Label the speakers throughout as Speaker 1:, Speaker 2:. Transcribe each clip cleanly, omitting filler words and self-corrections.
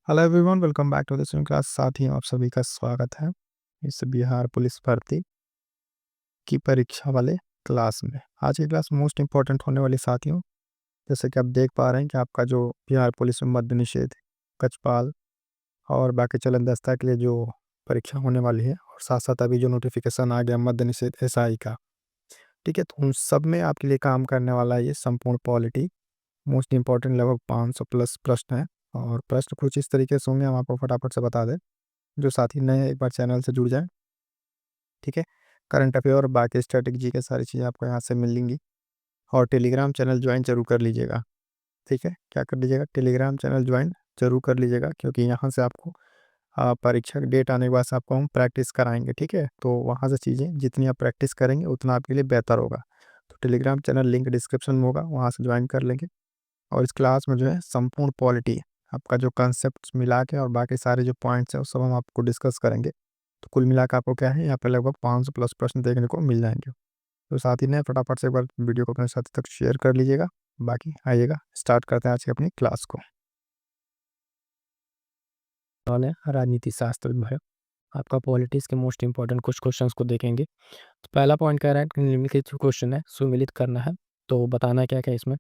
Speaker 1: Hello everyone, welcome back to the swim class. साथियों, आप सभी का स्वागत है इस बिहार पुलिस भर्ती की परीक्षा वाले क्लास में। आज की क्लास मोस्ट इंपॉर्टेंट होने वाली साथियों, जैसे कि आप देख पा रहे हैं कि आपका जो बिहार पुलिस में मद्य निषेध, कक्षपाल और बाकी चलन दस्ता के लिए जो परीक्षा होने वाली है, और साथ साथ अभी जो नोटिफिकेशन आ गया मद्य निषेध एसआई का, ठीक है, तो उन सब में आपके लिए काम करने वाला है ये संपूर्ण पॉलिटी। मोस्ट इंपॉर्टेंट लगभग 500 प्लस प्रश्न है, और प्रश्न कुछ इस तरीके से होंगे, हम आपको फटाफट से बता दें। जो साथी नए हैं, एक बार चैनल से जुड़ जाएं, ठीक है। करंट अफेयर और बाकी स्ट्रेटेजी के सारी चीज़ें आपको यहाँ से मिलेंगी। और टेलीग्राम चैनल ज्वाइन जरूर कर लीजिएगा, ठीक है। क्या कर लीजिएगा, टेलीग्राम चैनल ज्वाइन जरूर कर लीजिएगा, क्योंकि यहाँ से आपको परीक्षा की डेट आने के बाद से आपको हम प्रैक्टिस कराएंगे, ठीक है। तो वहाँ से चीज़ें जितनी आप प्रैक्टिस करेंगे उतना आपके लिए बेहतर होगा। तो टेलीग्राम चैनल लिंक डिस्क्रिप्शन में होगा, वहाँ से ज्वाइन कर लेंगे। और इस क्लास में जो है संपूर्ण पॉलिटी आपका जो कंसेप्ट मिला के और बाकी सारे जो पॉइंट्स हैं, वो सब हम आपको डिस्कस करेंगे। तो कुल मिलाकर आपको क्या है, यहाँ पे लगभग 500 प्लस प्रश्न देखने को मिल जाएंगे। तो साथ ही ने फटाफट से एक बार वीडियो को अपने साथी तक शेयर कर लीजिएगा। बाकी आइएगा, स्टार्ट करते हैं आज की अपनी क्लास को। सवाल है राजनीति शास्त्र में है, आपका पॉलिटिक्स के मोस्ट इंपॉर्टेंट कुछ क्वेश्चंस को देखेंगे। तो पहला पॉइंट कह रहा है कि निम्नलिखित क्वेश्चन है सुमिलित करना है। तो बताना क्या क्या इसमें।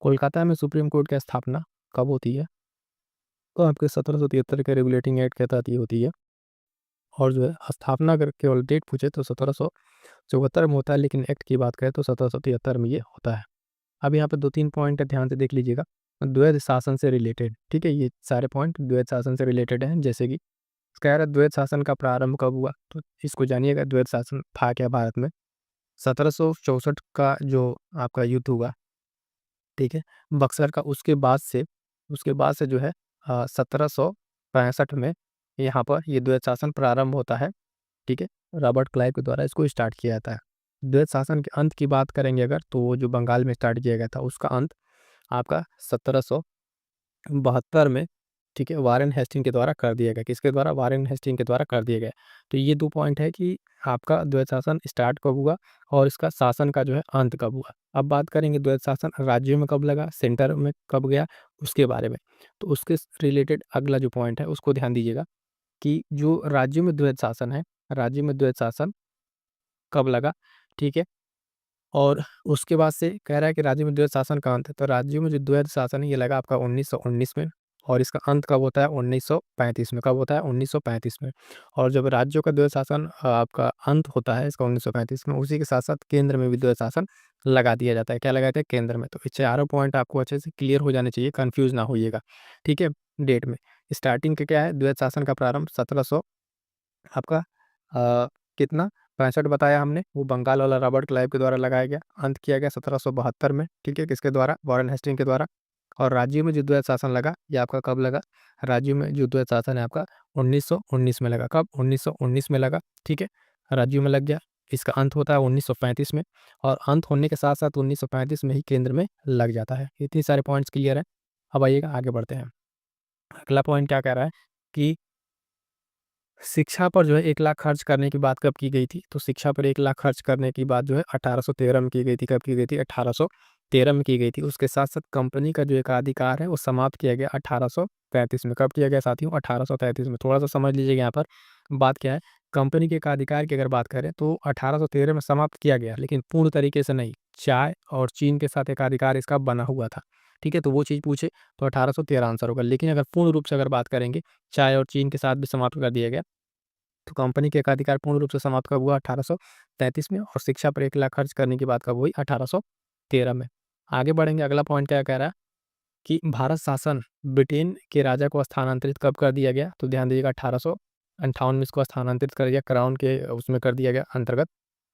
Speaker 1: कोलकाता में सुप्रीम कोर्ट की स्थापना कब होती है? तो आपके 1773 के रेगुलेटिंग एक्ट के तहत ये होती है। और जो है स्थापना अगर केवल डेट पूछे तो 1774 में होता है, लेकिन एक्ट की बात करें तो 1773 में ये होता है। अब यहाँ पे 2-3 पॉइंट ध्यान से देख लीजिएगा, द्वैध शासन से रिलेटेड, ठीक है। ये सारे पॉइंट द्वैध शासन से रिलेटेड हैं। जैसे कि कह रहा है द्वैध शासन का प्रारंभ कब हुआ, तो इसको जानिएगा। द्वैध शासन था क्या भारत में? 1764 का जो आपका युद्ध हुआ, ठीक है, बक्सर का, उसके बाद से जो है 1765 में यहाँ पर ये द्वैध शासन प्रारंभ होता है, ठीक है। रॉबर्ट क्लाइव के द्वारा इसको स्टार्ट किया जाता है। द्वैध शासन के अंत की बात करेंगे अगर, तो वो जो बंगाल में स्टार्ट किया गया था उसका अंत आपका 1772 में, ठीक है, वारेन हेस्टिंग के द्वारा कर दिया गया। किसके द्वारा? वारेन हेस्टिंग के द्वारा कर दिया गया। तो ये 2 पॉइंट है कि आपका द्वैध शासन स्टार्ट कब हुआ और इसका शासन का जो है अंत कब हुआ। अब बात करेंगे द्वैध शासन राज्यों में कब लगा, सेंटर में कब गया, उसके बारे में। तो उसके रिलेटेड अगला जो पॉइंट है उसको ध्यान दीजिएगा कि जो राज्यों में द्वैध शासन है, राज्य में द्वैध शासन कब लगा, ठीक है। और उसके बाद से कह रहा है कि राज्य में द्वैध शासन का अंत है। तो राज्यों में जो द्वैध शासन है ये लगा आपका 1919 में, और इसका अंत कब होता है? 1935 में। कब होता है? 1935 में। और जब राज्यों का द्वैध शासन आपका अंत होता है इसका 1935 में, उसी के साथ साथ केंद्र में भी द्वैध शासन लगा दिया जाता है। क्या लगाते हैं? केंद्र में। तो ये चारों पॉइंट आपको अच्छे से क्लियर हो जाने चाहिए, कन्फ्यूज ना होइएगा, ठीक है। डेट में स्टार्टिंग के क्या है, द्वैध शासन का प्रारंभ 1700 आपका कितना 65 बताया हमने, वो बंगाल वाला रॉबर्ट क्लाइव के द्वारा लगाया गया। अंत किया गया 1772 में, ठीक है, किसके द्वारा? वॉरेन हेस्टिंग के द्वारा। और राज्यों में जो द्वैध शासन लगा ये आपका कब लगा? राज्यों में जो द्वैध शासन है आपका 1919 में लगा। कब? 1919 में लगा, ठीक है, राज्यों में लग गया। इसका अंत होता है 1935 में, और अंत होने के साथ साथ 1935 में ही केंद्र में लग जाता है। इतनी सारे पॉइंट्स क्लियर है। अब आइएगा आगे बढ़ते हैं। अगला पॉइंट क्या कह रहा है कि शिक्षा पर जो है 1 लाख खर्च करने की बात कब की गई थी? तो शिक्षा पर 1 लाख खर्च करने की बात जो है 1813 में की गई थी। कब की गई थी? 1813 में की गई थी। उसके साथ-साथ कंपनी का जो एकाधिकार है वो समाप्त किया गया 1833 में। कब किया गया साथियों? 1833 में। थोड़ा-सा समझ लीजिएगा यहाँ पर बात क्या है। कंपनी के एकाधिकार की अगर बात करें तो 1813 में समाप्त किया गया, लेकिन पूर्ण तरीके से नहीं। चाय और चीन के साथ एकाधिकार इसका बना हुआ था, ठीक है। तो वो चीज़ पूछे तो 1813 आंसर होगा। लेकिन अगर पूर्ण रूप से अगर बात करेंगे, चाय और चीन के साथ भी समाप्त कर दिया गया। तो कंपनी के एकाधिकार पूर्ण रूप से समाप्त कब हुआ? 1833 में। और शिक्षा पर 1 लाख खर्च करने की बात कब हुई? 1813 में। आगे बढ़ेंगे, अगला पॉइंट क्या कह रहा है कि भारत शासन ब्रिटेन के राजा को स्थानांतरित कब कर दिया गया? तो ध्यान दीजिएगा 1858 में इसको स्थानांतरित कर दिया, क्राउन के उसमें कर दिया गया अंतर्गत।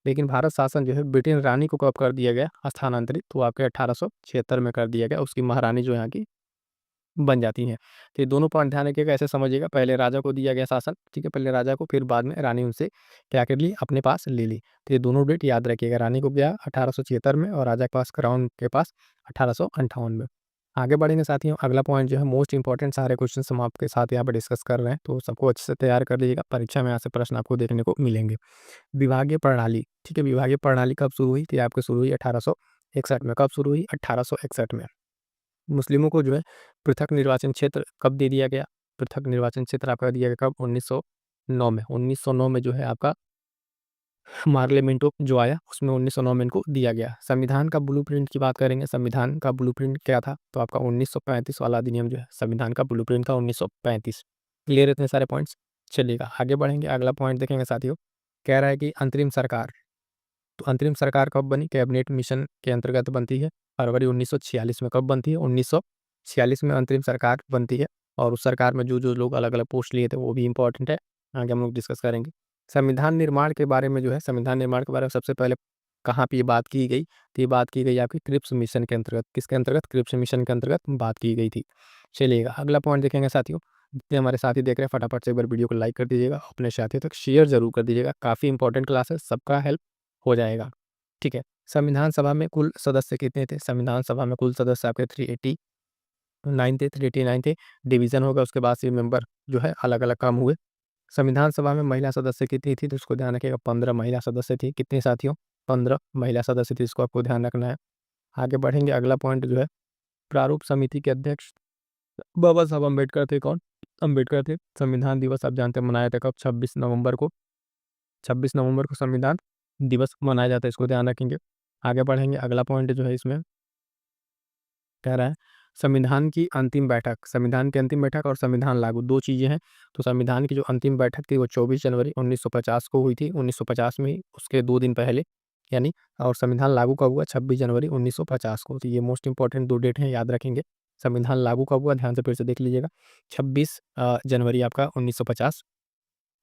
Speaker 1: लेकिन भारत शासन जो है ब्रिटेन रानी को कब कर दिया गया स्थानांतरित? तो आपके 1876 में कर दिया गया। उसकी महारानी जो यहाँ की बन जाती हैं। तो ये दोनों पॉइंट ध्यान रखिएगा, ऐसे समझिएगा। पहले राजा को दिया गया शासन, ठीक है, पहले राजा को, फिर बाद में रानी उनसे क्या कर ली? अपने पास ले ली। तो ये दोनों डेट याद रखिएगा, रानी को गया 1876 में और राजा के पास, क्राउन के पास 1858 में। आगे बढ़ेंगे साथियों, अगला पॉइंट जो है मोस्ट इंपॉर्टेंट, सारे क्वेश्चन हम आपके साथ यहाँ पर डिस्कस कर रहे हैं, तो सबको अच्छे से तैयार कर लीजिएगा। परीक्षा में यहाँ से प्रश्न आपको देखने को मिलेंगे। विभागीय प्रणाली, ठीक है, विभागीय प्रणाली कब शुरू हुई थी? आपकी शुरू हुई 1861 में। कब शुरू हुई? 1861 में। मुस्लिमों को जो है पृथक निर्वाचन क्षेत्र कब दे दिया गया? पृथक निर्वाचन क्षेत्र आपका दिया गया कब? 1909 में। 1909 में जो है आपका पार्लियामेंटो जो आया उसमें 1909 में इनको दिया गया। संविधान का ब्लूप्रिंट की बात करेंगे, संविधान का ब्लूप्रिंट क्या था? तो आपका 1935 वाला अधिनियम जो है संविधान का ब्लूप्रिंट था 1935। क्लियर इतने सारे पॉइंट्स? चलिएगा आगे बढ़ेंगे, अगला पॉइंट देखेंगे साथियों। कह रहा है कि अंतरिम सरकार, तो अंतरिम सरकार कब बनी? कैबिनेट मिशन के अंतर्गत बनती है फरवरी 1946 में। कब बनती है? 1946 में अंतरिम सरकार बनती है। और उस सरकार में जो जो लोग अलग अलग पोस्ट लिए थे वो भी इंपॉर्टेंट है, आगे हम लोग डिस्कस करेंगे। संविधान निर्माण के बारे में जो है, संविधान निर्माण के बारे में सबसे पहले कहाँ पे ये बात की गई? तो ये बात की गई आपकी क्रिप्स मिशन के अंतर्गत। किसके अंतर्गत? क्रिप्स मिशन के अंतर्गत बात की गई थी। चलिएगा अगला पॉइंट देखेंगे साथियों। जितने हमारे साथी देख रहे हैं फटाफट से एक बार वीडियो को लाइक कर दीजिएगा, अपने साथियों तक शेयर जरूर कर दीजिएगा, काफ़ी इंपॉर्टेंट क्लास है, सबका हेल्प हो जाएगा। ठीक है, संविधान सभा में कुल सदस्य कितने थे? संविधान सभा में कुल सदस्य आपके 389 थे, 389 थे। डिवीजन होगा उसके बाद से मेंबर जो है अलग अलग काम हुए। संविधान सभा में महिला सदस्य कितनी थी? तो उसको ध्यान रखिएगा, 15 महिला सदस्य थी। कितने साथियों? 15 महिला सदस्य थी, इसको आपको ध्यान रखना है। आगे बढ़ेंगे, अगला पॉइंट जो है, प्रारूप समिति के अध्यक्ष बाबा साहब अम्बेडकर थे। कौन? अम्बेडकर थे। संविधान दिवस आप जानते हैं मनाया था कब? 26 नवंबर को। 26 नवंबर को संविधान दिवस मनाया जाता है, इसको ध्यान रखेंगे। आगे बढ़ेंगे, अगला पॉइंट जो है इसमें कह रहा है संविधान की अंतिम बैठक, संविधान की अंतिम बैठक और संविधान लागू दो चीज़ें हैं। तो संविधान की जो अंतिम बैठक थी वो 24 जनवरी 1950 को हुई थी, 1950 में ही, उसके 2 दिन पहले यानी। और संविधान लागू कब हुआ? 26 जनवरी 1950 को। तो ये मोस्ट इंपॉर्टेंट 2 डेट हैं, याद रखेंगे। संविधान लागू कब हुआ? ध्यान से फिर से देख लीजिएगा, 26 जनवरी आपका 1950,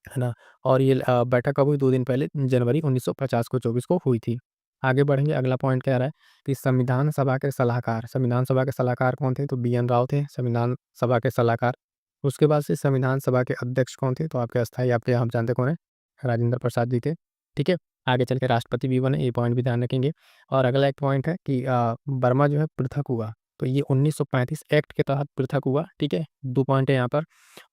Speaker 1: है ना। और ये बैठक कब हुई? 2 दिन पहले, जनवरी 1950 को, 24 को हुई थी। आगे बढ़ेंगे, अगला पॉइंट कह रहा है कि संविधान सभा के सलाहकार, संविधान सभा के सलाहकार कौन थे? तो बी.एन. राव थे संविधान सभा के सलाहकार। उसके बाद से संविधान सभा के अध्यक्ष कौन थे? तो आपके अस्थायी, आपके हम जानते कौन है? राजेंद्र प्रसाद जी थे। ठीक है, आगे चल के राष्ट्रपति भी बने, ये पॉइंट भी ध्यान रखेंगे। और अगला एक पॉइंट है कि बर्मा जो है पृथक हुआ, तो ये 1935 एक्ट के तहत पृथक हुआ। ठीक है, 2 पॉइंट है यहाँ पर।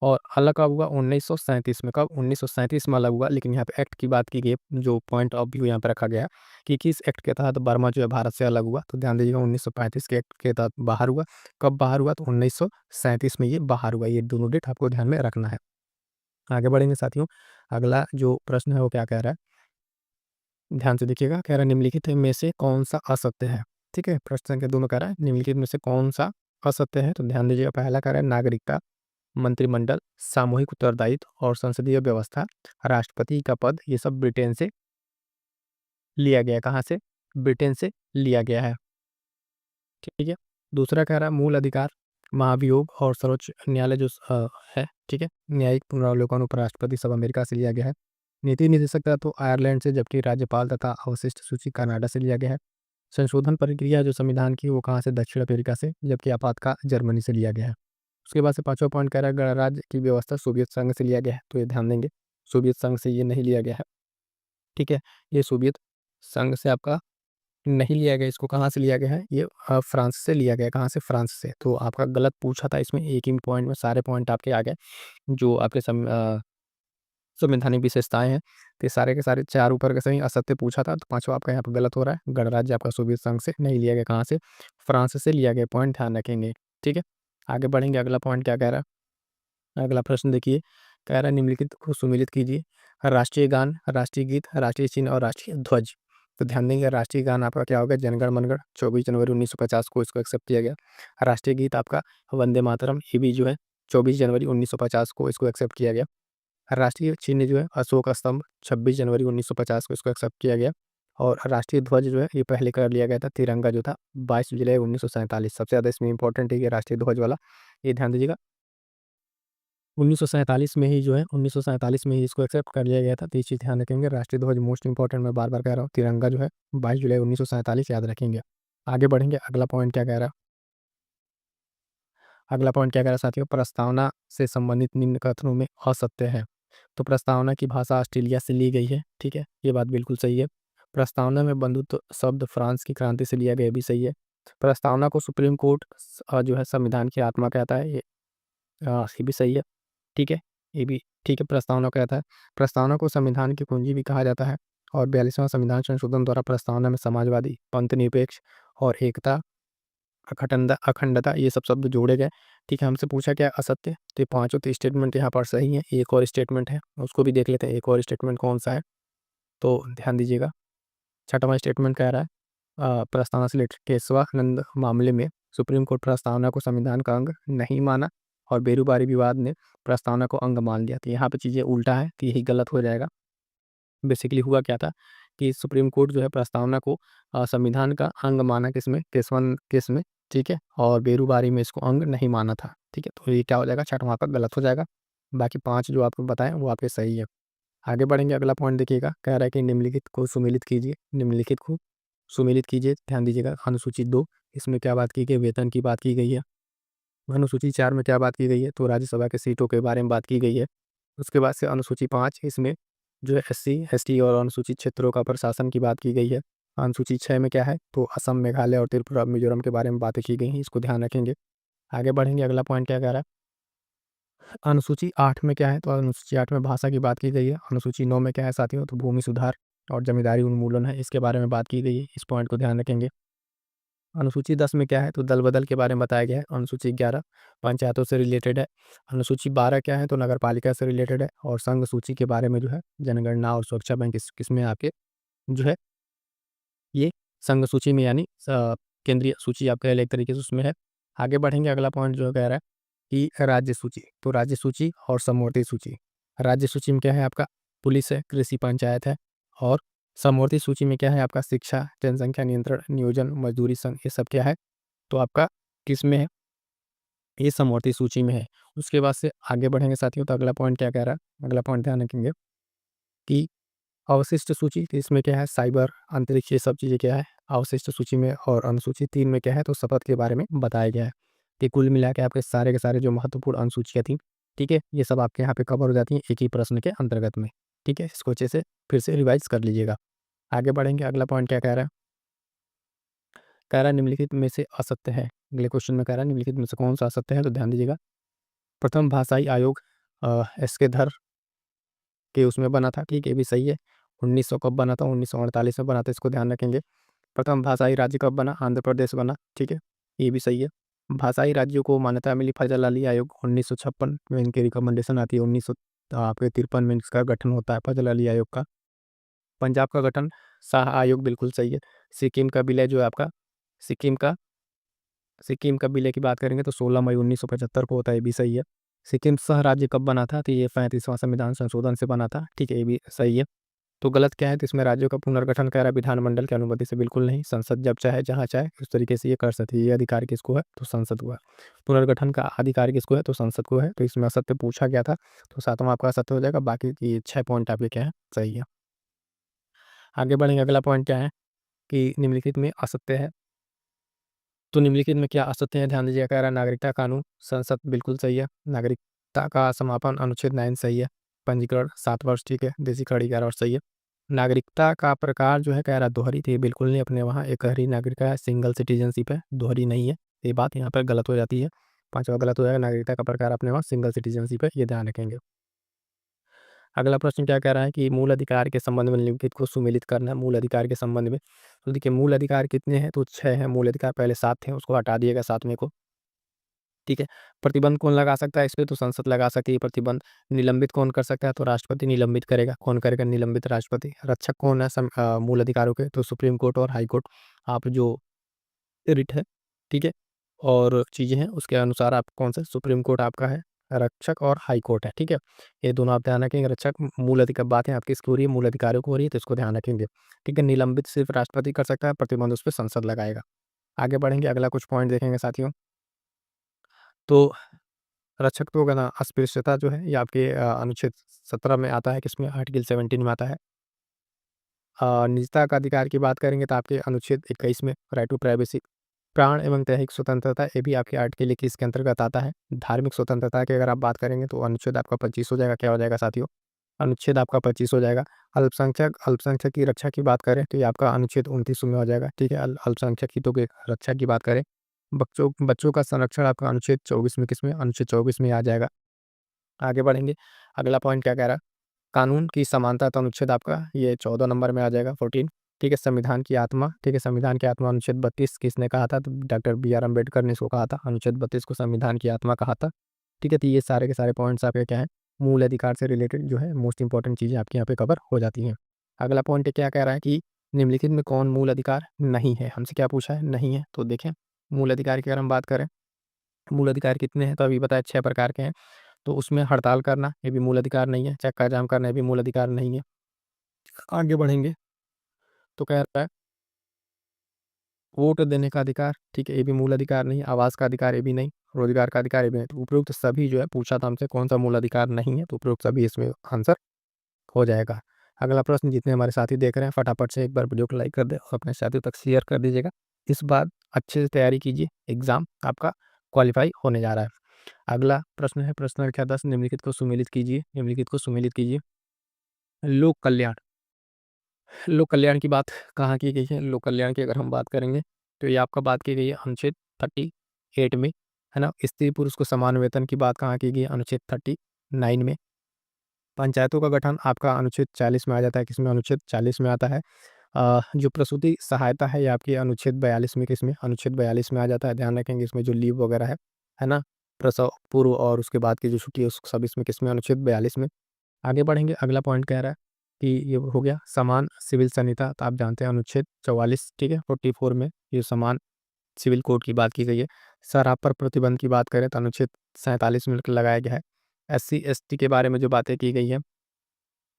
Speaker 1: और अलग कब हुआ? 1937 में। कब? 1937 में अलग हुआ, लेकिन यहाँ पे एक्ट की बात की गई, जो पॉइंट ऑफ व्यू यहाँ पे रखा गया कि किस एक्ट के तहत बर्मा जो है भारत से अलग हुआ। तो ध्यान दीजिएगा, 1935 के एक्ट के तहत बाहर हुआ। कब बाहर हुआ? तो 1937 में ये बाहर हुआ। ये दोनों डेट आपको ध्यान में रखना है। आगे बढ़ेंगे साथियों, अगला जो प्रश्न है वो क्या कह रहा है, ध्यान से देखिएगा। कह रहा है निम्नलिखित में से कौन सा असत्य है? ठीक है, प्रश्न संख्या 2 में कह रहा है निम्नलिखित में से कौन सा असत्य है? तो ध्यान दीजिएगा, पहला कह रहा है नागरिकता, मंत्रिमंडल, सामूहिक उत्तरदायित्व और संसदीय व्यवस्था, राष्ट्रपति का पद, ये सब ब्रिटेन से लिया गया है। कहाँ से? ब्रिटेन से लिया गया है। ठीक है, दूसरा कह रहा है मूल अधिकार, महाभियोग और सर्वोच्च न्यायालय जो है, ठीक है, न्यायिक पुनरावलोकन उपराष्ट्रपति सब अमेरिका से लिया गया है। नीति निदेशकता तो आयरलैंड से, जबकि राज्यपाल तथा अवशिष्ट सूची कनाडा से लिया गया है। संशोधन प्रक्रिया जो संविधान की, वो कहाँ से? दक्षिण अफ्रीका से, जबकि आपातकाल जर्मनी से लिया गया है। उसके बाद से पांचवा पॉइंट कह रहा है गणराज्य की व्यवस्था सोवियत संघ से लिया गया है। तो ये ध्यान देंगे, सोवियत संघ से ये नहीं लिया गया है। ठीक है, ये सोवियत संघ से आपका नहीं लिया गया, इसको कहाँ से लिया गया है? ये फ्रांस से लिया गया है। कहाँ से? फ्रांस से। तो आपका गलत पूछा था इसमें, एक ही पॉइंट में सारे पॉइंट आपके आ गए जो आपके संवैधानिक विशेषताएं हैं। तो ये सारे के सारे 4 ऊपर के सही, असत्य पूछा था, तो पांचवा आपका यहाँ पर गलत हो रहा है। गणराज्य आपका सोवियत संघ से नहीं लिया गया, कहाँ से? फ्रांस से लिया गया। पॉइंट ध्यान रखेंगे। ठीक है, आगे बढ़ेंगे, अगला पॉइंट क्या कह रहा है? अगला प्रश्न देखिए, कह रहा है निम्नलिखित को सुमेलित कीजिए, राष्ट्रीय गान, राष्ट्रीय गीत, राष्ट्रीय चिन्ह और राष्ट्रीय ध्वज। तो ध्यान देंगे, राष्ट्रीय गान आपका क्या होगा? जनगण मनगढ़, 24 जनवरी 1950 को इसको एक्सेप्ट किया गया। राष्ट्रीय गीत आपका वंदे मातरम, ये भी जो है 24 जनवरी 1950 को इसको एक्सेप्ट किया गया। राष्ट्रीय चिन्ह जो है अशोक स्तंभ, 26 जनवरी 1950 को इसको एक्सेप्ट किया गया। और राष्ट्रीय ध्वज जो है ये पहले कर लिया गया था, तिरंगा जो था 22 जुलाई 1947। सबसे ज़्यादा इसमें इंपॉर्टेंट है ये राष्ट्रीय ध्वज वाला, ये ध्यान दीजिएगा। 1947 में ही जो है, 1947 में ही इसको एक्सेप्ट कर लिया गया था। तो ये चीज़ ध्यान रखेंगे, राष्ट्रीय ध्वज मोस्ट इंपॉर्टेंट, मैं बार बार कह रहा हूँ। तिरंगा जो है 22 जुलाई 1947 याद रखेंगे। आगे बढ़ेंगे, अगला पॉइंट क्या कह रहा है? अगला पॉइंट क्या कह रहा है साथियों? प्रस्तावना से संबंधित निम्न कथनों में असत्य है। तो प्रस्तावना की भाषा ऑस्ट्रेलिया से ली गई है। ठीक है, ये बात बिल्कुल सही है। प्रस्तावना में बंधुत्व शब्द फ्रांस की क्रांति से लिया गया, भी सही है। प्रस्तावना को सुप्रीम कोर्ट जो है संविधान की आत्मा कहता है, ये भी सही है। ठीक है, ये भी ठीक है। प्रस्तावना कहता है, प्रस्तावना को संविधान की कुंजी भी कहा जाता है। और 42वां संविधान संशोधन द्वारा प्रस्तावना में समाजवादी, पंथ निरपेक्ष और एकता अखंडता ये सब शब्द जोड़े गए। ठीक है, हमसे पूछा क्या असत्य, तो ये पाँचों तो स्टेटमेंट यहाँ पर सही है। एक और स्टेटमेंट है, उसको भी देख लेते हैं, एक और स्टेटमेंट कौन सा है, तो ध्यान दीजिएगा। छठवां स्टेटमेंट कह रहा है प्रस्तावना से रिलेटेड, केशवानंद मामले में सुप्रीम कोर्ट प्रस्तावना को संविधान का अंग नहीं माना और बेरूबारी विवाद ने प्रस्तावना को अंग मान लिया। तो यहाँ पे चीज़ें उल्टा है, तो यही गलत हो जाएगा। बेसिकली हुआ क्या था कि सुप्रीम कोर्ट जो है प्रस्तावना को संविधान का अंग माना, किसमें, केसवन केस में, ठीक है, और बेरूबारी में इसको अंग नहीं माना था। ठीक है, तो ये क्या हो जाएगा, छठवां का गलत हो जाएगा। बाकी 5 जो आपको बताएं वो आपके सही है। आगे बढ़ेंगे, अगला पॉइंट देखिएगा, कह रहा है कि निम्नलिखित को सुमेलित कीजिए। निम्नलिखित को सुमेलित कीजिए, ध्यान दीजिएगा। अनुसूची 2, इसमें क्या बात की गई, वेतन की बात की गई है। अनुसूची 4 में क्या बात की गई है, तो राज्यसभा के सीटों के बारे में बात की गई है। उसके बाद से अनुसूची 5, इसमें जो है एससी एसटी और अनुसूचित क्षेत्रों का प्रशासन की बात की गई है। अनुसूची 6 में क्या है, तो असम, मेघालय और त्रिपुरा मिजोरम के बारे में बातें की गई हैं, इसको ध्यान रखेंगे। आगे बढ़ेंगे, अगला पॉइंट क्या कह रहा है। अनुसूची 8 में क्या है, तो अनुसूची 8 में भाषा की बात की गई है। अनुसूची 9 में क्या है साथियों, तो भूमि सुधार और जमींदारी उन्मूलन है, इसके बारे में बात की गई है, इस पॉइंट को ध्यान रखेंगे। अनुसूची 10 में क्या है, तो दल बदल के बारे में बताया गया है। अनुसूची 11 पंचायतों से रिलेटेड है। अनुसूची 12 क्या है, तो नगर पालिका से रिलेटेड है। और संघ सूची के बारे में जो है जनगणना और सुरक्षा बैंक किसमें आपके जो है ये संघ सूची में, यानी केंद्रीय सूची आप कह लें एक तरीके से, उसमें है। आगे बढ़ेंगे, अगला पॉइंट जो कह रहा है कि राज्य सूची, तो राज्य सूची और समवर्ती सूची। राज्य सूची में क्या है आपका, पुलिस है, कृषि पंचायत है। और समवर्ती सूची में क्या है आपका, शिक्षा, जनसंख्या नियंत्रण, नियोजन, मजदूरी संघ, ये सब क्या है, तो आपका किस में है, ये समवर्ती सूची में है। उसके बाद से आगे बढ़ेंगे साथियों, तो अगला पॉइंट क्या कह रहा है, अगला पॉइंट ध्यान रखेंगे कि अवशिष्ट सूची, तो इसमें क्या है, साइबर, अंतरिक्ष, ये सब चीज़ें क्या है अवशिष्ट सूची में। और अनुसूची 3 में क्या है, तो शपथ के बारे में बताया गया है। कि कुल मिला के आपके सारे के सारे जो महत्वपूर्ण अनुसूचियाँ थी, ठीक है, ये सब आपके यहाँ पे कवर हो जाती हैं एक ही प्रश्न के अंतर्गत में। ठीक है, इसको अच्छे से फिर से रिवाइज कर लीजिएगा। आगे बढ़ेंगे, अगला पॉइंट क्या कह रहा है, कह रहा है निम्नलिखित में से असत्य है। अगले क्वेश्चन में कह रहा है निम्नलिखित में से कौन सा असत्य है, तो ध्यान दीजिएगा। प्रथम भाषाई आयोग एस के धर के उसमें बना था, ठीक है, ये भी सही है। 1900 कब बना था, 1948 में बना था, इसको ध्यान रखेंगे। प्रथम भाषाई राज्य कब बना, आंध्र प्रदेश बना, ठीक है, ये भी सही है। भाषाई राज्यों को मान्यता मिली फजल अली आयोग 1956 में, इनकी रिकमेंडेशन आती है। 1900 आपके 53 में इसका गठन होता है फजल अली आयोग का। पंजाब का गठन शाह आयोग, बिल्कुल सही है। सिक्किम का विलय जो है आपका, सिक्किम का सिक्किम का विलय की बात करेंगे तो 16 मई 1975 को होता है, ये भी सही है। सिक्किम सह राज्य कब बना था, तो ये 35वां संविधान संशोधन से बना था, ठीक है, ये भी सही है। तो गलत क्या है, तो इसमें राज्यों का पुनर्गठन कह रहा है विधानमंडल की अनुमति से, बिल्कुल नहीं। संसद जब चाहे जहाँ चाहे उस तरीके से ये कर सकती है, ये अधिकार किसको है, तो संसद को है। पुनर्गठन का अधिकार किसको है, तो संसद को है। तो इसमें असत्य पूछा गया था, तो 7वां आपका असत्य हो जाएगा। बाकी ये 6 पॉइंट आपके क्या है, सही है। आगे बढ़ेंगे, अगला पॉइंट क्या है कि निम्नलिखित में असत्य है, तो निम्नलिखित में क्या असत्य है, ध्यान दीजिएगा। कह रहा है नागरिकता कानून, संसद, बिल्कुल सही है। नागरिकता का समापन, अनुच्छेद 9 सही है। पंजीकरण 7 वर्ष, ठीक है। देशी खड़ी 11 वर्ष, सही है। नागरिकता का प्रकार जो है, कह रहा है दोहरी, थी, बिल्कुल नहीं। अपने वहाँ एकहरी नागरिकता है, सिंगल सिटीजनशिप है, दोहरी नहीं है। ये बात यहाँ पर गलत हो जाती है। 5वां गलत हो जाएगा, नागरिकता का प्रकार अपने वहाँ सिंगल सिटीजनशिप है, ये ध्यान रखेंगे। अगला प्रश्न क्या कह रहा है कि मूल अधिकार के संबंध में निम्नलिखित को सुमेलित करना है। मूल अधिकार के संबंध में, तो देखिए मूल अधिकार कितने हैं, तो 6 हैं मूल अधिकार। पहले 7 थे, उसको हटा दिएगा 7वें को, ठीक है। प्रतिबंध कौन लगा सकता है इस पे, तो संसद लगा सकती है प्रतिबंध। निलंबित कौन कर सकता है, तो राष्ट्रपति निलंबित करेगा। कौन करेगा, निलंबित, राष्ट्रपति। रक्षक कौन है मूल अधिकारों के, तो सुप्रीम कोर्ट और हाई कोर्ट, आप जो रिट है, ठीक है, और चीज़ें हैं उसके अनुसार आप कौन सा, सुप्रीम कोर्ट आपका है रक्षक और हाई कोर्ट है, ठीक है। ये दोनों आप ध्यान रखेंगे। रक्षक मूल अधिकार, बातें आपकी इसकी हो रही है, मूल अधिकारों को हो रही है, तो इसको ध्यान रखेंगे, ठीक है। निलंबित सिर्फ राष्ट्रपति कर सकता है, प्रतिबंध उस पर संसद लगाएगा। आगे बढ़ेंगे, अगला कुछ पॉइंट देखेंगे साथियों। तो रक्षक तो होगा ना, अस्पृश्यता जो है ये आपके अनुच्छेद 17 में आता है, किसमें, आर्टिकल 17 में आता है। निजता का अधिकार की बात करेंगे तो आपके अनुच्छेद 21 में, राइट टू प्राइवेसी। प्राण एवं दैहिक स्वतंत्रता, ये भी आपके आर्टिकल 21 के अंतर्गत आता है। धार्मिक स्वतंत्रता की अगर आप बात करेंगे तो अनुच्छेद आपका 25 हो जाएगा। क्या हो जाएगा साथियों, अनुच्छेद आपका 25 हो जाएगा। अल्पसंख्यक की रक्षा की बात करें तो ये आपका अनुच्छेद 29 में हो जाएगा, ठीक है। अल्पसंख्यक हितों की रक्षा की बात करें, बच्चों बच्चों का संरक्षण आपका अनुच्छेद 24 में, किसमें, अनुच्छेद 24 में आ जाएगा। आगे बढ़ेंगे, अगला पॉइंट क्या कह रहा है, कानून की समानता, तो अनुच्छेद आपका ये 14 नंबर में आ जाएगा, 14। ठीक है, संविधान की आत्मा, ठीक है, संविधान की आत्मा अनुच्छेद 32 किसने कहा था? तो डॉक्टर बी आर अम्बेडकर ने इसको कहा था, अनुच्छेद 32 को संविधान की आत्मा कहा था। ठीक है, तो ये सारे के सारे पॉइंट्स आपके क्या हैं, मूल अधिकार से रिलेटेड जो है मोस्ट इंपॉर्टेंट चीज़ें आपके यहाँ पे कवर हो जाती हैं। अगला पॉइंट क्या कह रहा है कि निम्नलिखित में कौन मूल अधिकार नहीं है? हमसे क्या पूछा है? नहीं है। तो देखें, मूल अधिकार की अगर हम बात करें, मूल अधिकार कितने हैं? तो अभी बताया 6 प्रकार के हैं। तो उसमें हड़ताल करना, ये भी मूल अधिकार नहीं है। चक्का जाम करना, ये भी मूल अधिकार नहीं है। आगे बढ़ेंगे तो कह रहा है वोट देने का अधिकार, ठीक है, ये भी मूल अधिकार नहीं है। आवास का अधिकार, ये भी नहीं। रोजगार का अधिकार, ये भी नहीं। तो उपरोक्त सभी जो है पूछा था हमसे कौन सा मूल अधिकार नहीं है, तो उपरोक्त सभी इसमें आंसर हो जाएगा। अगला प्रश्न, जितने हमारे साथी देख रहे हैं फटाफट से एक बार वीडियो को लाइक कर दें और अपने साथियों तक शेयर कर दीजिएगा। इस बार अच्छे से तैयारी कीजिए, एग्जाम आपका क्वालिफाई होने जा रहा है। अगला प्रश्न है प्रश्न संख्या 10, निम्नलिखित को सुमेलित कीजिए, निम्नलिखित को सुमेलित कीजिए। लोक कल्याण, लोक कल्याण की बात कहाँ की गई है? लोक कल्याण की अगर हम बात करेंगे तो ये आपका बात की गई है अनुच्छेद 38 में, है ना। स्त्री पुरुष को समान वेतन की बात कहाँ की गई है? अनुच्छेद 39 में। पंचायतों का गठन आपका अनुच्छेद 40 में आ जाता है, किसमें? अनुच्छेद 40 में आता है। जो प्रसूति सहायता है ये आपकी अनुच्छेद 42 में, किसमें? अनुच्छेद 42 में आ जाता है। ध्यान रखेंगे इसमें जो लीव वगैरह है ना, प्रसव पूर्व और उसके बाद की जो छुट्टी है उस सब इसमें किसमें? अनुच्छेद 42 में। आगे बढ़ेंगे, अगला पॉइंट कह रहा है कि ये हो गया समान सिविल संहिता, तो आप जानते हैं अनुच्छेद 44, ठीक है, 44 में ये समान सिविल कोड की बात की गई है। शराब पर प्रतिबंध की बात करें तो अनुच्छेद 47 में लगाया गया है। SC ST के बारे में जो बातें की गई है,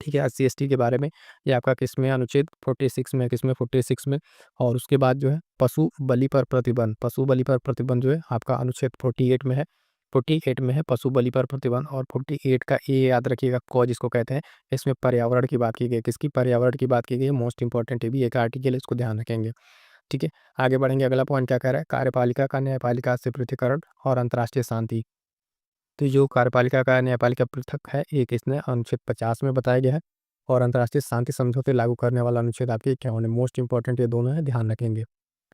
Speaker 1: ठीक है, SC ST के बारे में ये आपका किसमें? अनुच्छेद 46 में, किसमें? 46 में। और उसके बाद जो है पशु बलि पर प्रतिबंध, पशु बलि पर प्रतिबंध जो है आपका अनुच्छेद 48 में है, 48 में है पशु बलि पर प्रतिबंध। और 48 का ए याद रखिएगा, कॉज इसको कहते हैं। इसमें पर्यावरण की बात की गई है, किसकी? पर्यावरण की बात की गई है। मोस्ट इंपॉर्टेंट ये भी एक आर्टिकल है, इसको ध्यान रखेंगे, ठीक है। आगे बढ़ेंगे, अगला पॉइंट क्या कह रहा है? कार्यपालिका का न्यायपालिका से पृथक्करण और अंतर्राष्ट्रीय शांति। तो जो कार्यपालिका का न्यायपालिका पृथक है ये किसने? अनुच्छेद 50 में बताया गया है। और अंतर्राष्ट्रीय शांति समझौते लागू करने वाला अनुच्छेद आपके 51 है। मोस्ट इंपॉर्टेंट ये दोनों है, ध्यान रखेंगे,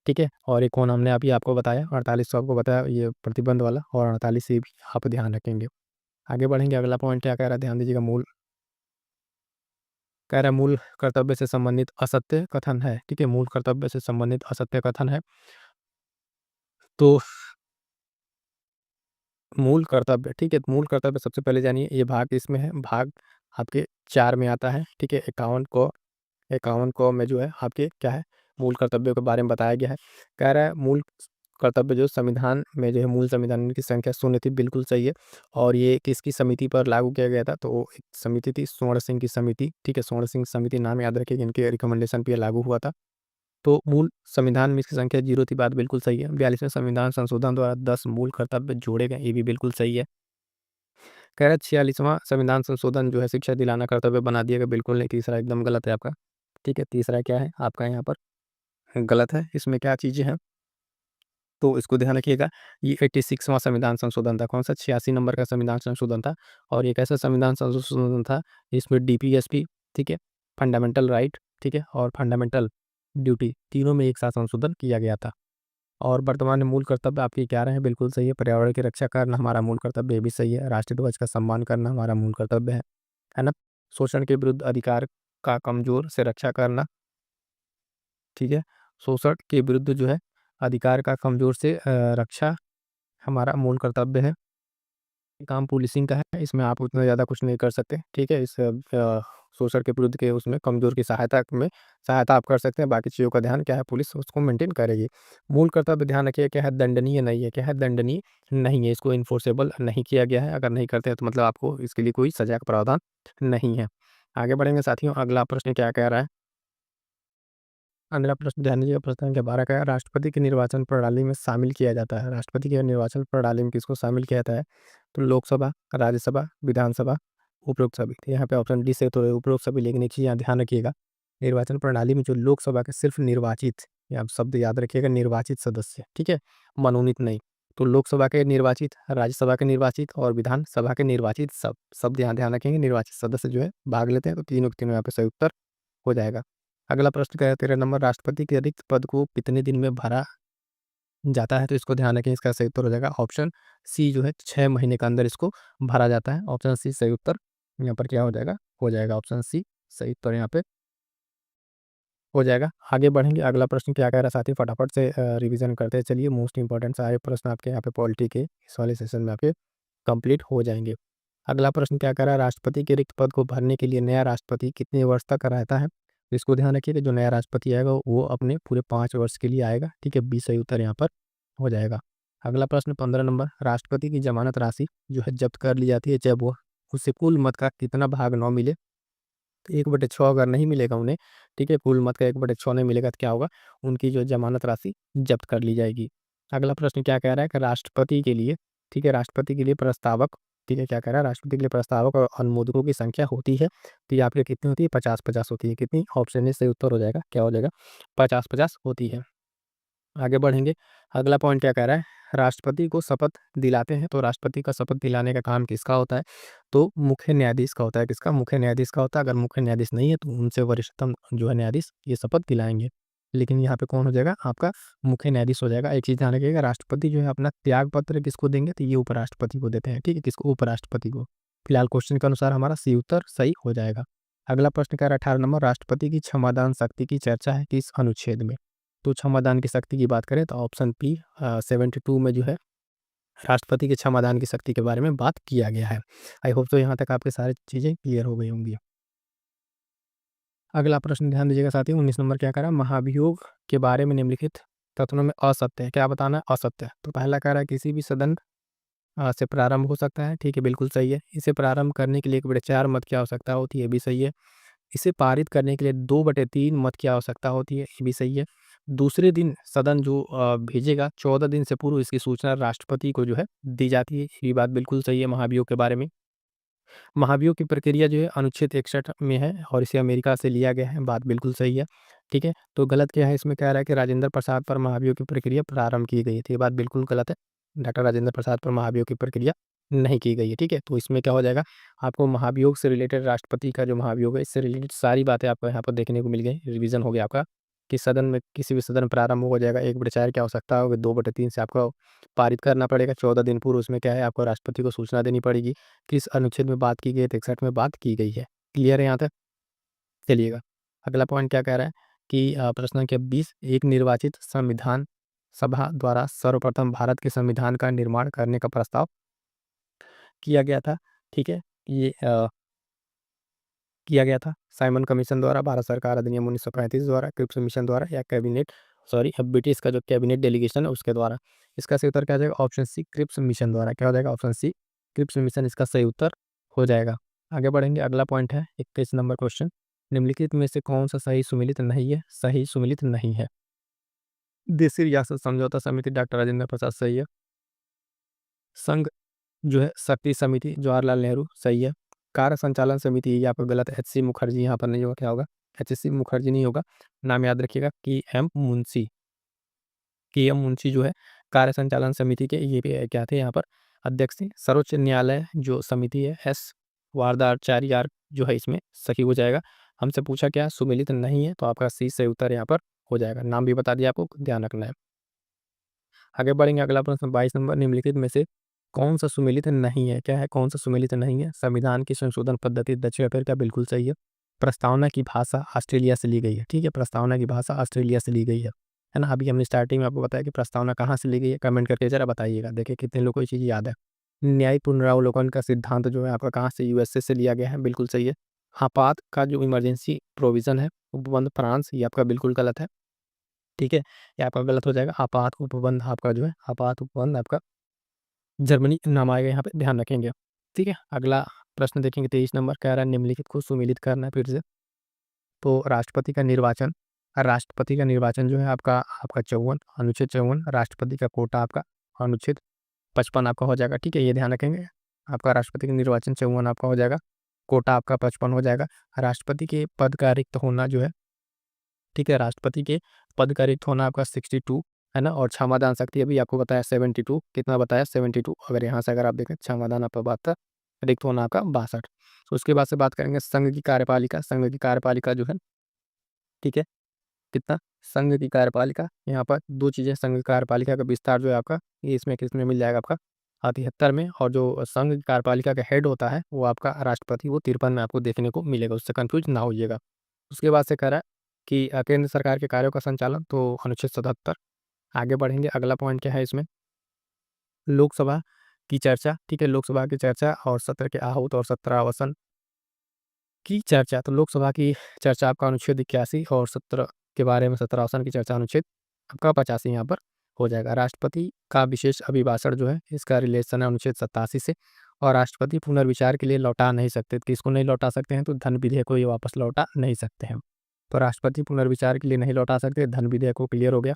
Speaker 1: ठीक है। और एक कौन हमने अभी आपको बताया 48 आपको बताया, ये प्रतिबंध वाला, और 48 ये भी आप ध्यान रखेंगे। आगे बढ़ेंगे, अगला पॉइंट क्या कह रहा है? ध्यान दीजिएगा, मूल कह रहा है मूल कर्तव्य से संबंधित असत्य कथन है, ठीक है, मूल कर्तव्य से संबंधित असत्य कथन है। तो मूल कर्तव्य, ठीक है, मूल कर्तव्य सबसे पहले जानिए, ये भाग इसमें है, भाग आपके 4 में आता है, ठीक है। 51 को में जो है आपके क्या है? मूल कर्तव्यों के बारे में बताया गया है। कह रहा है मूल कर्तव्य जो संविधान में जो है, मूल संविधान की संख्या 0 थी, बिल्कुल सही है। और ये किसकी समिति पर लागू किया गया था? तो वो एक समिति थी, स्वर्ण सिंह की समिति, ठीक है, स्वर्ण सिंह समिति नाम याद रखिए, इनके रिकमेंडेशन पे ये लागू हुआ था। तो मूल संविधान में इसकी संख्या 0 थी, बात बिल्कुल सही है। 42वें संविधान संशोधन द्वारा 10 मूल कर्तव्य जोड़े गए, ये भी बिल्कुल सही है। कह रहा है 46वां संविधान संशोधन जो है शिक्षा दिलाना कर्तव्य बना दिया गया, बिल्कुल नहीं, तीसरा एकदम गलत है आपका, ठीक है। तीसरा क्या है आपका यहाँ पर? गलत है। इसमें क्या चीज़ें हैं तो इसको ध्यान रखिएगा। ये 86वां संविधान संशोधन था, कौन सा? 86 नंबर का संविधान संशोधन था। और एक ऐसा संविधान संशोधन था जिसमें DPSP, ठीक है, फंडामेंटल राइट, ठीक है, और फंडामेंटल ड्यूटी तीनों में एक साथ संशोधन किया गया था। और वर्तमान में मूल कर्तव्य आपके क्या रहे हैं? बिल्कुल सही है। पर्यावरण की रक्षा करना हमारा मूल कर्तव्य, ये भी सही है। राष्ट्रीय ध्वज का सम्मान करना हमारा मूल कर्तव्य है ना। शोषण के विरुद्ध अधिकार का कमजोर से रक्षा करना, ठीक है, शोषण के विरुद्ध जो है अधिकार का कमजोर से रक्षा हमारा मूल कर्तव्य है। काम पुलिसिंग का है, इसमें आप उतना ज़्यादा कुछ नहीं कर सकते, ठीक है। इस शोषण के विरुद्ध के उसमें कमज़ोर की सहायता आप कर सकते हैं, बाकी चीज़ों का ध्यान क्या है पुलिस उसको मेंटेन करेगी। मूल कर्तव्य ध्यान रखिए क्या है? दंडनीय नहीं है। क्या है? दंडनीय नहीं है, इसको इन्फोर्सेबल नहीं किया गया है। अगर नहीं करते हैं तो मतलब आपको इसके लिए कोई सज़ा का प्रावधान नहीं है। आगे बढ़ेंगे साथियों, अगला प्रश्न क्या कह रहा है? अगला प्रश्न ध्यान दीजिएगा, प्रश्न संख्या 12 का है, राष्ट्रपति की निर्वाचन प्रणाली में शामिल किया जाता है। राष्ट्रपति की निर्वाचन प्रणाली में किसको शामिल किया जाता है? तो लोकसभा, राज्यसभा, विधानसभा, उपरोक्त सभी। तो यहाँ पे ऑप्शन डी से तो उपरोक्त सभी, लेकिन एक चीज़ यहाँ ध्यान रखिएगा, निर्वाचन प्रणाली में जो लोकसभा के सिर्फ निर्वाचित, ये आप शब्द याद रखिएगा, निर्वाचित सदस्य, ठीक है, मनोनीत नहीं। तो लोकसभा के निर्वाचित, राज्यसभा के निर्वाचित और विधानसभा के निर्वाचित सब शब्द यहाँ ध्यान रखेंगे, निर्वाचित सदस्य जो है भाग लेते हैं, तो तीनों के तीनों यहाँ पे सही उत्तर हो जाएगा। अगला प्रश्न क्या है? 13 नंबर, राष्ट्रपति के रिक्त पद को कितने दिन में भरा जाता है? तो इसको ध्यान रखें, इसका सही उत्तर हो जाएगा ऑप्शन सी जो है 6 महीने के अंदर इसको भरा जाता है। ऑप्शन सी सही उत्तर यहाँ पर क्या हो जाएगा? हो जाएगा ऑप्शन सी सही उत्तर यहाँ पे हो जाएगा। आगे बढ़ेंगे, अगला प्रश्न क्या कह रहा है साथी, फटाफट से रिवीजन करते चलिए। मोस्ट इंपॉर्टेंट सारे प्रश्न आपके यहाँ पे पॉलिटी के इस वाले सेशन में आपके कंप्लीट हो जाएंगे। अगला प्रश्न क्या कह रहा है, राष्ट्रपति के रिक्त पद को भरने के लिए नया राष्ट्रपति कितने वर्ष तक रहता है। तो इसको ध्यान रखिए कि जो नया राष्ट्रपति आएगा वो अपने पूरे 5 वर्ष के लिए आएगा। ठीक है, 20 सही उत्तर यहाँ पर हो जाएगा। अगला प्रश्न 15 नंबर, राष्ट्रपति की जमानत राशि जो है जब्त कर ली जाती है जब वो उसे कुल मत का कितना भाग न मिले। तो 1/6 अगर नहीं मिलेगा उन्हें, ठीक है, कुल मत का 1/6 नहीं मिलेगा तो क्या होगा, उनकी जो जमानत राशि जब्त कर ली जाएगी। अगला प्रश्न क्या कह रहा है कि राष्ट्रपति के लिए, ठीक है, राष्ट्रपति के लिए प्रस्तावक, ठीक है, क्या कह रहा है, राष्ट्रपति के लिए प्रस्तावक और अनुमोदकों की संख्या होती है, तो ये आपके कितनी होती है, 50-50 होती है। कितनी, ऑप्शन ए सही उत्तर हो जाएगा, क्या हो जाएगा, 50-50 होती है। आगे बढ़ेंगे, अगला पॉइंट क्या कह रहा है, राष्ट्रपति को शपथ दिलाते हैं, तो राष्ट्रपति का शपथ दिलाने का काम किसका होता है, तो मुख्य न्यायाधीश का होता है। किसका, मुख्य न्यायाधीश का होता है। अगर मुख्य न्यायाधीश नहीं है तो उनसे वरिष्ठतम जो है न्यायाधीश ये शपथ दिलाएंगे। लेकिन यहाँ पे कौन हो जाएगा, आपका मुख्य न्यायाधीश हो जाएगा। एक चीज ध्यान रखिएगा, राष्ट्रपति जो है अपना त्याग पत्र किसको देंगे, तो ये उपराष्ट्रपति को देते हैं। ठीक है, किसको, उपराष्ट्रपति को। फिलहाल क्वेश्चन के अनुसार हमारा सी उत्तर सही हो जाएगा। अगला प्रश्न कह रहा है 18 नंबर, राष्ट्रपति की क्षमादान शक्ति की चर्चा है किस अनुच्छेद में। तो क्षमादान की शक्ति की बात करें तो ऑप्शन पी 72 में जो है राष्ट्रपति के क्षमादान की शक्ति के बारे में बात किया गया है। आई होप तो यहाँ तक आपके सारी चीज़ें क्लियर हो गई होंगी। अगला प्रश्न ध्यान दीजिएगा साथियों, 19 नंबर क्या कह रहा है, महाभियोग के बारे में निम्नलिखित कथनों में असत्य है। क्या बताना है, असत्य है। तो पहला कह रहा है किसी भी सदन से प्रारंभ हो सकता है। ठीक है, बिल्कुल सही है। इसे प्रारंभ करने के लिए 1/4 मत की आवश्यकता होती है, ये भी सही है। इसे पारित करने के लिए 2/3 मत की आवश्यकता होती है, ये भी सही है। दूसरे दिन सदन जो भेजेगा 14 दिन से पूर्व इसकी सूचना राष्ट्रपति को जो है दी जाती है, ये बात बिल्कुल सही है महाभियोग के बारे में। महाभियोग की प्रक्रिया जो है अनुच्छेद 61 में है और इसे अमेरिका से लिया गया है, बात बिल्कुल सही है। ठीक है, तो गलत क्या है, इसमें कह रहा है कि राजेंद्र प्रसाद पर महाभियोग की प्रक्रिया प्रारंभ की गई थी, ये बात बिल्कुल गलत है। डॉक्टर राजेंद्र प्रसाद पर महाभियोग की प्रक्रिया नहीं की गई है। ठीक है, तो इसमें क्या हो जाएगा, आपको महाभियोग से रिलेटेड, राष्ट्रपति का जो महाभियोग है इससे रिलेटेड सारी बातें आपको यहाँ पर देखने को मिल गई। रिवीजन हो गया आपका कि सदन में किसी भी सदन प्रारंभ हो जाएगा 1/4 की आवश्यकता होगी, 2/3 से आपको पारित करना पड़ेगा, 14 दिन पूर्व उसमें क्या है आपको राष्ट्रपति को सूचना देनी पड़ेगी। किस अनुच्छेद में बात की गई है, तो 61 में बात की गई है। क्लियर है यहाँ तक, चलिएगा। अगला पॉइंट क्या कह रहा है कि प्रश्न संख्या 20, एक निर्वाचित संविधान सभा द्वारा सर्वप्रथम भारत के संविधान का निर्माण करने का प्रस्ताव किया गया था। ठीक है, ये किया गया था साइमन कमीशन द्वारा, भारत सरकार अधिनियम 1935 द्वारा, क्रिप्स मिशन द्वारा, या कैबिनेट, सॉरी अब ब्रिटिश का जो कैबिनेट डेलीगेशन है उसके द्वारा। इसका सही उत्तर क्या हो जाएगा, ऑप्शन सी क्रिप्स मिशन द्वारा। क्या हो जाएगा, ऑप्शन सी क्रिप्स मिशन इसका सही उत्तर हो जाएगा। आगे बढ़ेंगे, अगला पॉइंट है 21 नंबर क्वेश्चन, निम्नलिखित में से कौन सा सही सुमिलित नहीं है, सही सुमिलित नहीं है। देशी रियासत समझौता समिति डॉक्टर राजेंद्र प्रसाद सही है। संघ जो है शक्ति समिति जवाहरलाल नेहरू सही है। कार्य संचालन समिति ये आपका गलत है, एच सी मुखर्जी यहाँ पर नहीं होगा, क्या होगा, एच सी मुखर्जी नहीं होगा। नाम याद रखिएगा, के एम मुंशी जो है कार्य संचालन समिति के ये भी क्या थे यहाँ पर अध्यक्ष थे। सर्वोच्च न्यायालय जो समिति है एस वारदाचार्य जो है इसमें सही हो जाएगा। हमसे पूछा क्या, सुमिलित नहीं है, तो आपका सी सही उत्तर यहाँ पर हो जाएगा। नाम भी बता दिया, आपको ध्यान रखना है। आगे बढ़ेंगे, अगला प्रश्न 22 नंबर, निम्नलिखित में से कौन सा सुमेलित नहीं है। क्या है, कौन सा सुमेलित नहीं है। संविधान की संशोधन पद्धति दक्षिण अफ्रीका बिल्कुल सही है। प्रस्तावना की भाषा ऑस्ट्रेलिया से ली गई है। ठीक है, प्रस्तावना की भाषा ऑस्ट्रेलिया से ली गई है ना। अभी हमने स्टार्टिंग में आपको बताया कि प्रस्तावना कहाँ से ली गई है, कमेंट करके जरा बताइएगा, देखिए कितने लोगों को ये चीज़ याद है। न्यायिक पुनरावलोकन का सिद्धांत जो है आपका कहाँ से, यूएसए से लिया गया है, बिल्कुल सही है। आपात का जो इमरजेंसी प्रोविजन है उपबंध फ्रांस, ये आपका बिल्कुल गलत है। ठीक है, ये आपका गलत हो जाएगा। आपात उपबंध आपका जो है, आपात उपबंध आपका जर्मनी नाम आएगा, यहाँ पे ध्यान रखेंगे। ठीक है, अगला प्रश्न देखेंगे 23 नंबर, कह रहा है निम्नलिखित को सुमेलित करना है फिर से। तो राष्ट्रपति का निर्वाचन जो है आपका आपका 54, अनुच्छेद 54, राष्ट्रपति का कोटा आपका अनुच्छेद 55 आपका हो जाएगा। ठीक है, ये ध्यान रखेंगे, आपका राष्ट्रपति का निर्वाचन 54 आपका हो जाएगा, कोटा आपका 55 हो जाएगा। राष्ट्रपति के पद का रिक्त होना जो है, ठीक है, राष्ट्रपति के पद का रिक्त होना आपका 62 है ना। और क्षमादान शक्ति अभी आपको बताया 72, कितना बताया 72। अगर यहाँ से अगर आप देखें क्षमादान आपका बात था, रिक्त होना आपका 62। तो उसके बाद से बात करेंगे संघ की कार्यपालिका। संघ की कार्यपालिका जो है, ठीक है, कितना, संघ की कार्यपालिका, यहाँ पर दो चीज़ें, संघ की कार्यपालिका का विस्तार जो है आपका ये इसमें किसमें मिल जाएगा आपका 73 में। और जो संघ की कार्यपालिका का हेड होता है वो आपका राष्ट्रपति, वो 53 में आपको देखने को मिलेगा, उससे कन्फ्यूज ना होइएगा। उसके बाद से कह रहा है कि केंद्र सरकार के कार्यों का संचालन, तो अनुच्छेद 77। आगे बढ़ेंगे, अगला पॉइंट क्या है इसमें, लोकसभा की चर्चा, ठीक है, लोकसभा की चर्चा और सत्र के आहूत और सत्रावसान की चर्चा। तो लोकसभा की चर्चा आपका अनुच्छेद 81 और सत्र के बारे में सत्रावसान की चर्चा अनुच्छेद आपका 85 यहाँ पर हो जाएगा। राष्ट्रपति का विशेष अभिभाषण जो है, इसका रिलेशन है अनुच्छेद 87 से। और राष्ट्रपति पुनर्विचार के लिए लौटा नहीं सकते, किसको नहीं लौटा सकते हैं, तो धन विधेयक को ये वापस लौटा नहीं सकते हैं। तो राष्ट्रपति पुनर्विचार के लिए नहीं लौटा सकते, धन विधेयक को क्लियर हो गया।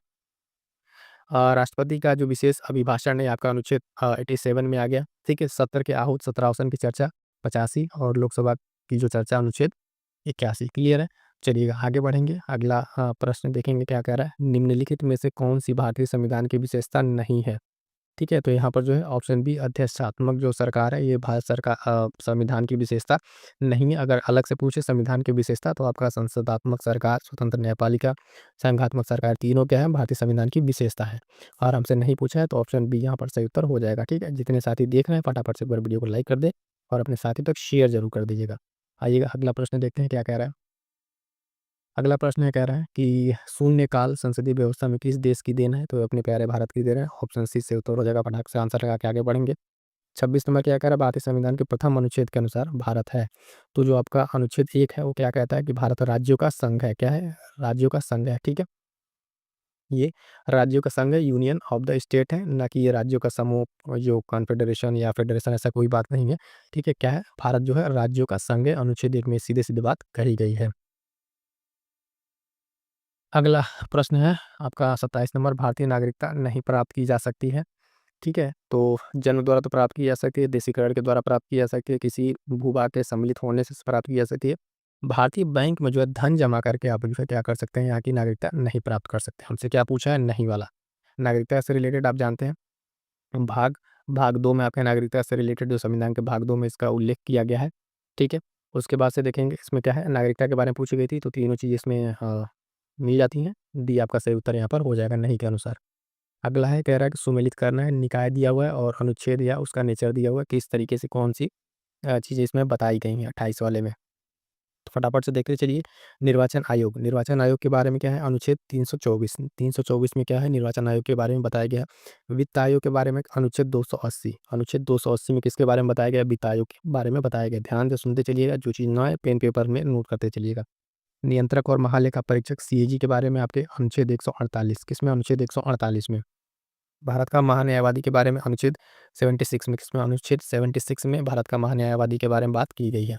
Speaker 1: राष्ट्रपति का जो विशेष अभिभाषण है आपका अनुच्छेद 87 में आ गया, ठीक है। सत्र के आहूत सत्रावसान की चर्चा 85 और लोकसभा की जो चर्चा अनुच्छेद 81 क्लियर है। चलिएगा आगे बढ़ेंगे, अगला प्रश्न देखेंगे क्या कह रहा है, निम्नलिखित में से कौन सी भारतीय संविधान की विशेषता नहीं है, ठीक है। तो यहाँ पर जो है ऑप्शन बी, अध्यक्षात्मक जो सरकार है, ये भारत सरकार संविधान की विशेषता नहीं है। अगर अलग से पूछे संविधान की विशेषता, तो आपका संसदात्मक सरकार, स्वतंत्र न्यायपालिका, संघात्मक सरकार, तीनों क्या है भारतीय संविधान की विशेषता है। और हमसे नहीं पूछा है तो ऑप्शन बी यहाँ पर सही उत्तर हो जाएगा, ठीक है। जितने साथी देख रहे हैं फटाफट से एक बार वीडियो को लाइक कर दे और अपने साथी तक शेयर जरूर कर दीजिएगा। आइएगा अगला प्रश्न देखते हैं क्या कह रहा है। अगला प्रश्न है, कह रहा है कि शून्यकाल संसदीय व्यवस्था में किस देश की देन है, तो अपने प्यारे भारत की देन है। ऑप्शन सी से उत्तर हो जाएगा, फटाक से आंसर लगा के आगे बढ़ेंगे। 26 नंबर क्या कह रहा है, भारतीय संविधान के प्रथम अनुच्छेद के अनुसार भारत है। तो जो आपका अनुच्छेद 1 है वो क्या कहता है कि भारत राज्यों का संघ है, क्या है, राज्यों का संघ है, ठीक है। ये राज्यों का संघ है, यूनियन ऑफ द स्टेट है, ना कि ये राज्यों का समूह जो कॉन्फेडरेशन या फेडरेशन, ऐसा कोई बात नहीं है, ठीक है। क्या है, भारत जो है राज्यों का संघ है, अनुच्छेद 1 में सीधे सीधे बात कही गई है। अगला प्रश्न है आपका 27 नंबर, भारतीय नागरिकता नहीं प्राप्त की जा सकती है, ठीक है। तो जन्म द्वारा तो प्राप्त की जा सकती है, देशीकरण के द्वारा प्राप्त की जा सकती है, किसी भूभाग के सम्मिलित होने से प्राप्त की जा सकती है। भारतीय बैंक में जो है धन जमा करके आप जो है क्या कर सकते हैं, यहाँ की नागरिकता नहीं प्राप्त कर सकते। हमसे क्या पूछा है, नहीं वाला। नागरिकता से रिलेटेड आप जानते हैं, भाग भाग 2 में आपके नागरिकता से रिलेटेड जो संविधान के भाग 2 में इसका उल्लेख किया गया है, ठीक है। उसके बाद से देखेंगे इसमें क्या है, नागरिकता के बारे में पूछी गई थी, तो तीनों चीज़ इसमें मिल जाती हैं। डी आपका सही उत्तर यहाँ पर हो जाएगा, नहीं के अनुसार। अगला है, कह रहा है कि सुमेलित करना है, निकाय दिया हुआ है और अनुच्छेद या उसका नेचर दिया हुआ है, किस तरीके से कौन सी चीज़ें इसमें बताई गई हैं 28 वाले में। तो फटाफट से देखते चलिए। निर्वाचन आयोग, निर्वाचन आयोग के बारे में क्या है, अनुच्छेद 324, 324 में क्या है, निर्वाचन आयोग के बारे में बताया गया है। वित्त आयोग के बारे में अनुच्छेद 280, अनुच्छेद 280 में किसके बारे में बताया गया, वित्त आयोग के बारे में बताया गया। ध्यान से सुनते चलिएगा, जो चीज़ ना है पेन पेपर में नोट करते चलिएगा। नियंत्रक और महालेखा परीक्षक सीएजी के बारे में आपके अनुच्छेद 148, किसमें, अनुच्छेद 148 में। भारत का महान्यायवादी के बारे में अनुच्छेद 76 में, किसमें, अनुच्छेद 76 में भारत का महान्यायवादी के बारे में बात की गई है।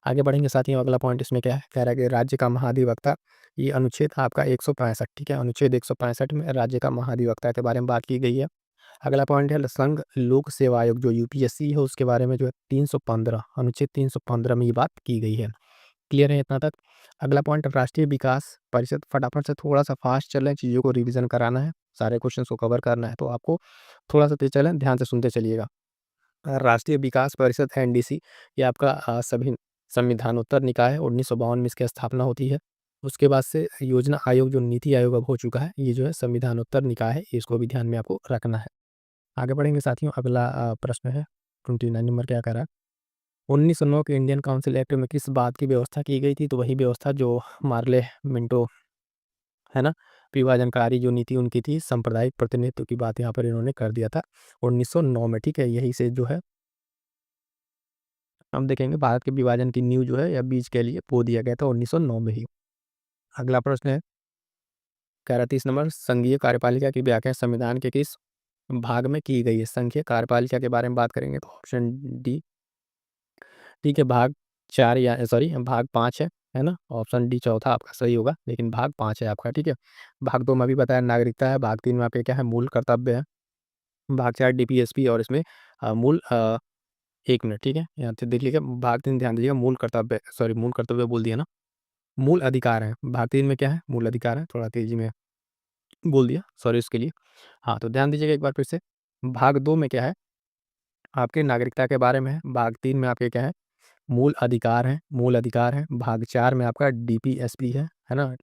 Speaker 1: आगे बढ़ेंगे साथियों, अगला पॉइंट इसमें क्या है, कह रहा है कि राज्य का महाधिवक्ता, ये अनुच्छेद आपका 165, ठीक है। अनुच्छेद 165 में राज्य का महाधिवक्ता के बारे में बात की गई है। अगला पॉइंट है संघ लोक सेवा आयोग, जो यूपीएससी है उसके बारे में जो है 315, अनुच्छेद 315 में ये बात की गई है। क्लियर है इतना तक। अगला पॉइंट, राष्ट्रीय विकास परिषद, फटाफट से थोड़ा सा फास्ट चल रहे हैं, चीज़ों को रिवीजन कराना है, सारे क्वेश्चन को कवर करना है, तो आपको थोड़ा सा तेज चलें, ध्यान से सुनते चलिएगा। राष्ट्रीय विकास परिषद एनडीसी, ये आपका सभी संविधानोत्तर निकाय है, 1952 में इसकी स्थापना होती है। उसके बाद से योजना आयोग, जो नीति आयोग अब हो चुका है, ये जो है संविधानोत्तर निकाय है, इसको भी ध्यान में आपको रखना है। आगे बढ़ेंगे साथियों, अगला प्रश्न है 29 नंबर, क्या कह रहा है, 1909 के इंडियन काउंसिल एक्ट में किस बात की व्यवस्था की गई थी, तो वही व्यवस्था जो मार्ले मिंटो, है ना, विभाजनकारी जो नीति उनकी थी, सांप्रदायिक प्रतिनिधित्व की बात यहाँ पर इन्होंने कर दिया था 1909 में, ठीक है। यही से जो है हम देखेंगे भारत के विभाजन की नींव जो है या बीज के लिए बो दिया गया था 1909 में ही। अगला प्रश्न है, कह रहा 30 नंबर, संघीय कार्यपालिका की व्याख्या संविधान के किस भाग में की गई है। संघीय कार्यपालिका के बारे में बात करेंगे तो ऑप्शन डी, ठीक है, भाग 4 या सॉरी भाग 5 है ना। ऑप्शन डी चौथा आपका सही होगा, लेकिन भाग 5 है आपका, ठीक है। भाग 2 में अभी बताया नागरिकता है, भाग 3 में आपके क्या है, मूल कर्तव्य है, भाग 4 डीपीएसपी और इसमें मूल 1 मिनट, ठीक है, यहाँ से देख लीजिएगा। भाग 3 ध्यान दीजिएगा, मूल कर्तव्य, सॉरी मूल कर्तव्य बोल दिया ना, मूल अधिकार है। भाग 3 में क्या है, मूल अधिकार है, थोड़ा तेजी में बोल दिया, सॉरी इसके लिए। हाँ, तो ध्यान दीजिएगा एक बार फिर से। भाग 2 में क्या है, आपके नागरिकता के बारे में है। भाग 3 में आपके क्या है, मूल अधिकार है, मूल अधिकार है। भाग 4 में आपका डीपीएसपी है ना,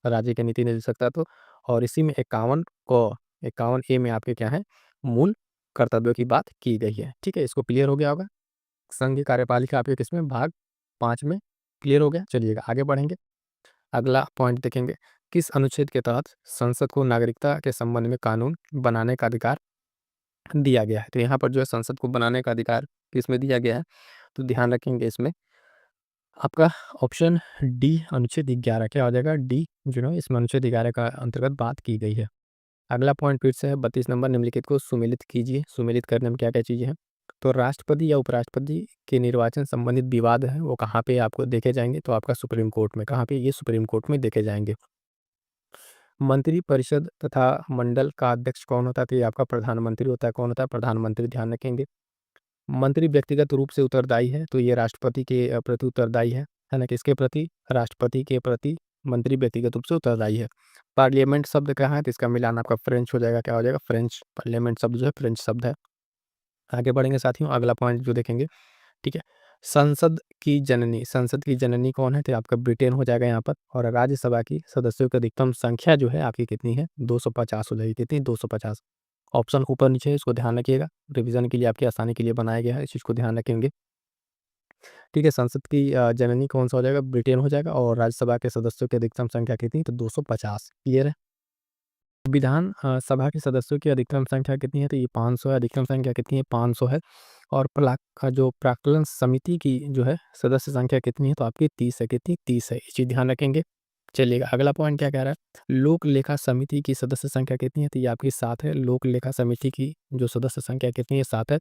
Speaker 1: राज्य के नीति निर्देशकता तो। और इसी में 51 को 51 ए में आपके क्या है, मूल कर्तव्यों की बात की गई है, ठीक है। इसको क्लियर हो गया होगा। संघीय कार्यपालिका आपके किसमें, भाग 5 में क्लियर हो गया। चलिएगा आगे बढ़ेंगे। अगला पॉइंट देखेंगे, किस अनुच्छेद के तहत संसद को नागरिकता के संबंध में कानून बनाने का अधिकार दिया गया है? तो यहाँ पर जो है संसद को बनाने का अधिकार किसमें दिया गया है? तो ध्यान रखेंगे इसमें आपका ऑप्शन डी अनुच्छेद 11 क्या हो जाएगा? डी जो है इसमें अनुच्छेद 11 का अंतर्गत बात की गई है। अगला पॉइंट फिर से है 32 नंबर, निम्नलिखित को सुमेलित कीजिए। सुमेलित करने में क्या-क्या चीज़ें हैं? तो राष्ट्रपति या उपराष्ट्रपति के निर्वाचन संबंधित विवाद है, वो कहाँ पे आपको देखे जाएँगे? तो आपका सुप्रीम कोर्ट में। कहाँ पे? ये सुप्रीम कोर्ट में देखे जाएँगे। मंत्रिपरिषद तथा मंडल का अध्यक्ष कौन होता है? तो ये आपका प्रधानमंत्री होता है। कौन होता है? प्रधानमंत्री, ध्यान रखेंगे। मंत्री व्यक्तिगत रूप से उत्तरदायी है, तो ये राष्ट्रपति के प्रति उत्तरदायी है ना? किसके प्रति? राष्ट्रपति के प्रति मंत्री व्यक्तिगत रूप से उत्तरदायी है। पार्लियामेंट शब्द कहाँ है? तो इसका मिलान आपका फ्रेंच हो जाएगा, क्या हो जाएगा? फ्रेंच। पार्लियामेंट शब्द जो है फ्रेंच शब्द है। आगे बढ़ेंगे साथियों, अगला पॉइंट जो देखेंगे, ठीक है? संसद की जननी कौन है? तो आपका ब्रिटेन हो जाएगा यहाँ पर। और राज्यसभा की सदस्यों की अधिकतम संख्या जो है आपकी कितनी है? 250 हो जाएगी। कितनी? 250। ऑप्शन ऊपर-नीचे है, इसको ध्यान रखिएगा। रिवीजन के लिए आपकी आसानी के लिए बनाया गया है, इस चीज़ को ध्यान रखेंगे। ठीक है, संसद की जननी कौन-सा हो जाएगा? ब्रिटेन हो जाएगा। और राज्यसभा के सदस्यों की अधिकतम संख्या कितनी? तो 250। क्लियर है? विधान सभा के सदस्यों की अधिकतम संख्या कितनी है? तो ये 500 है। अधिकतम संख्या कितनी है? 500 है। और जो प्राक्कलन समिति की जो है सदस्य संख्या कितनी है? तो आपकी 30 है। कितनी? 30 है। ये चीज़ ध्यान रखेंगे। चलिएगा, अगला पॉइंट क्या कह रहा है? लोक लेखा समिति की सदस्य संख्या कितनी है? तो ये आपकी 7 है। लोक लेखा समिति की जो सदस्य संख्या कितनी है? 7 है।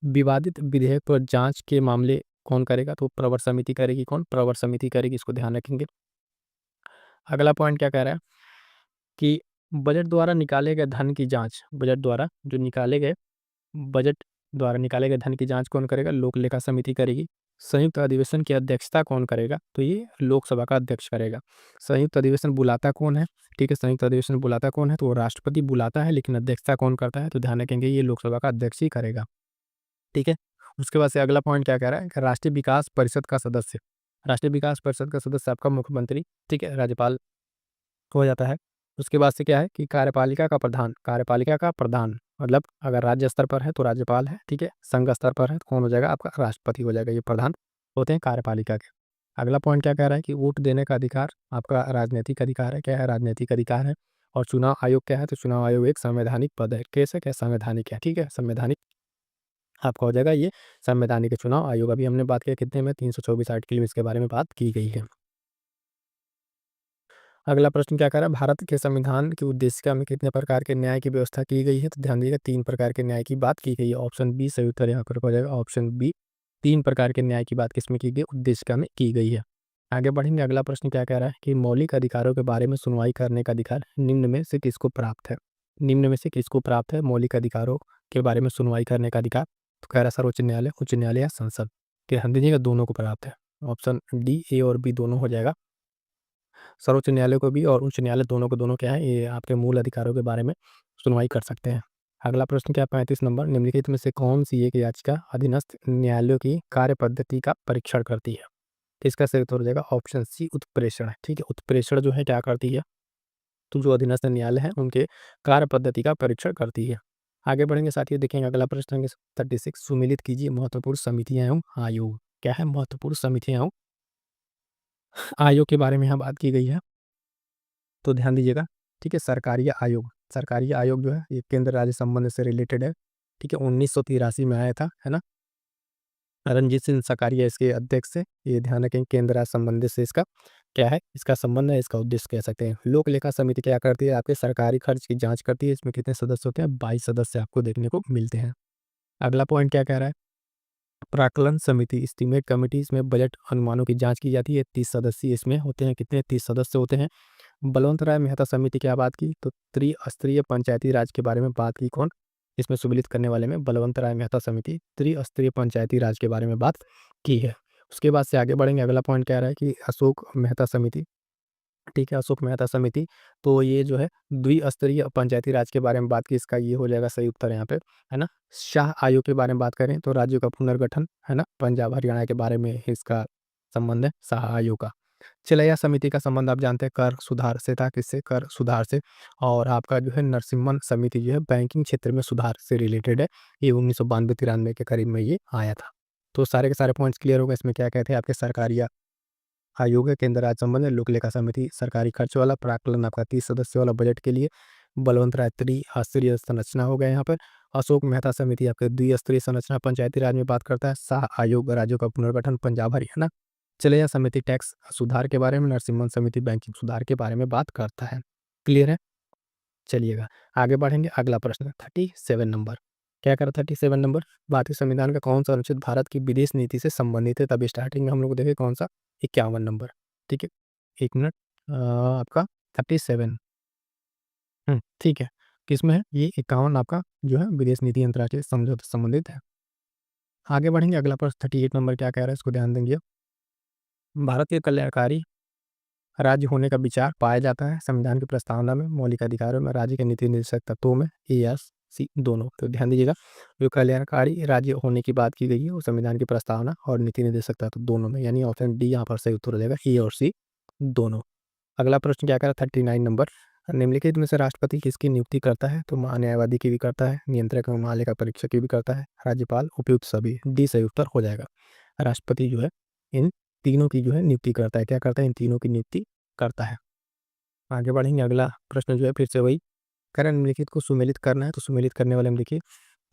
Speaker 1: विवादित विधेयक पर जाँच के मामले कौन करेगा? तो प्रवर समिति करेगी। कौन? प्रवर समिति करेगी, इसको ध्यान रखेंगे। अगला पॉइंट क्या कह रहा है कि बजट द्वारा निकाले गए धन की जाँच, बजट द्वारा निकाले गए धन की जाँच कौन करेगा? लोक लेखा समिति करेगी। संयुक्त अधिवेशन की अध्यक्षता कौन करेगा? तो ये लोकसभा का अध्यक्ष करेगा। संयुक्त अधिवेशन बुलाता कौन है? ठीक है, संयुक्त अधिवेशन बुलाता कौन है? तो वो राष्ट्रपति बुलाता है, लेकिन अध्यक्षता कौन करता है? तो ध्यान रखेंगे ये लोकसभा का अध्यक्ष ही करेगा। ठीक है? उसके बाद से अगला पॉइंट क्या कह रहा है कि राष्ट्रीय विकास परिषद का सदस्य आपका मुख्यमंत्री, ठीक है, राज्यपाल हो जाता है। उसके बाद से क्या है कि कार्यपालिका का प्रधान मतलब अगर राज्य स्तर पर है तो राज्यपाल है, ठीक है? संघ स्तर पर है तो कौन हो जाएगा? आपका राष्ट्रपति हो जाएगा। ये प्रधान होते हैं कार्यपालिका के। अगला पॉइंट क्या कह रहा है कि वोट देने का अधिकार आपका राजनैतिक अधिकार है। क्या है? राजनैतिक अधिकार है। और चुनाव आयोग क्या है? तो चुनाव आयोग एक संवैधानिक पद है। कैसे? क्या संवैधानिक है, ठीक है? संवैधानिक आपका हो जाएगा ये संवैधानिक चुनाव आयोग। अभी हमने बात किया कितने में? 324 आर्टिकल में इसके बारे में बात की गई है। अगला प्रश्न क्या कर रहा है? भारत के संविधान की उद्देशिका में कितने प्रकार के न्याय की व्यवस्था की गई है? तो ध्यान दीजिएगा 3 प्रकार के न्याय की बात की गई है। ऑप्शन बी सही उत्तर यहाँ पर हो जाएगा। ऑप्शन बी 3 प्रकार के न्याय की बात किसमें की गई? उद्देशिका में की गई है। आगे बढ़ेंगे, अगला प्रश्न क्या कह रहा है कि मौलिक अधिकारों के बारे में सुनवाई करने का अधिकार निम्न में से किसको प्राप्त है? निम्न में से किसको प्राप्त है मौलिक अधिकारों के बारे में सुनवाई करने का अधिकार? तो कह रहा है सर्वोच्च न्यायालय, उच्च न्यायालय या संसद। ध्यान दीजिएगा दोनों को प्राप्त है। ऑप्शन डी, ए और बी दोनों हो जाएगा। सर्वोच्च न्यायालय को भी और उच्च न्यायालय दोनों को दोनों क्या है? ये आपके मूल अधिकारों के बारे में सुनवाई कर सकते हैं। अगला प्रश्न क्या है? 35 नंबर, निम्नलिखित में से कौन-सी एक याचिका अधीनस्थ न्यायालयों की कार्यपद्धति का परीक्षण करती है? तो इसका सही उत्तर हो जाएगा ऑप्शन सी उत्प्रेषण, ठीक है? उत्प्रेषण जो है क्या करती है? तो जो अधीनस्थ न्यायालय है उनके कार्यपद्धति का परीक्षण करती है। आगे बढ़ेंगे साथियों, देखेंगे अगला प्रश्न है 36, सुमेलित कीजिए महत्वपूर्ण समितियाँ एवं आयोग। क्या है? महत्वपूर्ण समितियाँ एवं आयोग के बारे में यहाँ बात की गई है। तो ध्यान दीजिएगा, ठीक है? सरकारीय आयोग जो है ये केंद्र राज्य संबंध से रिलेटेड है, ठीक है? 1983 में आया था, है ना? रणजीत सिंह सरकारिया इसके अध्यक्ष है। ये ध्यान रखें केंद्र राज्य संबंध से इसका क्या है? इसका संबंध है, इसका उद्देश्य कह सकते हैं। लोक लेखा समिति क्या करती है? आपके सरकारी खर्च की जाँच करती है। इसमें कितने सदस्य होते हैं? 22 सदस्य आपको देखने को मिलते हैं। अगला पॉइंट क्या कह रहा है? प्राक्कलन समिति एस्टीमेट कमिटी, इसमें बजट अनुमानों की जाँच की जाती है। 30 सदस्य इसमें होते हैं। कितने? 30 सदस्य होते हैं। बलवंत राय मेहता समिति क्या बात की? तो त्रिस्तरीय पंचायती राज के बारे में बात की। कौन? इसमें सुमेलित करने वाले में बलवंत राय मेहता समिति त्रिस्तरीय पंचायती राज के बारे में बात की है। उसके बाद से आगे बढ़ेंगे, अगला पॉइंट कह रहा है कि अशोक मेहता समिति, ठीक है? अशोक मेहता समिति, तो ये जो है द्विस्तरीय पंचायती राज के बारे में बात की। इसका ये हो जाएगा सही उत्तर यहाँ पे, है ना? शाह आयोग के बारे में बात करें तो राज्यों का पुनर्गठन, है ना? पंजाब हरियाणा के बारे में इसका संबंध है शाह आयोग का। चिलैया समिति का संबंध आप जानते हैं कर सुधार से था। किससे? कर सुधार से। और आपका जो है नरसिम्हन समिति जो है बैंकिंग क्षेत्र में सुधार से रिलेटेड है। ये 1992-93 के करीब में ये आया था। तो सारे के सारे पॉइंट्स क्लियर हो गए। इसमें क्या कहते हैं आपके सरकारिया आयोग है, केंद्र राज्य संबंध है, लोक लेखा समिति सरकारी खर्च वाला, प्राक्कलन आपका 30 सदस्य वाला बजट के लिए, बलवंत राय त्रिस्तरीय संरचना हो गया यहाँ पर, अशोक मेहता समिति आपके द्विस्तरीय संरचना पंचायती राज में बात करता है, शाह आयोग राज्यों का पुनर्गठन पंजाब हरियाणा, चलेया समिति टैक्स सुधार के बारे में, नरसिम्हन समिति बैंकिंग सुधार के बारे में बात करता है। क्लियर है? चलिएगा आगे बढ़ेंगे। अगला प्रश्न 37 नंबर क्या कर 37 नंबर, भारतीय संविधान का कौन सा अनुच्छेद भारत की विदेश नीति से संबंधित है? तभी स्टार्टिंग में हम लोग देखे कौन सा, 51 नंबर। ठीक है, एक मिनट, आपका 37, ठीक है, किसमें है ये 51 आपका जो है विदेश नीति अंतर्राष्ट्रीय समझौते से संबंधित है। आगे बढ़ेंगे। अगला प्रश्न 38 नंबर क्या कह रहा है, इसको ध्यान देंगे। भारत के कल्याणकारी राज्य होने का विचार पाया जाता है संविधान की प्रस्तावना में, मौलिक अधिकारों में, राज्य के नीति निर्देशक तत्वों में, ए या सी दोनों। तो ध्यान दीजिएगा, जो कल्याणकारी राज्य होने की बात की गई है वो संविधान की प्रस्तावना और नीति निर्देशक तत्व दोनों में, यानी ऑप्शन डी यहाँ पर सही उत्तर हो जाएगा, ए और सी दोनों। अगला प्रश्न क्या करा 39 नंबर, निम्नलिखित में से राष्ट्रपति किसकी नियुक्ति करता है? तो न्यायवादी की भी करता है, नियंत्रक महालेखा परीक्षक की भी करता है, राज्यपाल, उपयुक्त सभी, डी सही उत्तर हो जाएगा। राष्ट्रपति जो है इन तीनों की जो है नियुक्ति करता है। क्या करता है? इन तीनों की नियुक्ति करता है। आगे बढ़ेंगे। अगला प्रश्न जो है फिर से वही करें, निम्नलिखित को सुमेलित करना है। तो सुमेलित करने वाले में देखिए,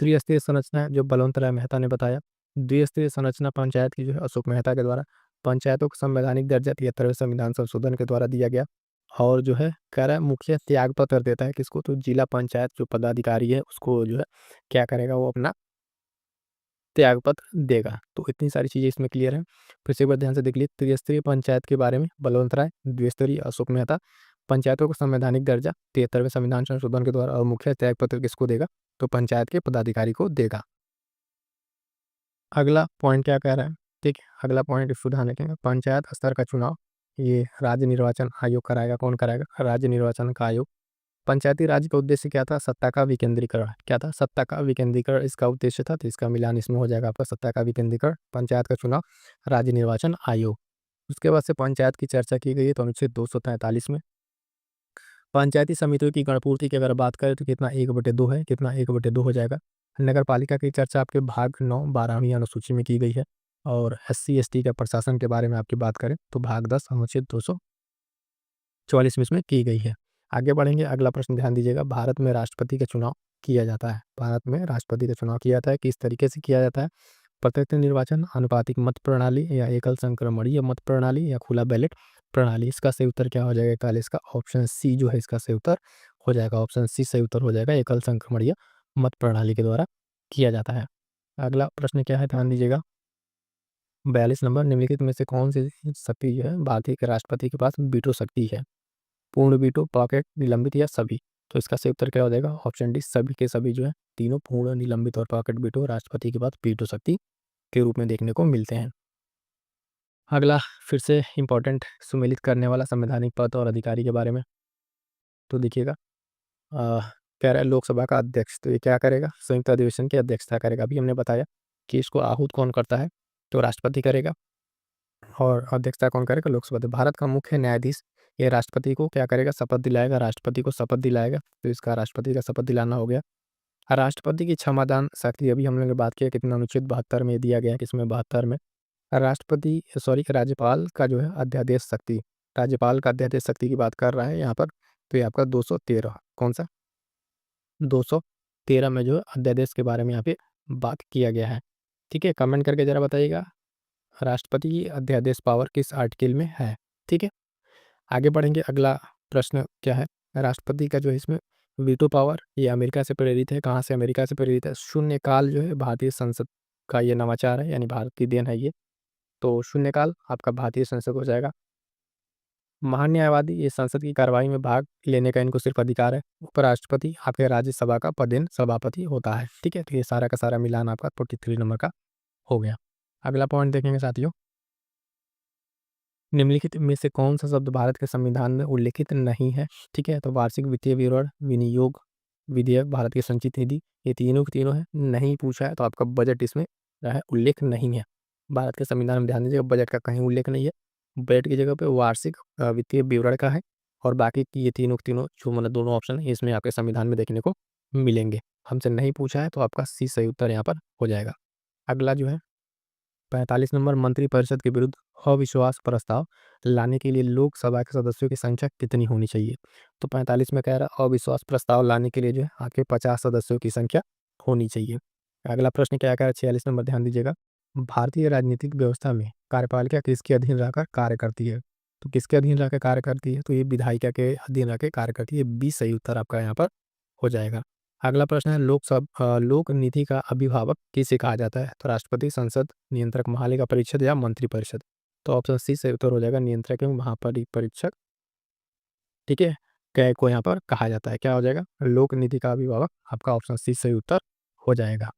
Speaker 1: त्रिस्तरीय संरचना है जो बलवंत राय मेहता ने बताया, द्विस्तरीय संरचना पंचायत की जो है अशोक मेहता के द्वारा, पंचायतों को संवैधानिक दर्जा 73वें संविधान संशोधन के द्वारा दिया गया, और जो है कह रहा है मुखिया त्याग पत्र देता है किसको? तो जिला पंचायत जो पदाधिकारी है उसको जो है क्या करेगा, वो अपना त्यागपत्र देगा। तो इतनी सारी चीज़ें इसमें क्लियर है। फिर से एक बार ध्यान से देख लीजिए, त्रिस्तरीय पंचायत के बारे में बलवंत राय, द्विस्तरीय अशोक मेहता, पंचायतों को संवैधानिक दर्जा 73वें संविधान संशोधन के द्वारा, और मुखिया त्यागपत्र किसको देगा? तो पंचायत के पदाधिकारी को देगा। अगला पॉइंट क्या कह रहा है, ठीक है, अगला पॉइंट इसको ध्यान रखेंगे, पंचायत स्तर का चुनाव ये राज्य निर्वाचन आयोग कराएगा। कौन कराएगा? राज्य निर्वाचन का आयोग। पंचायती राज का उद्देश्य क्या था? सत्ता का विकेंद्रीकरण। क्या था? सत्ता का विकेंद्रीकरण इसका उद्देश्य था। तो इसका मिलान इसमें हो जाएगा आपका, सत्ता का विकेंद्रीकरण, पंचायत का चुनाव, राज्य निर्वाचन आयोग। उसके बाद से पंचायत की चर्चा की गई है तो अनुच्छेद 243 में। पंचायती समितियों की गणपूर्ति की अगर बात करें तो कितना 1/2 है, कितना 1/2 हो जाएगा। नगर पालिका की चर्चा आपके भाग 9 12वीं अनुसूची में की गई है। और SC ST के प्रशासन के बारे में आपकी बात करें तो भाग 10 अनुच्छेद 244 में इसमें की गई है। आगे बढ़ेंगे। अगला प्रश्न ध्यान दीजिएगा, भारत में राष्ट्रपति का चुनाव किया जाता है। भारत में राष्ट्रपति का चुनाव किया जाता है, किस तरीके से किया जाता है? प्रत्यक्ष निर्वाचन, आनुपातिक मत प्रणाली, या एकल संक्रमणीय मत प्रणाली, या खुला बैलेट प्रणाली। इसका सही उत्तर क्या हो जाएगा? 41 का ऑप्शन सी जो है इसका सही उत्तर हो जाएगा। ऑप्शन सी सही उत्तर हो जाएगा, एकल संक्रमणीय मत प्रणाली के द्वारा किया जाता है। अगला प्रश्न क्या है, ध्यान दीजिएगा, 42 नंबर, निम्नलिखित में से कौन सी शक्ति जो है भारतीय के राष्ट्रपति के पास वीटो शक्ति है? पूर्ण वीटो, पॉकेट, निलंबित, या सभी? तो इसका सही उत्तर क्या हो जाएगा? ऑप्शन डी सभी के सभी जो है, तीनों पूर्ण, निलंबित और पॉकेट वीटो राष्ट्रपति के पास वीटो शक्ति के रूप में देखने को मिलते हैं। अगला फिर से इंपॉर्टेंट सुमेलित करने वाला संवैधानिक पद और अधिकारी के बारे में। तो देखिएगा, कह रहा है लोकसभा का अध्यक्ष, तो ये क्या करेगा? संयुक्त अधिवेशन की अध्यक्षता करेगा। अभी हमने बताया कि इसको आहूत कौन करता है? तो राष्ट्रपति करेगा। और अध्यक्षता कौन करेगा? लोकसभा। तो भारत का मुख्य न्यायाधीश ये राष्ट्रपति को क्या करेगा? शपथ दिलाएगा, राष्ट्रपति को शपथ दिलाएगा। तो इसका राष्ट्रपति का शपथ दिलाना हो गया। राष्ट्रपति की क्षमादान शक्ति अभी हम लोग ने बात किया कितना, अनुच्छेद 72 में दिया गया है। किसमें? 72 में। राष्ट्रपति सॉरी राज्यपाल का जो है अध्यादेश शक्ति, राज्यपाल का अध्यादेश शक्ति की बात कर रहा है यहाँ पर। तो ये आपका 213, कौन सा? 213 में जो है अध्यादेश के बारे में यहाँ पे बात किया गया है। ठीक है, कमेंट करके जरा बताइएगा राष्ट्रपति की अध्यादेश पावर किस आर्टिकल में है। ठीक है, आगे बढ़ेंगे। अगला प्रश्न क्या है, राष्ट्रपति का जो है इसमें वीटो पावर ये अमेरिका से प्रेरित है। कहाँ से अमेरिका से प्रेरित है? शून्यकाल जो है भारतीय संसद का ये नवाचार है, यानी भारत की देन है ये। तो शून्यकाल आपका भारतीय संसद हो जाएगा। महान न्यायवादी ये संसद की कार्रवाई में भाग लेने का इनको सिर्फ अधिकार है। उपराष्ट्रपति आपके राज्यसभा का पदेन सभापति होता है। ठीक है, तो ये सारा का सारा मिलान आपका 43 नंबर का हो गया। अगला पॉइंट देखेंगे साथियों, निम्नलिखित में से कौन सा शब्द भारत के संविधान में उल्लेखित नहीं है? ठीक है, तो वार्षिक वित्तीय विवरण, विनियोग विधेयक, भारत की संचित निधि, ये तीनों के तीनों है। नहीं पूछा है तो आपका बजट इसमें जो है उल्लेख नहीं है। भारत के संविधान में ध्यान दीजिएगा, बजट का कहीं उल्लेख नहीं है। बजट की जगह पे वार्षिक वित्तीय विवरण का है, और बाकी ये तीनों के तीनों जो मतलब दोनों ऑप्शन है इसमें आपके संविधान में देखने को मिलेंगे। हमसे नहीं पूछा है तो आपका सी सही उत्तर यहाँ पर हो जाएगा। अगला जो है 45 नंबर, मंत्रिपरिषद के विरुद्ध अविश्वास प्रस्ताव लाने के लिए लोकसभा के सदस्यों की संख्या कितनी होनी चाहिए? तो 45 में कह रहा है अविश्वास प्रस्ताव लाने के लिए जो है आपके 50 सदस्यों की संख्या होनी चाहिए। अगला प्रश्न क्या कह रहा है 46 नंबर ध्यान दीजिएगा। भारतीय राजनीतिक व्यवस्था में कार्यपालिका किसके अधीन रहकर कार्य करती है? तो किसके अधीन रहकर कार्य करती है? तो ये विधायिका के अधीन रहकर कार्य करती है। बी सही उत्तर आपका यहाँ पर हो जाएगा। अगला प्रश्न है लोक नीति का अभिभावक किसे कहा जाता है? तो राष्ट्रपति, संसद, नियंत्रक महालेखा परीक्षक या मंत्रिपरिषद। तो ऑप्शन सी सही उत्तर हो जाएगा नियंत्रक एवं महापरिपरीक्षक, ठीक है, क्या को यहाँ पर कहा जाता है, क्या हो जाएगा लोक नीति का अभिभावक, आपका ऑप्शन सी सही उत्तर हो जाएगा।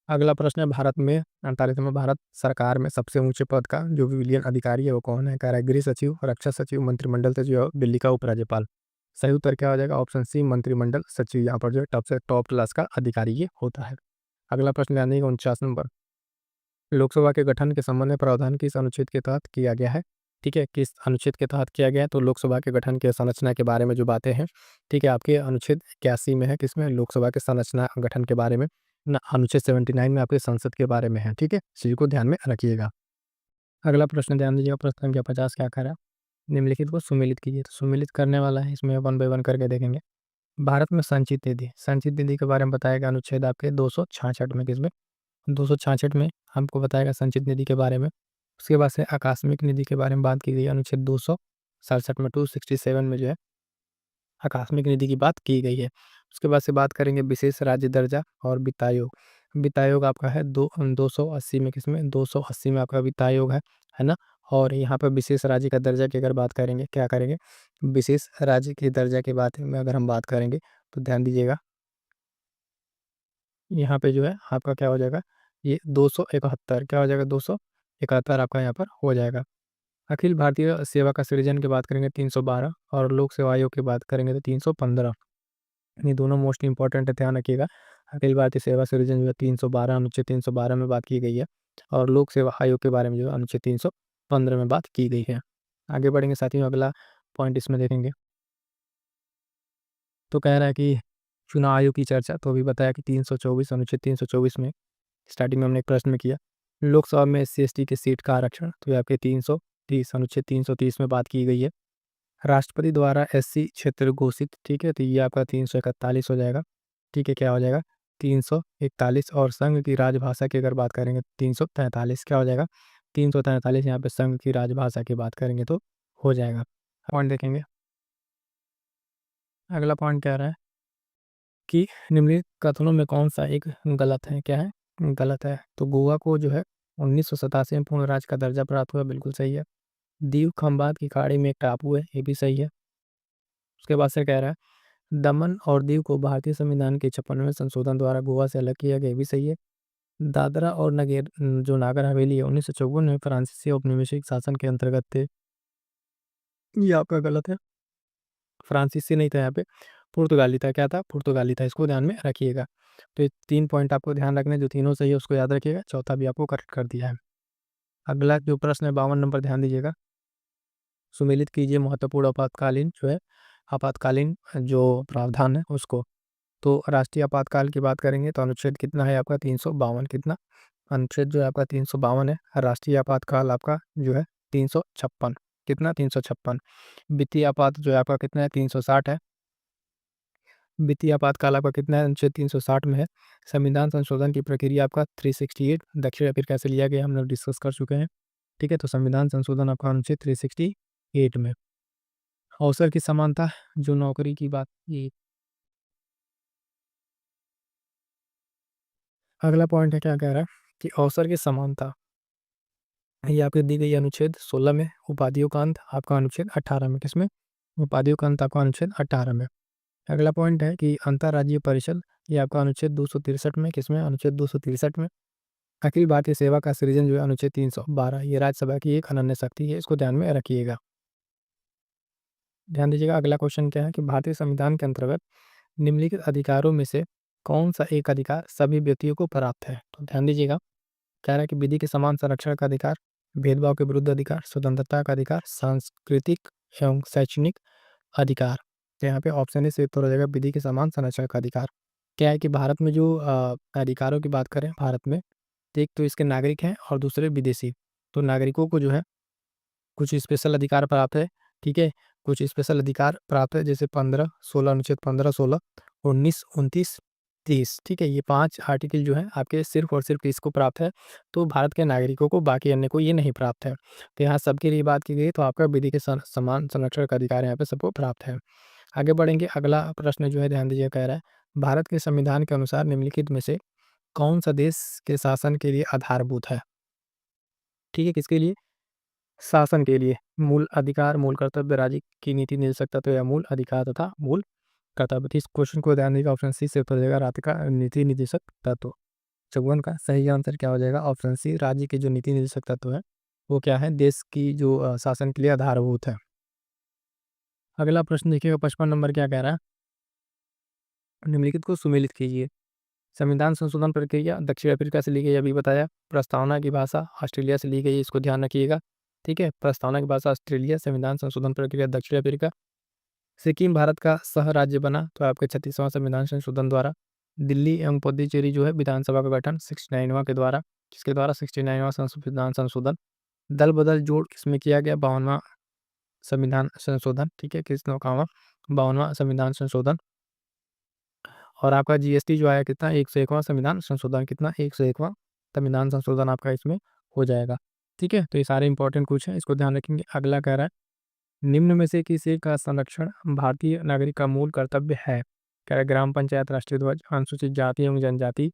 Speaker 1: अगला प्रश्न है भारत में 48 में भारत सरकार में सबसे ऊंचे पद का जो विलियन अधिकारी है वो कौन है? कह रहा है गृह सचिव, रक्षा सचिव, मंत्रिमंडल सचिव और दिल्ली का उपराज्यपाल। सही उत्तर क्या हो जाएगा? ऑप्शन सी मंत्रिमंडल सचिव यहाँ पर जो है टॉप से टॉप क्लास का अधिकारी ये होता है। अगला प्रश्न ध्यान दीजिएगा 49 नंबर। लोकसभा के गठन के संबंध में प्रावधान किस अनुच्छेद के तहत किया गया है? ठीक है, किस अनुच्छेद के तहत किया गया है? तो लोकसभा के गठन के संरचना के बारे में जो बातें हैं, ठीक है, आपके अनुच्छेद 81 में है, किसमें? लोकसभा के संरचना गठन के बारे में ना, अनुच्छेद 79 में आपके संसद के बारे में है, ठीक है, इस चीज को ध्यान में रखिएगा। अगला प्रश्न ध्यान दीजिएगा, प्रश्न संख्या 50 क्या कह रहा है? निम्नलिखित को सुमेलित कीजिए। तो सुमेलित करने वाला है, इसमें वन बाय वन करके देखेंगे। भारत में संचित निधि के बारे में बताएगा अनुच्छेद आपके 266 में, किसमें? 266 में हमको बताएगा संचित निधि के बारे में। उसके बाद से आकस्मिक निधि के बारे में बात की गई है अनुच्छेद 267 में, 267 में जो है आकस्मिक निधि की बात की गई है। उसके बाद से बात करेंगे विशेष राज्य दर्जा और वित्त आयोग। वित्त आयोग आपका है 280 में, किसमें? 280 में आपका वित्त आयोग है ना। और यहाँ पर विशेष राज्य का दर्जा की अगर बात करेंगे, क्या करेंगे, विशेष राज्य के दर्जा के बारे में अगर हम बात करेंगे तो ध्यान दीजिएगा, यहाँ पे जो है आपका क्या हो जाएगा, ये 271 क्या हो जाएगा, 271 आपका यहाँ पर हो जाएगा। अखिल भारतीय सेवा का सृजन की बात करेंगे 312 और लोक सेवा आयोग की बात करेंगे तो 315। ये दोनों मोस्ट इंपॉर्टेंट है, ध्यान रखिएगा। अखिल भारतीय सेवा सृजन जो है 312 अनुच्छेद 312 में बात की गई है और लोक सेवा आयोग के बारे में जो है अनुच्छेद 315 में बात की गई है। आगे बढ़ेंगे साथियों, अगला पॉइंट इसमें देखेंगे तो कह रहा है कि चुनाव आयोग की चर्चा, तो अभी बताया कि 324 अनुच्छेद 324 में स्टार्टिंग में हमने एक प्रश्न किया। लोकसभा में SC/ST के सीट का आरक्षण, तो ये आपके 330 अनुच्छेद 330 में बात की गई है। राष्ट्रपति द्वारा SC क्षेत्र घोषित, ठीक है, तो ये आपका 341 हो जाएगा, ठीक है, क्या हो जाएगा 341। और संघ की राजभाषा की अगर बात करेंगे 343 क्या हो जाएगा, 343 यहाँ पे संघ की राजभाषा की बात करेंगे तो हो जाएगा। पॉइंट देखेंगे, अगला पॉइंट कह रहा है कि निम्नलिखित कथनों में कौन सा एक गलत है, क्या है गलत है? तो गोवा को जो है 1987 में पूर्ण राज्य का दर्जा प्राप्त हुआ, बिल्कुल सही है। दीव खंबात की खाड़ी में एक टापू है, ये भी सही है। उसके बाद से कह रहा है दमन और दीव को भारतीय संविधान के 56वें संशोधन द्वारा गोवा से अलग किया गया, ये भी सही है। दादरा और नगेर जो नागर हवेली है 1954 में फ्रांसीसी औपनिवेशिक शासन के अंतर्गत थे, ये आपका गलत है। फ्रांसीसी नहीं था यहाँ पे, पुर्तगाली था, क्या था, पुर्तगाली था, इसको ध्यान में रखिएगा। तो ये 3 पॉइंट आपको ध्यान रखने, जो तीनों सही है उसको याद रखिएगा, चौथा भी आपको करेक्ट कर दिया है। अगला जो प्रश्न है 52 नंबर, ध्यान दीजिएगा। सुमेलित कीजिए महत्वपूर्ण आपातकालीन जो है, आपातकालीन जो प्रावधान है उसको। तो राष्ट्रीय आपातकाल की बात करेंगे तो अनुच्छेद कितना है आपका 352, कितना अनुच्छेद जो है आपका 352 है। राष्ट्रीय आपातकाल आपका जो है 356, कितना 356। वित्तीय आपात जो है आपका कितना है 360 है। वित्तीय आपातकाल आपका कितना है, अनुच्छेद 360 में है। संविधान संशोधन की प्रक्रिया आपका 368 दक्षिण अफ्रीका से लिया गया, हम लोग डिस्कस कर चुके हैं, ठीक है। तो संविधान संशोधन आपका अनुच्छेद 368 में। अवसर की समानता जो नौकरी की बात की, अगला पॉइंट है क्या कह रहा है कि अवसर की समानता ये आपको दी गई अनुच्छेद 16 में, उपाधियों का अंत आपका अनुच्छेद 18 में, किसमें? उपाधियों का अंत आपका अनुच्छेद 18 में। अगला पॉइंट है कि अंतर्राज्यीय परिषद, ये आपका अनुच्छेद 263 में, किसमें? अनुच्छेद 263 में। अखिल भारतीय सेवा का सृजन जो है अनुच्छेद 312, ये राज्यसभा की एक अनन्य शक्ति है, इसको ध्यान में रखिएगा। ध्यान दीजिएगा, अगला क्वेश्चन क्या है कि भारतीय संविधान के अंतर्गत निम्नलिखित अधिकारों में से कौन सा एक अधिकार सभी व्यक्तियों को प्राप्त है? तो ध्यान दीजिएगा, कह रहा है कि विधि के समान संरक्षण का अधिकार, भेदभाव के विरुद्ध अधिकार, स्वतंत्रता का अधिकार, सांस्कृतिक एवं शैक्षणिक अधिकार। तो यहाँ पे ऑप्शन ए से उत्तर हो जाएगा विधि के समान संरक्षण का अधिकार। क्या है कि भारत में जो अधिकारों की बात करें भारत में, तो एक तो इसके नागरिक हैं और दूसरे विदेशी। तो नागरिकों को जो है कुछ स्पेशल अधिकार प्राप्त है, ठीक है? कुछ स्पेशल अधिकार प्राप्त है, जैसे 15, 16 अनुच्छेद 15, 16, 19, 29, 30, ठीक है? ये 5 आर्टिकल जो हैं आपके सिर्फ़ और सिर्फ़ किसको प्राप्त है? तो भारत के नागरिकों को, बाकी अन्य को ये नहीं प्राप्त है। तो यहाँ सबके लिए बात की गई, तो आपका विधि के समान संरक्षण का अधिकार यहाँ पे सबको प्राप्त है। आगे बढ़ेंगे, अगला प्रश्न जो है ध्यान दीजिए, कह रहा है भारत के संविधान के अनुसार निम्नलिखित में से कौन-सा देश के शासन के लिए आधारभूत है? ठीक है, किसके लिए? शासन के लिए। मूल अधिकार, मूल कर्तव्य, राज्य की नीति निर्देशक तत्व या मूल अधिकार तथा मूल कर्तव्य। तो इस क्वेश्चन को ध्यान दीजिएगा, ऑप्शन सी से उत्तर हो जाएगा, राज्य का नीति निर्देशक तत्व। 54 का सही आंसर क्या हो जाएगा? ऑप्शन सी, राज्य के जो नीति निर्देशक तत्व है, वो क्या है? देश की जो शासन के लिए आधारभूत है। अगला प्रश्न देखिएगा, 55 नंबर क्या कह रहा है? निम्नलिखित को सुमेलित कीजिए। संविधान संशोधन प्रक्रिया दक्षिण अफ्रीका से ली गई, अभी बताया। प्रस्तावना की भाषा ऑस्ट्रेलिया से ली गई, इसको ध्यान रखिएगा, ठीक है? प्रस्तावना की भाषा ऑस्ट्रेलिया, संविधान संशोधन प्रक्रिया दक्षिण अफ्रीका। सिक्किम भारत का सह राज्य बना तो आपके 36वां संविधान संशोधन द्वारा। दिल्ली एवं पुडुचेरी जो है विधानसभा का गठन 69वां के द्वारा, किसके द्वारा? 69वां संविधान संशोधन। दल बदल जोड़ किसमें किया गया? 52वां संविधान संशोधन, ठीक है? किसमें कहा? 52वां संविधान संशोधन। और आपका जीएसटी जो आया कितना? 101वां संविधान संशोधन, कितना? 101वां संविधान संशोधन आपका इसमें हो जाएगा, ठीक है? तो ये सारे इंपॉर्टेंट कुछ हैं, इसको ध्यान रखेंगे। अगला कह रहा है निम्न में से किसी का संरक्षण भारतीय नागरिक का मूल कर्तव्य है? कह रहा है ग्राम पंचायत, राष्ट्रीय ध्वज, अनुसूचित जाति एवं जनजाति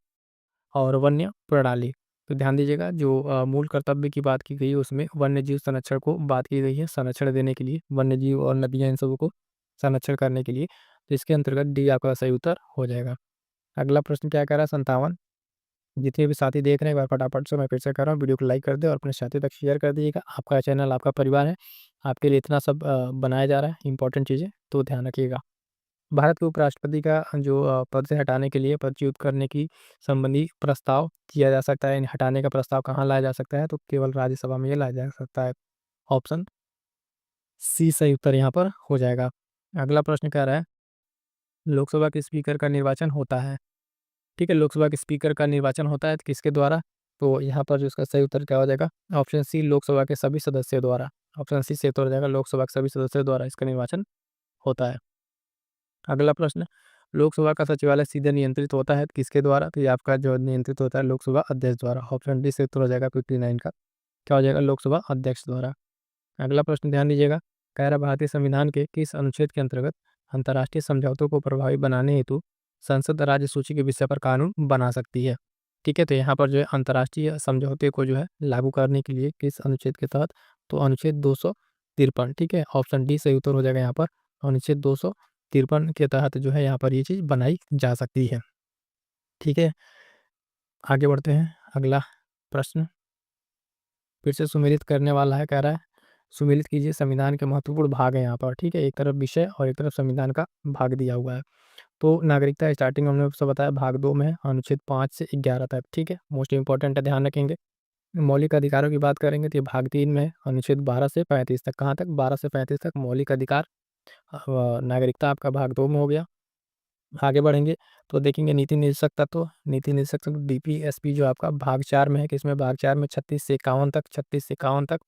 Speaker 1: और वन्य प्रणाली। तो ध्यान दीजिएगा, जो मूल कर्तव्य की बात की गई है उसमें वन्य जीव संरक्षण को बात की गई है, संरक्षण देने के लिए, वन्य जीव और नदियाँ इन सबको संरक्षण करने के लिए। तो इसके अंतर्गत डी आपका सही उत्तर हो जाएगा। अगला प्रश्न क्या कह रहा है? 57। जितने भी साथी देख रहे हैं, एक बार फटाफट से मैं फिर से कर रहा हूँ, वीडियो को लाइक कर दें और अपने साथी तक शेयर कर दीजिएगा। आपका चैनल आपका परिवार है, आपके लिए इतना सब बनाया जा रहा है इंपॉर्टेंट चीज़ें, तो ध्यान रखिएगा। भारत के उपराष्ट्रपति का जो पद से हटाने के लिए पदच्युत करने की संबंधी प्रस्ताव किया जा सकता है, यानी हटाने का प्रस्ताव कहाँ लाया जा सकता है? तो केवल राज्यसभा में ये लाया जा सकता है। ऑप्शन सी सही उत्तर यहाँ पर हो जाएगा। अगला प्रश्न कह रहा है लोकसभा के स्पीकर का निर्वाचन होता है, ठीक है? लोकसभा के स्पीकर का निर्वाचन होता है तो किसके द्वारा? तो यहाँ पर जो इसका सही उत्तर क्या हो जाएगा? ऑप्शन सी, लोकसभा के सभी सदस्यों द्वारा। ऑप्शन सी सही उत्तर हो जाएगा, लोकसभा के सभी सदस्यों द्वारा इसका निर्वाचन होता है। अगला प्रश्न, लोकसभा का सचिवालय सीधे नियंत्रित होता है तो किसके द्वारा? तो ये आपका जो नियंत्रित होता है लोकसभा अध्यक्ष द्वारा। ऑप्शन डी सही उत्तर हो जाएगा 59 का, क्या हो जाएगा? लोकसभा अध्यक्ष द्वारा। अगला प्रश्न ध्यान दीजिएगा, कह रहा भारतीय संविधान के किस अनुच्छेद के अंतर्गत अंतर्राष्ट्रीय समझौतों को प्रभावी बनाने हेतु संसद राज्य सूची के विषय पर कानून बना सकती है? ठीक है, तो यहाँ पर जो है अंतर्राष्ट्रीय समझौते को जो है लागू करने के लिए किस अनुच्छेद के तहत? तो अनुच्छेद 253, ठीक है? ऑप्शन डी सही उत्तर हो जाएगा यहाँ पर, अनुच्छेद 253 के तहत जो है यहाँ पर ये चीज़ बनाई जा सकती है, ठीक है? आगे बढ़ते हैं, अगला प्रश्न फिर से सुमेलित करने वाला है, कह रहा है सुमेलित कीजिए संविधान के महत्वपूर्ण भाग है यहाँ पर, ठीक है? एक तरफ विषय और एक तरफ संविधान का भाग दिया हुआ है। तो नागरिकता स्टार्टिंग में हमने आपसे बताया भाग 2 में है, अनुच्छेद 5 से 11 तक, ठीक है? मोस्ट इंपॉर्टेंट है, ध्यान रखेंगे। मौलिक अधिकारों की बात करेंगे तो ये भाग 3 में है, अनुच्छेद 12 से 35 तक। कहाँ तक? 12 से 35 तक मौलिक अधिकार। नागरिकता आपका भाग 2 में हो गया। आगे बढ़ेंगे तो देखेंगे नीति निर्देशक तत्व, नीति निर्देशक तत्व डीपीएसपी जो आपका भाग 4 में है, किसमें? भाग 4 में 36 से 51 तक, 36 से 51 तक,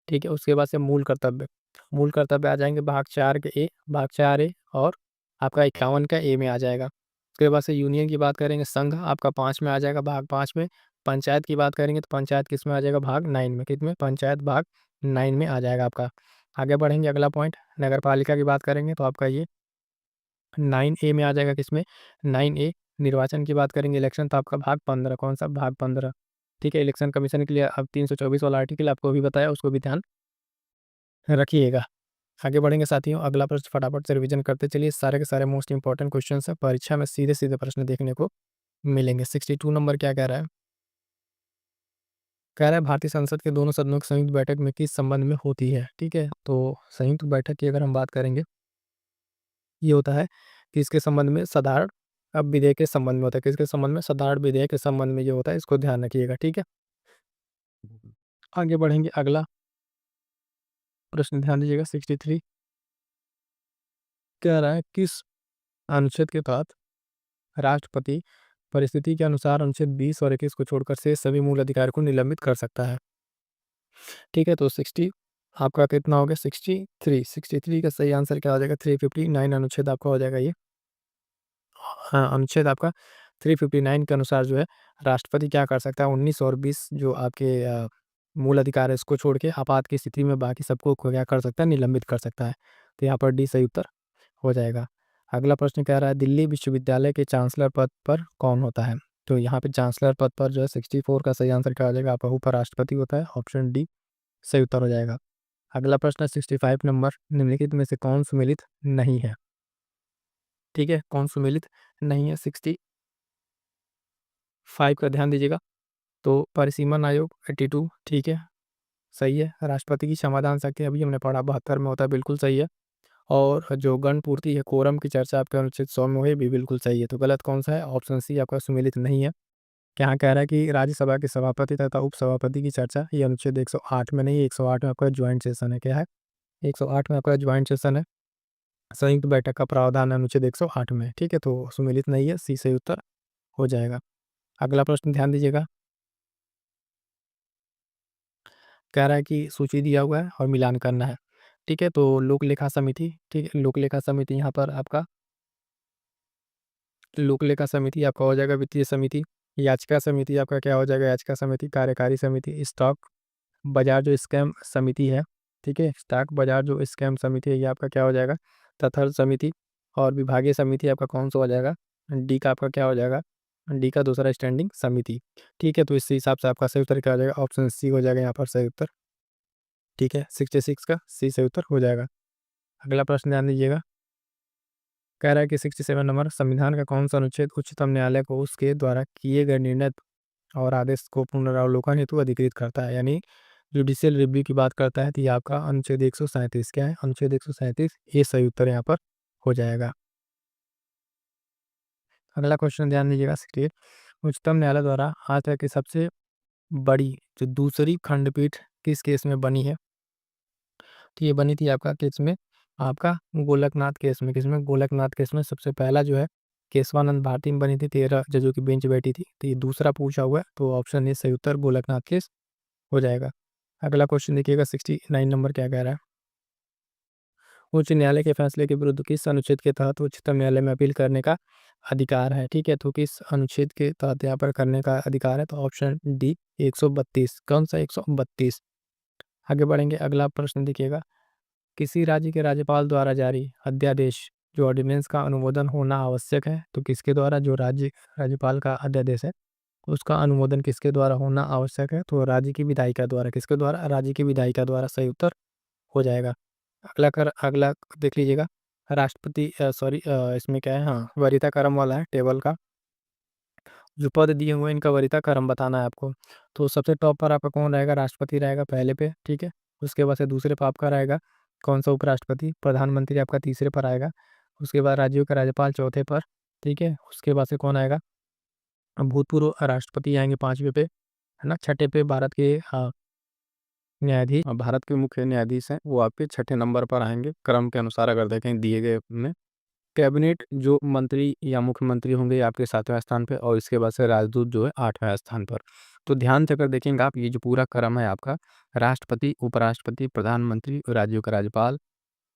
Speaker 1: ठीक है? उसके बाद से मूल कर्तव्य, मूल कर्तव्य आ जाएँगे भाग 4 के ए, भाग 4 ए और आपका 51 का ए में आ जाएगा। उसके बाद से यूनियन की बात करेंगे, संघ आपका 5 में आ जाएगा, भाग 5 में। पंचायत की बात करेंगे तो पंचायत किसमें आ जाएगा? भाग 9 में, किसमें? पंचायत भाग 9 में आ जाएगा आपका। आगे बढ़ेंगे, अगला पॉइंट नगरपालिका की बात करेंगे तो आपका ये 9 ए में आ जाएगा, किसमें? 9 ए। निर्वाचन की बात करेंगे, इलेक्शन तो आपका भाग 15, कौन-सा? भाग 15, ठीक है? इलेक्शन कमीशन के लिए अब 324 वाला आर्टिकल आपको अभी बताया, उसको भी ध्यान रखिएगा। आगे बढ़ेंगे साथियों, अगला प्रश्न फटाफट से रिवीजन करते चलिए, सारे के सारे मोस्ट इंपॉर्टेंट क्वेश्चंस हैं, परीक्षा में सीधे-सीधे प्रश्न देखने को मिलेंगे। 62 नंबर क्या कह रहा है? कह रहा है भारतीय संसद के दोनों सदनों की संयुक्त बैठक में किस संबंध में होती है? ठीक है, तो संयुक्त बैठक की अगर हम बात करेंगे, ये होता है कि इसके संबंध में साधारण अब विधेयक के संबंध में होता है, किसके संबंध में? साधारण विधेयक के संबंध में ये होता है, इसको ध्यान रखिएगा, ठीक है? आगे बढ़ेंगे, अगला प्रश्न ध्यान दीजिएगा, 63 कह रहा है किस अनुच्छेद के तहत राष्ट्रपति परिस्थिति के अनुसार अनुच्छेद 20 और 21 को छोड़कर से सभी मूल अधिकार को निलंबित कर सकता है? ठीक है, तो 60 आपका कितना हो गया 63, 63 का सही आंसर क्या हो जाएगा 359 अनुच्छेद आपका हो जाएगा ये। हाँ, अनुच्छेद आपका 359 के अनुसार जो है राष्ट्रपति क्या कर सकता है 19 और 20 जो आपके मूल अधिकार है इसको छोड़ के आपात की स्थिति में बाकी सबको क्या कर सकता है निलंबित कर सकता है। तो यहाँ पर डी सही उत्तर हो जाएगा। अगला प्रश्न कह रहा है दिल्ली विश्वविद्यालय के चांसलर पद पर कौन होता है? तो यहाँ पे चांसलर पद पर जो है 64 का सही आंसर क्या हो जाएगा आपका उपराष्ट्रपति होता है, ऑप्शन डी सही उत्तर हो जाएगा। अगला प्रश्न है 65 नंबर, निम्नलिखित में से कौन सुमेलित नहीं है? ठीक है, कौन सुमेलित नहीं है 65 का ध्यान दीजिएगा। तो परिसीमन आयोग 82 ठीक है, सही है। राष्ट्रपति की क्षमादान शक्ति अभी हमने पढ़ा 72 में होता है, बिल्कुल सही है। और जो गण पूर्ति है कोरम की चर्चा आपके अनुच्छेद 100 में हुई भी बिल्कुल सही है। तो गलत कौन सा है? ऑप्शन सी आपका सुमेलित नहीं है। यहाँ कह रहा है कि राज्यसभा के सभापति तथा उपसभापति की चर्चा ये अनुच्छेद 108 में नहीं है, 108 में आपका ज्वाइंट सेशन है। क्या है? 108 में आपका ज्वाइंट सेशन है, संयुक्त बैठक का प्रावधान है अनुच्छेद 108 में। ठीक है, तो सुमेलित नहीं है, सी सही उत्तर हो जाएगा। अगला प्रश्न ध्यान दीजिएगा, कह रहा है कि सूची दिया हुआ है और मिलान करना है। ठीक है, तो लोक लेखा समिति, ठीक है, लोक लेखा समिति यहाँ पर आपका लोक लेखा समिति आपका हो जाएगा वित्तीय समिति। याचिका समिति आपका क्या हो जाएगा? याचिका समिति। कार्यकारी समिति स्टॉक बाजार जो स्कैम समिति है, ठीक है, स्टॉक बाजार जो स्कैम समिति है ये आपका क्या हो जाएगा? तथर समिति। और विभागीय समिति आपका कौन सा हो जाएगा? डी का आपका क्या हो जाएगा? डी का दूसरा स्टैंडिंग समिति। ठीक है, तो इस हिसाब से आपका सही उत्तर क्या हो जाएगा? ऑप्शन सी हो जाएगा यहाँ पर सही उत्तर। ठीक है, 66 का सी सही उत्तर हो जाएगा। अगला प्रश्न ध्यान दीजिएगा, कह रहा है कि 67 नंबर, संविधान का कौन सा अनुच्छेद उच्चतम न्यायालय को उसके द्वारा किए गए निर्णय और आदेश को पुनरावलोकन हेतु अधिकृत करता है, यानी जुडिशियल रिव्यू की बात करता है। तो ये आपका अनुच्छेद 137 क्या है? अनुच्छेद 137 ये सही उत्तर यहाँ पर हो जाएगा। अगला क्वेश्चन ध्यान दीजिएगा 68, उच्चतम न्यायालय द्वारा आज तक की सबसे बड़ी जो दूसरी खंडपीठ किस केस में बनी है? तो ये बनी थी आपका केस में, आपका गोलकनाथ केस में। किसमें? गोलकनाथ केस में सबसे पहला जो है केशवानंद भारती में बनी थी, 13 जजों की बेंच बैठी थी। तो ये दूसरा पूछा हुआ है, तो ऑप्शन ए सही उत्तर गोलकनाथ केस हो जाएगा। अगला क्वेश्चन देखिएगा 69 नंबर क्या कह रहा है, उच्च न्यायालय के फैसले के विरुद्ध किस अनुच्छेद के तहत उच्चतम न्यायालय में अपील करने का अधिकार है? ठीक है, तो किस अनुच्छेद के तहत यहाँ पर करने का अधिकार है? तो ऑप्शन डी 132। कौन सा 132? आगे बढ़ेंगे, अगला प्रश्न देखिएगा, किसी राज्य के राज्यपाल द्वारा जारी अध्यादेश जो ऑर्डिनेंस का अनुमोदन होना आवश्यक है, तो किसके द्वारा? जो राज्य राज्यपाल का अध्यादेश है उसका अनुमोदन किसके द्वारा होना आवश्यक है? तो राज्य की विधायिका द्वारा। किसके द्वारा? राज्य की विधायिका द्वारा सही उत्तर हो जाएगा। अगला देख लीजिएगा, राष्ट्रपति सॉरी इसमें क्या है, हाँ वरीयता क्रम वाला है टेबल का, जो पद दिए हुए हैं इनका वरीयता क्रम बताना है आपको। तो सबसे टॉप पर आपका कौन रहेगा? राष्ट्रपति रहेगा पहले पे, ठीक है। उसके बाद से दूसरे पर आपका रहेगा कौन सा? उपराष्ट्रपति। प्रधानमंत्री आपका तीसरे पर आएगा। उसके बाद राज्यों का राज्यपाल चौथे पर, ठीक है। उसके बाद से कौन आएगा? भूतपूर्व राष्ट्रपति आएंगे पाँचवें पे, है ना। छठे पे भारत के न्यायाधीश, भारत के मुख्य न्यायाधीश हैं वो आपके छठे नंबर पर आएंगे क्रम के अनुसार अगर देखें दिए गए में। कैबिनेट जो मंत्री या मुख्यमंत्री होंगे ये आपके 7वें स्थान पे, और इसके बाद से राजदूत जो है 8वें स्थान पर। तो ध्यान से अगर देखेंगे आप, ये जो पूरा क्रम है आपका, राष्ट्रपति, उपराष्ट्रपति, प्रधानमंत्री, राज्यों का राज्यपाल,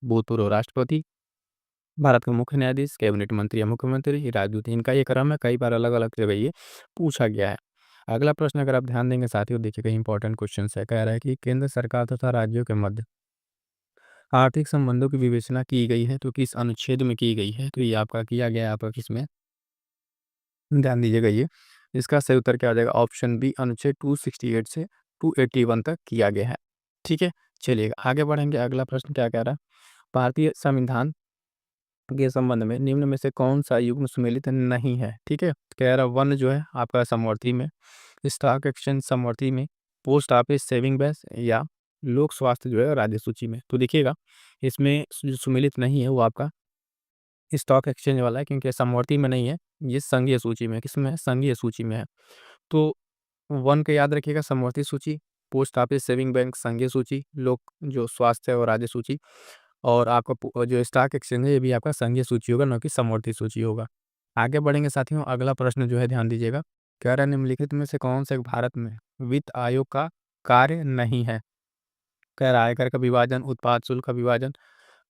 Speaker 1: भूतपूर्व राष्ट्रपति, भारत के मुख्य न्यायाधीश, कैबिनेट मंत्री या मुख्यमंत्री, राजदूत, इनका ये क्रम है। कई बार अलग अलग जगह ये पूछा गया है। अगला प्रश्न अगर आप ध्यान देंगे साथियों, देखिए इंपॉर्टेंट क्वेश्चन है, कह रहा है कि केंद्र सरकार तथा राज्यों के मध्य आर्थिक संबंधों की विवेचना की गई है, तो किस अनुच्छेद में की गई है? तो ये आपका किया गया है आपका किसमें? ध्यान दीजिएगा ये, इसका सही उत्तर क्या हो जाएगा? ऑप्शन बी, अनुच्छेद 268 से 281 तक किया गया है। ठीक है, चलिए आगे बढ़ेंगे। अगला प्रश्न क्या कह रहा है, भारतीय संविधान के संबंध में निम्न में से कौन सा युग्म सुमेलित नहीं है? ठीक है, कह रहा वन जो है आपका समवर्ती में, स्टॉक एक्सचेंज समवर्ती में, पोस्ट ऑफिस सेविंग बैच, या लोक स्वास्थ्य जो है राज्य सूची में। तो देखिएगा इसमें जो सुमेलित नहीं है वो आपका स्टॉक एक्सचेंज वाला है, क्योंकि समवर्ती में नहीं है, ये संघीय सूची में है। किसमें है? संघीय सूची में है। तो वन के याद रखिएगा, समवर्ती सूची, पोस्ट ऑफिस सेविंग बैंक संघीय सूची, लोक जो स्वास्थ्य और राज्य सूची, और आपका जो स्टॉक एक्सचेंज है ये भी आपका संघीय सूची होगा, न कि समवर्ती सूची होगा। आगे बढ़ेंगे साथियों, अगला प्रश्न जो है ध्यान दीजिएगा, कह रहा है निम्नलिखित में से कौन से भारत में वित्त आयोग का कार्य नहीं है? कह रहा है आयकर का विभाजन, उत्पाद शुल्क का विभाजन,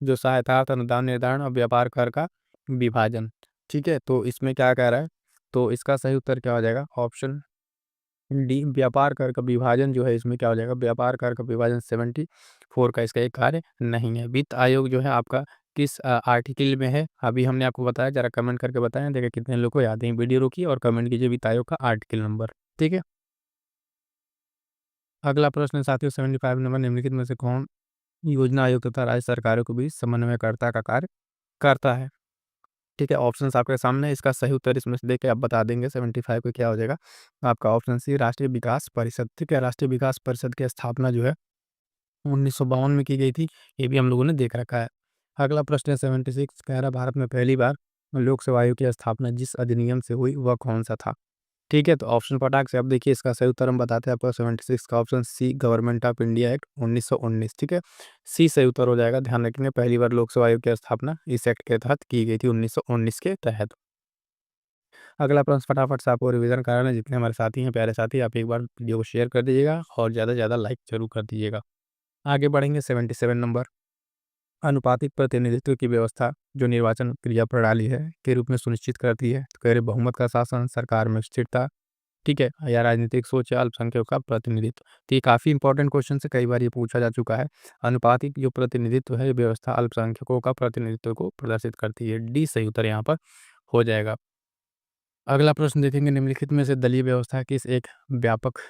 Speaker 1: जो सहायता अनुदान निर्धारण और व्यापार कर का विभाजन। ठीक है, तो इसमें क्या कह रहा है, तो इसका सही उत्तर क्या हो जाएगा, ऑप्शन डी व्यापार कर का विभाजन जो है इसमें क्या हो जाएगा, व्यापार कर का विभाजन 74 का इसका एक कार्य नहीं है। वित्त आयोग जो है आपका किस आर्टिकल में है, अभी हमने आपको बताया, जरा कमेंट करके बताएं, देखिए कितने लोग को याद है। वीडियो रोकिए और कमेंट कीजिए वित्त आयोग का आर्टिकल नंबर। ठीक है, अगला प्रश्न है साथियों 75 नंबर, निम्नलिखित में से कौन योजना आयोग तथा राज्य सरकारों के बीच समन्वयकर्ता का कार्य करता है। ठीक है, ऑप्शंस आपके सामने है, इसका सही उत्तर इसमें से देख के आप बता देंगे 75 को क्या हो जाएगा, आपका ऑप्शन सी राष्ट्रीय विकास परिषद। ठीक है, राष्ट्रीय विकास परिषद की स्थापना जो है 1952 में की गई थी, ये भी हम लोगों ने देख रखा है। अगला प्रश्न है 76, कह रहा भारत में पहली बार लोक सेवा आयोग की स्थापना जिस अधिनियम से हुई वह कौन सा था। ठीक है, तो ऑप्शन फटाक से आप देखिए, इसका सही उत्तर हम बताते हैं आपको 76 का option C government of India act 1919। ठीक है, सी सही उत्तर हो जाएगा, ध्यान रखेंगे पहली बार लोक सेवा आयोग की स्थापना इस एक्ट के तहत की गई थी 1919 के तहत। अगला प्रश्न फटाफट से आपको रिवीजन कराना है, जितने हमारे साथी हैं प्यारे साथी, आप एक बार वीडियो को शेयर कर दीजिएगा और ज़्यादा से ज़्यादा लाइक जरूर कर दीजिएगा। आगे बढ़ेंगे 77 नंबर, अनुपातिक प्रतिनिधित्व की व्यवस्था जो निर्वाचन क्रिया प्रणाली है के रूप में सुनिश्चित करती है, तो कह रहे बहुमत का शासन, सरकार में स्थिरता, ठीक है, या राजनीतिक सोच या अल्पसंख्यकों का प्रतिनिधित्व। तो ये काफ़ी इंपॉर्टेंट क्वेश्चन है, कई बार ये पूछा जा चुका है। अनुपातिक जो प्रतिनिधित्व है, ये व्यवस्था अल्पसंख्यकों का प्रतिनिधित्व को प्रदर्शित करती है, डी सही उत्तर यहाँ पर हो जाएगा। अगला प्रश्न देखेंगे, निम्नलिखित में से दलीय व्यवस्था किस एक व्यापक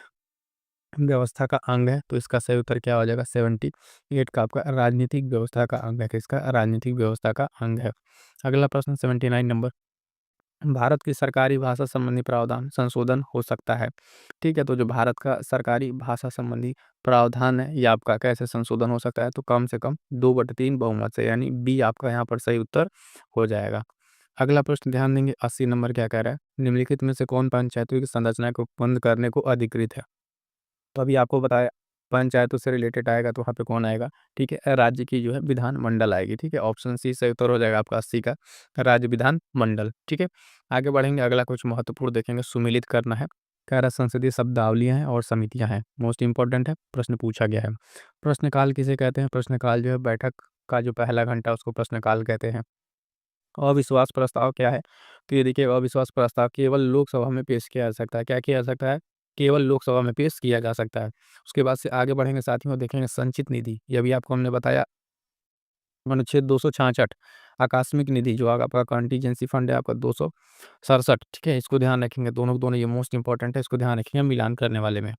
Speaker 1: व्यवस्था का अंग है, तो इसका सही उत्तर क्या हो जाएगा, 78 का आपका राजनीतिक व्यवस्था का अंग है, किसका, राजनीतिक व्यवस्था का अंग है। अगला प्रश्न 79 नंबर, भारत की सरकारी भाषा संबंधी प्रावधान संशोधन हो सकता है। ठीक है, तो जो भारत का सरकारी भाषा संबंधी प्रावधान है, ये आपका कैसे संशोधन हो सकता है, तो कम से कम 2/3 बहुमत से, यानी बी आपका यहाँ पर सही उत्तर हो जाएगा। अगला प्रश्न ध्यान देंगे, 80 नंबर क्या कह रहा है, निम्नलिखित में से कौन पंचायतों की संरचना को बंद करने को अधिकृत है। तो अभी आपको बताया पंचायतों से रिलेटेड आएगा, तो वहाँ पे कौन आएगा, ठीक है, राज्य की जो है विधानमंडल आएगी। ठीक है, ऑप्शन सी सही उत्तर हो जाएगा आपका 80 का, राज्य विधानमंडल। ठीक है, आगे बढ़ेंगे, अगला कुछ महत्वपूर्ण देखेंगे, सुमिलित करना है, कह रहा संसदीय शब्दावलियां हैं और समितियां हैं, मोस्ट इंपॉर्टेंट है, प्रश्न पूछा गया है। प्रश्नकाल किसे कहते हैं, प्रश्नकाल जो है बैठक का जो पहला घंटा उसको प्रश्नकाल कहते हैं। अविश्वास प्रस्ताव क्या है, तो ये देखिए अविश्वास प्रस्ताव केवल लोकसभा में पेश किया जा सकता है, क्या किया जा सकता है, केवल लोकसभा में पेश किया जा सकता है। उसके बाद से आगे बढ़ेंगे साथियों, देखेंगे संचित निधि, ये भी आपको हमने बताया अनुच्छेद 266, आकस्मिक निधि जो आपका कंटीजेंसी फंड है आपका 267। ठीक है, इसको ध्यान रखेंगे, दोनों दोनों ये मोस्ट इंपॉर्टेंट है, इसको ध्यान रखेंगे मिलान करने वाले में।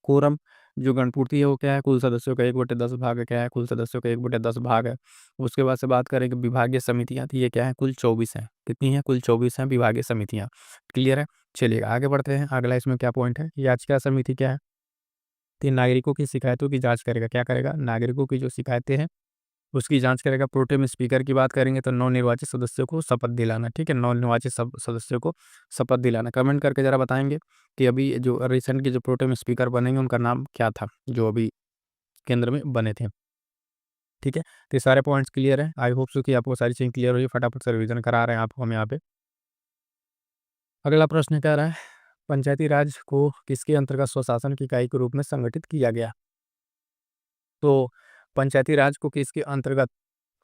Speaker 1: कोरम जो गणपूर्ति है वो क्या है, कुल सदस्यों का 1/10 भाग है, क्या है, कुल सदस्यों का 1/10 भाग है। उसके बाद से बात करें कि विभागीय समितियां थी, ये क्या है, कुल 24 है, कितनी है, कुल 24 है विभागीय समितियां। क्लियर है, चलिए आगे बढ़ते हैं, अगला इसमें क्या पॉइंट है, याचिका समिति क्या है, तो नागरिकों की शिकायतों की जांच करेगा, क्या करेगा, नागरिकों की जो शिकायतें हैं उसकी जांच करेगा। प्रोटेम स्पीकर की बात करेंगे तो नवनिर्वाचित सदस्यों को शपथ दिलाना। ठीक है, नवनिर्वाचित सदस्यों को शपथ दिलाना। कमेंट करके जरा बताएंगे कि अभी जो रिसेंट के जो प्रोटेम स्पीकर बनेंगे उनका नाम क्या था, जो अभी केंद्र में बने थे। ठीक है, तो ये सारे पॉइंट्स क्लियर है, आई होप सो कि आपको सारी चीज़ें क्लियर हुई, फटाफट से रिवीजन करा रहे हैं आपको हम यहाँ पे। अगला प्रश्न कह रहा है, पंचायती राज को किसके अंतर्गत स्वशासन की इकाई के रूप में संगठित किया गया। तो पंचायती राज को किसके अंतर्गत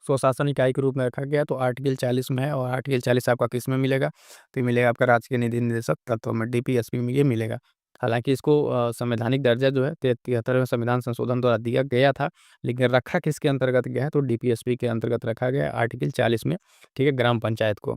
Speaker 1: स्वशासन इकाई के रूप में रखा गया, तो आर्टिकल 40 में है, और आर्टिकल 40 आपका किस में मिलेगा, तो ये मिलेगा आपका राजकीय निधि निदेशक तत्व में, डीपीएसपी में ये मिलेगा। हालांकि इसको संवैधानिक दर्जा जो है 73वें संविधान संशोधन द्वारा दिया गया था, लेकिन रखा किसके अंतर्गत गया है, तो डीपीएसपी के अंतर्गत रखा गया है आर्टिकल 40 में। ठीक है, ग्राम पंचायत को।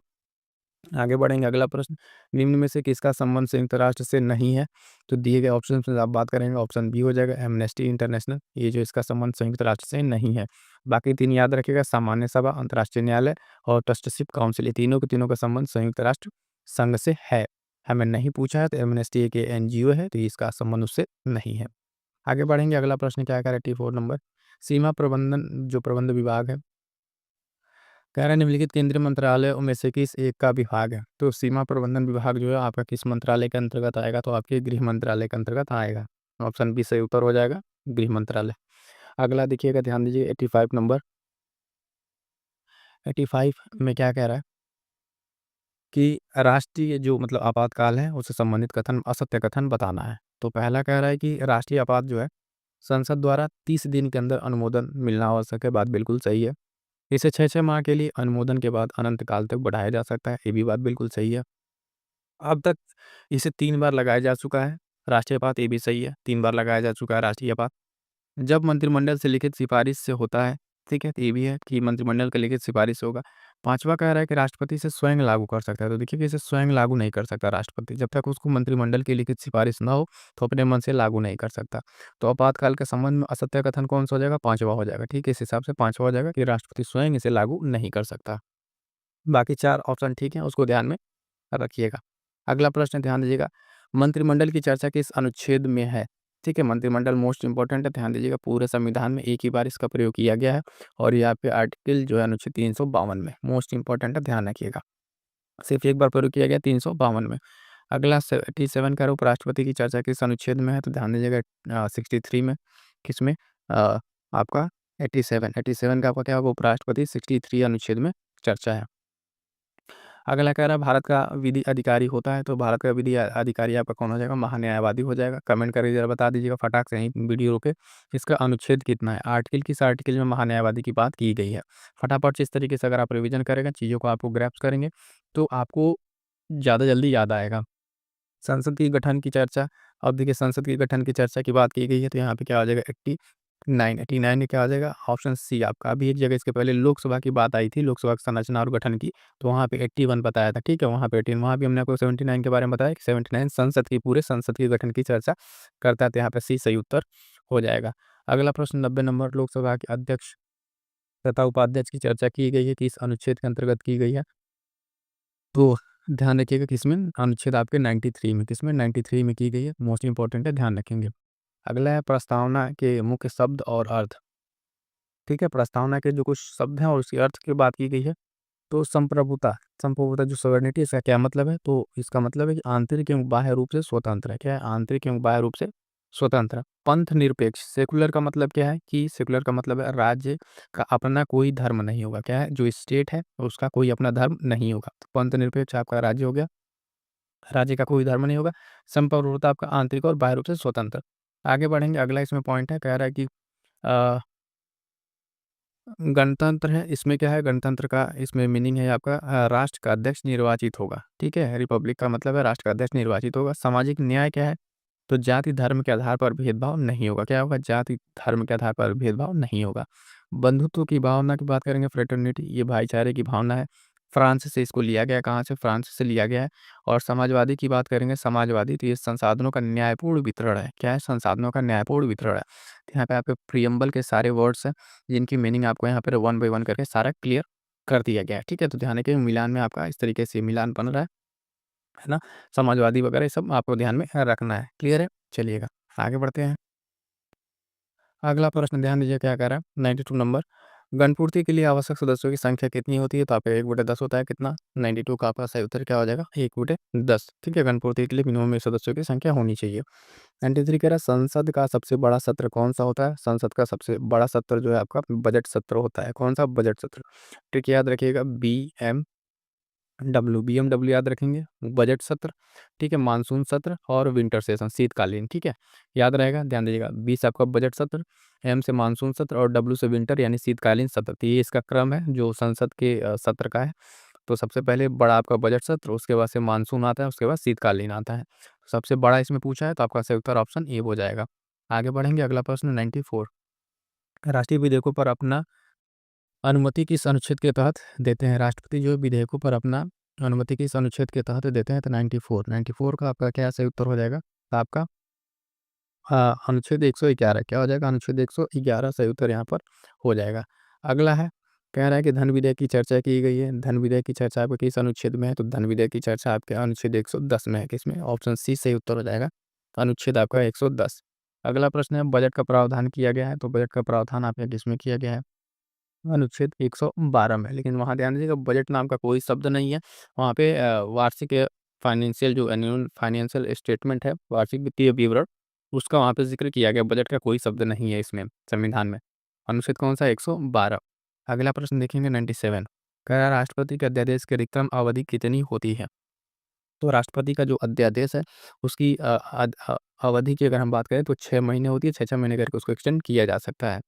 Speaker 1: आगे बढ़ेंगे, अगला प्रश्न, निम्न में से किसका संबंध संयुक्त राष्ट्र से नहीं है, तो दिए गए ऑप्शन में आप बात करेंगे, ऑप्शन बी हो जाएगा एमनेस्टी इंटरनेशनल, ये जो इसका संबंध संयुक्त राष्ट्र से नहीं है। बाकी तीन याद रखिएगा, सामान्य सभा, अंतर्राष्ट्रीय न्यायालय और ट्रस्टीशिप काउंसिल, ये तीनों के तीनों का संबंध संयुक्त राष्ट्र संघ से है। हमें नहीं पूछा है, तो एमनेस्टी एक एनजीओ है, तो इसका संबंध उससे नहीं है। आगे बढ़ेंगे, अगला प्रश्न क्या है, 84 नंबर, सीमा प्रबंधन जो प्रबंध विभाग है, कह रहे हैं निम्नलिखित केंद्रीय मंत्रालयों में से किस एक का विभाग है, तो सीमा प्रबंधन विभाग जो है आपका किस मंत्रालय के अंतर्गत आएगा, तो आपके गृह मंत्रालय के अंतर्गत आएगा। ऑप्शन बी सही उत्तर हो जाएगा, गृह मंत्रालय। अगला देखिएगा, ध्यान दीजिए 85 नंबर, 85 में क्या कह रहा है कि राष्ट्रीय जो मतलब आपातकाल है उससे संबंधित कथन असत्य कथन बताना है। तो पहला कह रहा है कि राष्ट्रीय आपात जो है संसद द्वारा 30 दिन के अंदर अनुमोदन मिलना आवश्यक है, बात बिल्कुल सही है। इसे 6-6 माह के लिए अनुमोदन के बाद अनंत काल तक बढ़ाया जा सकता है, ये भी बात बिल्कुल सही है। अब तक इसे 3 बार लगाया जा चुका है, राष्ट्रीयपात, ये भी सही है, 3 बार लगाया जा चुका है राष्ट्रीयपात। जब मंत्रिमंडल से लिखित सिफारिश से होता है, ठीक है? तो ये भी है कि मंत्रिमंडल की लिखित सिफारिश से होगा। 5वां कह रहा है कि राष्ट्रपति इसे स्वयं लागू कर सकता है, तो देखिए कि इसे स्वयं लागू नहीं कर सकता राष्ट्रपति, जब तक उसको मंत्रिमंडल की लिखित सिफारिश ना हो, तो अपने मन से लागू नहीं कर सकता। तो आपातकाल के संबंध में असत्य कथन कौन-सा हो जाएगा? 5वां हो जाएगा, ठीक है? इस हिसाब से 5वां हो जाएगा कि राष्ट्रपति स्वयं इसे लागू नहीं कर सकता। बाकी 4 ऑप्शन ठीक हैं, उसको ध्यान में रखिएगा। अगला प्रश्न ध्यान दीजिएगा, मंत्रिमंडल की चर्चा किस अनुच्छेद में है? ठीक है, मंत्रिमंडल मोस्ट इम्पोर्टेंट है, ध्यान दीजिएगा, पूरे संविधान में एक ही बार इसका प्रयोग किया गया है और यहाँ पे आर्टिकल जो है अनुच्छेद 352 में, मोस्ट इम्पोर्टेंट है, ध्यान रखिएगा। सिर्फ एक बार प्रयोग किया गया 352 में। अगला 77 का उपराष्ट्रपति की चर्चा किस अनुच्छेद में है? तो ध्यान दीजिएगा 63 में, किसमें? आपका 87 का आपका क्या होगा? उपराष्ट्रपति 63 अनुच्छेद में चर्चा है। अगला कह रहा है भारत का विधि अधिकारी होता है, तो भारत का विधि अधिकारी आपका कौन हो जाएगा? महान्यायवादी हो जाएगा। कमेंट करके ज़रा बता दीजिएगा फटाक से, यहीं वीडियो रोके। इसका अनुच्छेद कितना है? आर्टिकल किस आर्टिकल में महान्यायवादी की बात की गई है? फटाफट से इस तरीके से अगर आप रिवीजन करेंगे, चीज़ों को आपको ग्रैप्स करेंगे, तो आपको ज़्यादा जल्दी याद आएगा। संसद के गठन की चर्चा, अब देखिए संसद के गठन की चर्चा की बात की गई है, तो यहाँ पे क्या आ जाएगा? 89 में क्या आ जाएगा? ऑप्शन सी आपका। अभी एक जगह इसके पहले लोकसभा की बात आई थी, लोकसभा की संरचना और गठन की, तो वहाँ पे 81 बताया था, ठीक है? वहाँ पे 18, वहाँ भी हमने आपको 79 के बारे में बताया कि 79 संसद की, पूरे संसद के गठन की चर्चा करता है, तो यहाँ पे सी सही उत्तर हो जाएगा। अगला प्रश्न 90 नंबर, लोकसभा के अध्यक्ष तथा उपाध्यक्ष की चर्चा की गई है, किस अनुच्छेद के अंतर्गत की गई है? तो ध्यान रखिएगा किसमें? अनुच्छेद आपके 93 में, किसमें? 93 में की गई है, मोस्ट इंपॉर्टेंट है, ध्यान रखेंगे। अगला है प्रस्तावना के मुख्य शब्द और अर्थ, ठीक है? प्रस्तावना के जो कुछ शब्द हैं और उसके अर्थ की बात की गई है। तो संप्रभुता, संप्रभुता जो सॉवरेनिटी, इसका क्या मतलब है? तो इसका मतलब है कि आंतरिक एवं बाह्य रूप से स्वतंत्र है। क्या है? आंतरिक एवं बाह्य रूप से स्वतंत्र है। पंथ निरपेक्ष, सेकुलर का मतलब क्या है? कि सेकुलर का मतलब है राज्य का अपना कोई धर्म नहीं होगा। क्या है? जो स्टेट है उसका कोई अपना धर्म नहीं होगा। तो पंथ निरपेक्ष आपका राज्य हो गया, राज्य का कोई धर्म नहीं होगा। संप्रभुता आपका आंतरिक और बाह्य रूप से स्वतंत्र। आगे बढ़ेंगे, अगला इसमें पॉइंट है, कह रहा है कि अ गणतंत्र है, इसमें क्या है? गणतंत्र का इसमें मीनिंग है आपका राष्ट्र का अध्यक्ष निर्वाचित होगा, ठीक है? रिपब्लिक का मतलब है राष्ट्र का अध्यक्ष निर्वाचित होगा। सामाजिक न्याय क्या है? तो जाति धर्म के आधार पर भेदभाव नहीं होगा। क्या होगा? जाति धर्म के आधार पर भेदभाव नहीं होगा। बंधुत्व की भावना की बात करेंगे, फ्रेटर्निटी, ये भाईचारे की भावना है। फ्रांस से इसको लिया गया है, कहाँ से? फ्रांस से लिया गया है। और समाजवादी की बात करेंगे, समाजवादी, तो ये संसाधनों का न्यायपूर्ण वितरण है। क्या है? संसाधनों का न्यायपूर्ण वितरण है। तो यहाँ पे आपके प्रियम्बल के सारे वर्ड्स हैं, जिनकी मीनिंग आपको यहाँ पर 1 बाय 1 करके सारा क्लियर कर दिया गया है, ठीक है? तो ध्यान रखिए, मिलान में आपका इस तरीके से मिलान बन रहा है ना? समाजवादी वगैरह ये सब आपको ध्यान में रखना है, क्लियर है? चलिएगा, आगे बढ़ते हैं। अगला प्रश्न ध्यान दीजिए क्या कह रहा है, 92 नंबर, गणपूर्ति के लिए आवश्यक सदस्यों की संख्या कितनी होती है? तो आपका 1/10 होता है, कितना? 92 का आपका सही उत्तर क्या हो जाएगा? 1/10, ठीक है? गणपूर्ति के लिए मिनिमम सदस्यों की संख्या होनी चाहिए। 93 कह रहा है संसद का सबसे बड़ा सत्र कौन सा होता है? संसद का सबसे बड़ा सत्र जो है आपका बजट सत्र होता है। कौन सा? बजट सत्र। ट्रिक याद रखिएगा, बीएमडब्ल्यू याद रखेंगे, बजट सत्र, ठीक है? मानसून सत्र और विंटर सेशन, शीतकालीन, ठीक है? याद रहेगा, ध्यान दीजिएगा। 20 आपका बजट सत्र, एम से मानसून सत्र और डब्ल्यू से विंटर यानी शीतकालीन सत्र, तो ये इसका क्रम है जो संसद के सत्र का है। तो सबसे पहले बड़ा आपका बजट सत्र, उसके बाद से मानसून आता है, उसके बाद शीतकालीन आता है। सबसे बड़ा इसमें पूछा है, तो आपका सही उत्तर ऑप्शन ए हो जाएगा। आगे बढ़ेंगे, अगला प्रश्न 94, राष्ट्रीय विधेयकों पर अपना अनुमति किस अनुच्छेद के तहत देते हैं? राष्ट्रपति जो विधेयकों पर अपना अनुमति किस अनुच्छेद के तहत देते हैं? तो 94 का आपका क्या सही उत्तर हो जाएगा? तो आपका अनुच्छेद 111, क्या हो जाएगा? अनुच्छेद 111 सही उत्तर यहाँ पर हो जाएगा। अगला है, कह रहा है कि धन विधेयक की चर्चा की गई है। धन विधेयक की चर्चा आपके किस अनुच्छेद में है? तो धन विधेयक की चर्चा आपके अनुच्छेद 110 में है। किसमें? ऑप्शन सी सही उत्तर हो जाएगा, अनुच्छेद आपका 110। अगला प्रश्न है, बजट का प्रावधान किया गया है, तो बजट का प्रावधान आपके किसमें किया गया है? अनुच्छेद 112 में। लेकिन वहाँ ध्यान दीजिएगा, बजट नाम का कोई शब्द नहीं है। वहाँ पे वार्षिक फाइनेंशियल जो एनुअल फाइनेंशियल स्टेटमेंट है, वार्षिक वित्तीय विवरण, उसका वहाँ पे ज़िक्र किया गया। बजट का कोई शब्द नहीं है इसमें, संविधान में। अनुच्छेद कौन-सा? 112। अगला प्रश्न देखेंगे 97, कह रहा है राष्ट्रपति के अध्यादेश की अधिकतम अवधि कितनी होती है? तो राष्ट्रपति का जो अध्यादेश है उसकी अवधि की अगर हम बात करें तो 6 महीने होती है, 6-6 महीने करके उसको एक्सटेंड किया जा सकता है।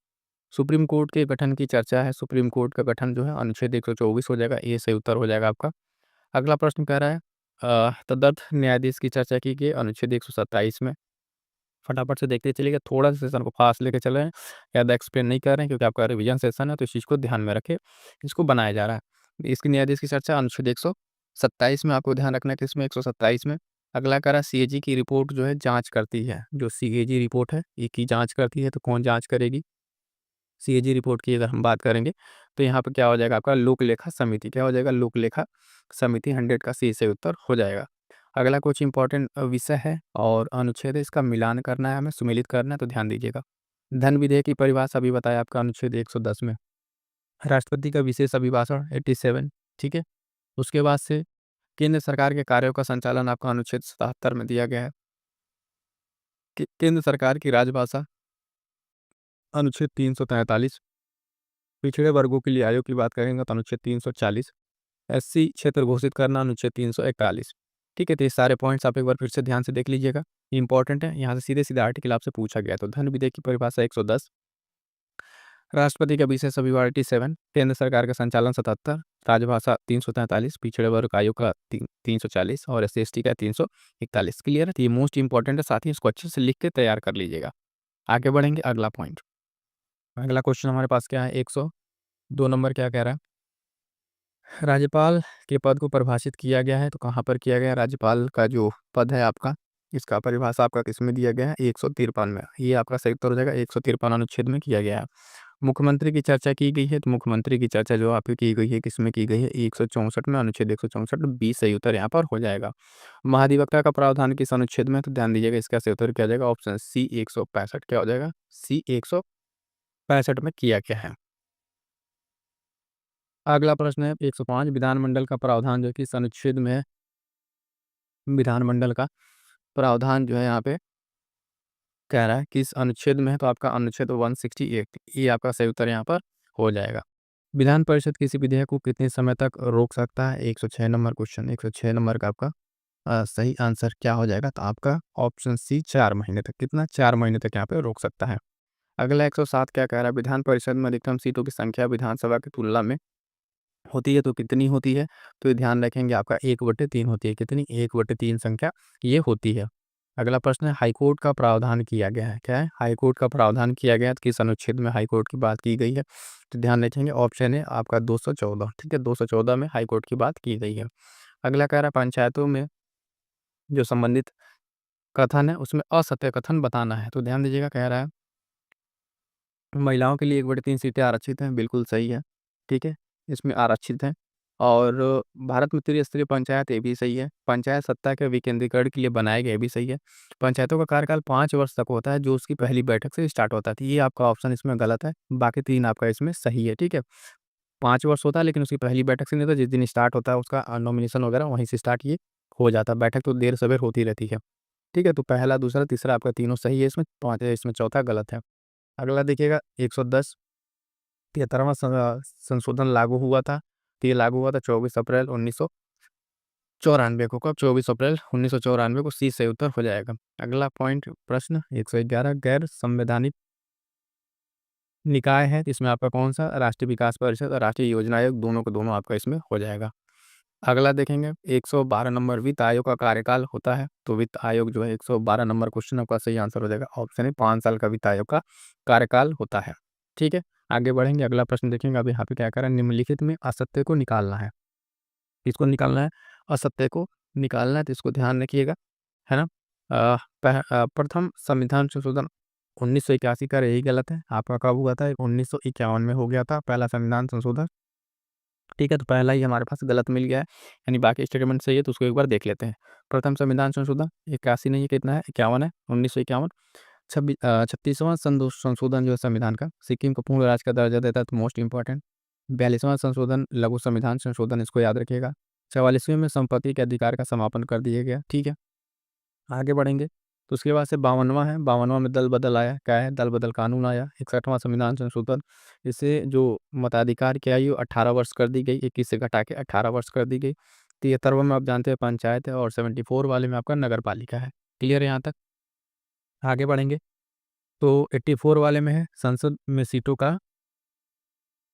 Speaker 1: सुप्रीम कोर्ट के गठन की चर्चा है, सुप्रीम कोर्ट का गठन जो है अनुच्छेद 124 हो जाएगा, ये सही उत्तर हो जाएगा आपका। अगला प्रश्न कह रहा है तदर्थ न्यायाधीश की चर्चा की गई अनुच्छेद 127 में। फटाफट से देखते चलिएगा, थोड़ा सा सेशन को फास्ट लेके चल रहे हैं, ज़्यादा एक्सप्लेन नहीं कर रहे हैं क्योंकि आपका रिवीजन सेशन है, तो इस चीज़ को ध्यान में रखें, इसको बनाया जा रहा है। इसकी न्यायाधीश की चर्चा अनुच्छेद 127 में आपको ध्यान रखना है, किसमें 127 में। अगला कह रहा है सीएजी की रिपोर्ट जो है जाँच करती है, जो सीएजी रिपोर्ट है, ये की जाँच करती है, तो कौन जाँच करेगी? सीएजी रिपोर्ट की अगर हम बात करेंगे, तो यहाँ पे क्या हो जाएगा आपका लोक लेखा समिति, क्या हो जाएगा? लोक लेखा समिति 100 का सी से उत्तर हो जाएगा। अगला कुछ इम्पोर्टेंट विषय है और अनुच्छेद है, इसका मिलान करना है, हमें सुमेलित करना है, तो ध्यान दीजिएगा। धन विधेयक की परिभाषा अभी बताया आपका अनुच्छेद 110 में। राष्ट्रपति का विशेष अभिभाषण 87, ठीक है? उसके बाद से केंद्र सरकार के कार्यों का संचालन आपका अनुच्छेद 77 में दिया गया है। केंद्र सरकार की राजभाषा अनुच्छेद 343। पिछड़े वर्गों के लिए आयोग की बात करेंगे तो अनुच्छेद 340। एससी क्षेत्र घोषित करना अनुच्छेद 341। ठीक है, तो ये सारे पॉइंट्स आप एक बार फिर से ध्यान से देख लीजिएगा, इंपॉर्टेंट है। यहाँ से सीधे-सीधे आर्टिकल आपसे पूछा गया है। तो धन विधेयक की परिभाषा 110, राष्ट्रपति का विशेष अभिभाषण 87, केंद्र सरकार का संचालन 77, राजभाषा 343, पिछड़े वर्ग आयोग का 340 और एससी/एसटी का 341। क्लियर है? तो ये मोस्ट इंपॉर्टेंट है, साथ ही इसको अच्छे से लिख के तैयार कर लीजिएगा। आगे बढ़ेंगे, अगला पॉइंट। अगला क्वेश्चन हमारे पास क्या है? 102 नंबर क्या कह रहा है? राज्यपाल के पद को परिभाषित किया गया है, तो कहाँ पर किया गया है? राज्यपाल का जो पद है आपका, इसका परिभाषा आपका किसमें दिया गया है? 153 में। ये आपका सही उत्तर हो जाएगा, 153 अनुच्छेद में किया गया है। मुख्यमंत्री की चर्चा की गई है, तो मुख्यमंत्री की चर्चा जो आपकी की गई है, किसमें की गई है? 164 में, अनुच्छेद 164 बी सही उत्तर यहाँ पर हो जाएगा। महाधिवक्ता का प्रावधान किस अनुच्छेद में? तो ध्यान दीजिएगा, इसका सही उत्तर क्या हो जाएगा? ऑप्शन सी 165, क्या हो जाएगा? सी 165 में किया गया है। अगला प्रश्न है 105, विधानमंडल का प्रावधान जो कि इस अनुच्छेद में है, विधानमंडल का प्रावधान जो है यहाँ पे कह रहा है कि इस अनुच्छेद में है, तो आपका अनुच्छेद 168, ये आपका सही उत्तर यहाँ पर हो जाएगा। विधान परिषद किसी विधेयक को कितने समय तक रोक सकता है? 106 नंबर क्वेश्चन, 106 नंबर का आपका सही आंसर क्या हो जाएगा? तो आपका ऑप्शन सी 4 महीने तक, कितना? 4 महीने तक यहाँ पे रोक सकता है। अगला 107 क्या कह रहा है? विधान परिषद में अधिकतम सीटों की संख्या विधानसभा की तुलना में होती है, तो कितनी होती है? तो ये ध्यान रखेंगे, आपका 1/3 होती है। कितनी? 1/3 संख्या ये होती है। अगला प्रश्न है हाईकोर्ट का प्रावधान किया गया है, क्या है? हाईकोर्ट का प्रावधान किया गया है, तो किस अनुच्छेद में हाईकोर्ट की बात की गई है? तो ध्यान रखेंगे, ऑप्शन है आपका 214, ठीक है? 214 में हाईकोर्ट की बात की गई है। अगला कह रहा है पंचायतों में जो संबंधित कथन है उसमें असत्य कथन बताना है, तो ध्यान दीजिएगा, कह रहा है महिलाओं के लिए 1/3 सीटें आरक्षित हैं, बिल्कुल सही है, ठीक है? इसमें आरक्षित हैं। और भारत में त्रिस्तरीय पंचायत, ये भी सही है। पंचायत सत्ता के विकेंद्रीकरण के लिए बनाए गए, ये भी सही है। पंचायतों का कार्यकाल 5 वर्ष तक होता है, जो उसकी पहली बैठक से स्टार्ट होता है, तो ये आपका ऑप्शन इसमें गलत है, बाकी 3 आपका इसमें सही है, ठीक है? 5 वर्ष होता है, लेकिन उसकी पहली बैठक से नहीं होता, जिस दिन स्टार्ट होता है उसका नॉमिनेशन वगैरह वहीं से स्टार्ट ये हो जाता है, बैठक तो देर-सवेर होती रहती है, ठीक है? तो पहला, दूसरा, तीसरा आपका तीनों सही है इसमें, 5 इसमें चौथा गलत है। अगला देखिएगा 110, 73वां संशोधन लागू हुआ था, तो ये लागू हुआ था 24 अप्रैल 1994 को। कब? 24 अप्रैल 1994 को, सी सही उत्तर हो जाएगा। अगला पॉइंट प्रश्न 111, गैर संवैधानिक निकाय है, इसमें आपका कौन सा? राष्ट्रीय विकास परिषद और राष्ट्रीय योजना आयोग, दोनों को दोनों आपका इसमें हो जाएगा। अगला देखेंगे 112 नंबर, वित्त आयोग का कार्यकाल होता है, तो वित्त आयोग जो है 112 नंबर क्वेश्चन आपका सही आंसर हो जाएगा, ऑप्शन है 5 साल का वित्त आयोग का कार्यकाल होता है, ठीक है? आगे बढ़ेंगे, अगला प्रश्न देखेंगे। अभी यहाँ पे क्या कर रहा है? निम्नलिखित में असत्य को निकालना है, किसको निकालना है? असत्य को निकालना है, तो इसको ध्यान रखिएगा, है ना? प्रथम संविधान संशोधन 1981 का, यही गलत है। आपका कब हुआ था? 1951 में हो गया था पहला संविधान संशोधन, ठीक है? तो पहला ही हमारे पास गलत मिल गया है, यानी बाकी स्टेटमेंट सही है, तो उसको एक बार देख लेते हैं। प्रथम संविधान संशोधन 81 नहीं है, कितना है? 51 है, 1951। 36वां संशोधन जो है संविधान का, सिक्किम को पूर्ण राज्य का दर्जा देता है, तो मोस्ट इंपॉर्टेंट। 42वां संशोधन लघु संविधान संशोधन, इसको याद रखिएगा। 44वें में संपत्ति के अधिकार का समापन कर दिया गया, ठीक है? आगे बढ़ेंगे, तो उसके बाद से 52वां है, 52वां में दल बदल आया, क्या है? दल बदल कानून आया। 61वां संविधान संशोधन, इससे जो मताधिकार की आयु 18 वर्ष कर दी गई, 21 से घटा के 18 वर्ष कर दी गई। 73वां में आप जानते हैं पंचायत है और 74 वाले में आपका नगर पालिका है। क्लियर है यहाँ तक? आगे बढ़ेंगे तो 84 वाले में है संसद में सीटों का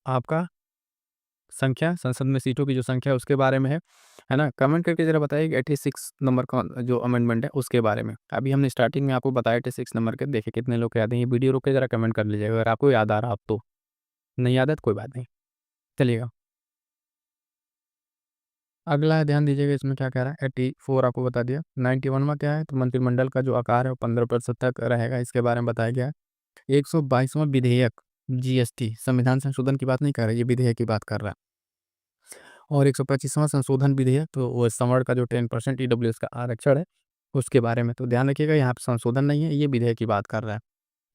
Speaker 1: आपका संख्या, संसद में सीटों की जो संख्या है उसके बारे में है ना? कमेंट करके ज़रा बताइए कि 86 नंबर का जो अमेंडमेंट है उसके बारे में। अभी हमने स्टार्टिंग में आपको बताया 86 नंबर के, देखिए कितने लोग को याद है। ये वीडियो रोक के ज़रा कमेंट कर लीजिएगा अगर आपको याद आ रहा हो तो, नहीं याद है तो कोई बात नहीं, चलिएगा। अगला है, ध्यान दीजिएगा इसमें क्या कह रहा है। 84 आपको बता दिया। 91वां क्या है, तो मंत्रिमंडल का जो आकार है वो 15% तक रहेगा, इसके बारे में बताया गया है। 122वां विधेयक जीएसटी, संविधान संशोधन की बात नहीं कर रहा है, ये विधेयक की बात कर रहा है। और 125वां संशोधन विधेयक, तो वो संवर्ण का जो 10% ईडब्ल्यूएस का आरक्षण है उसके बारे में। तो ध्यान रखिएगा यहाँ पे संशोधन नहीं है, ये विधेयक की बात कर रहा है।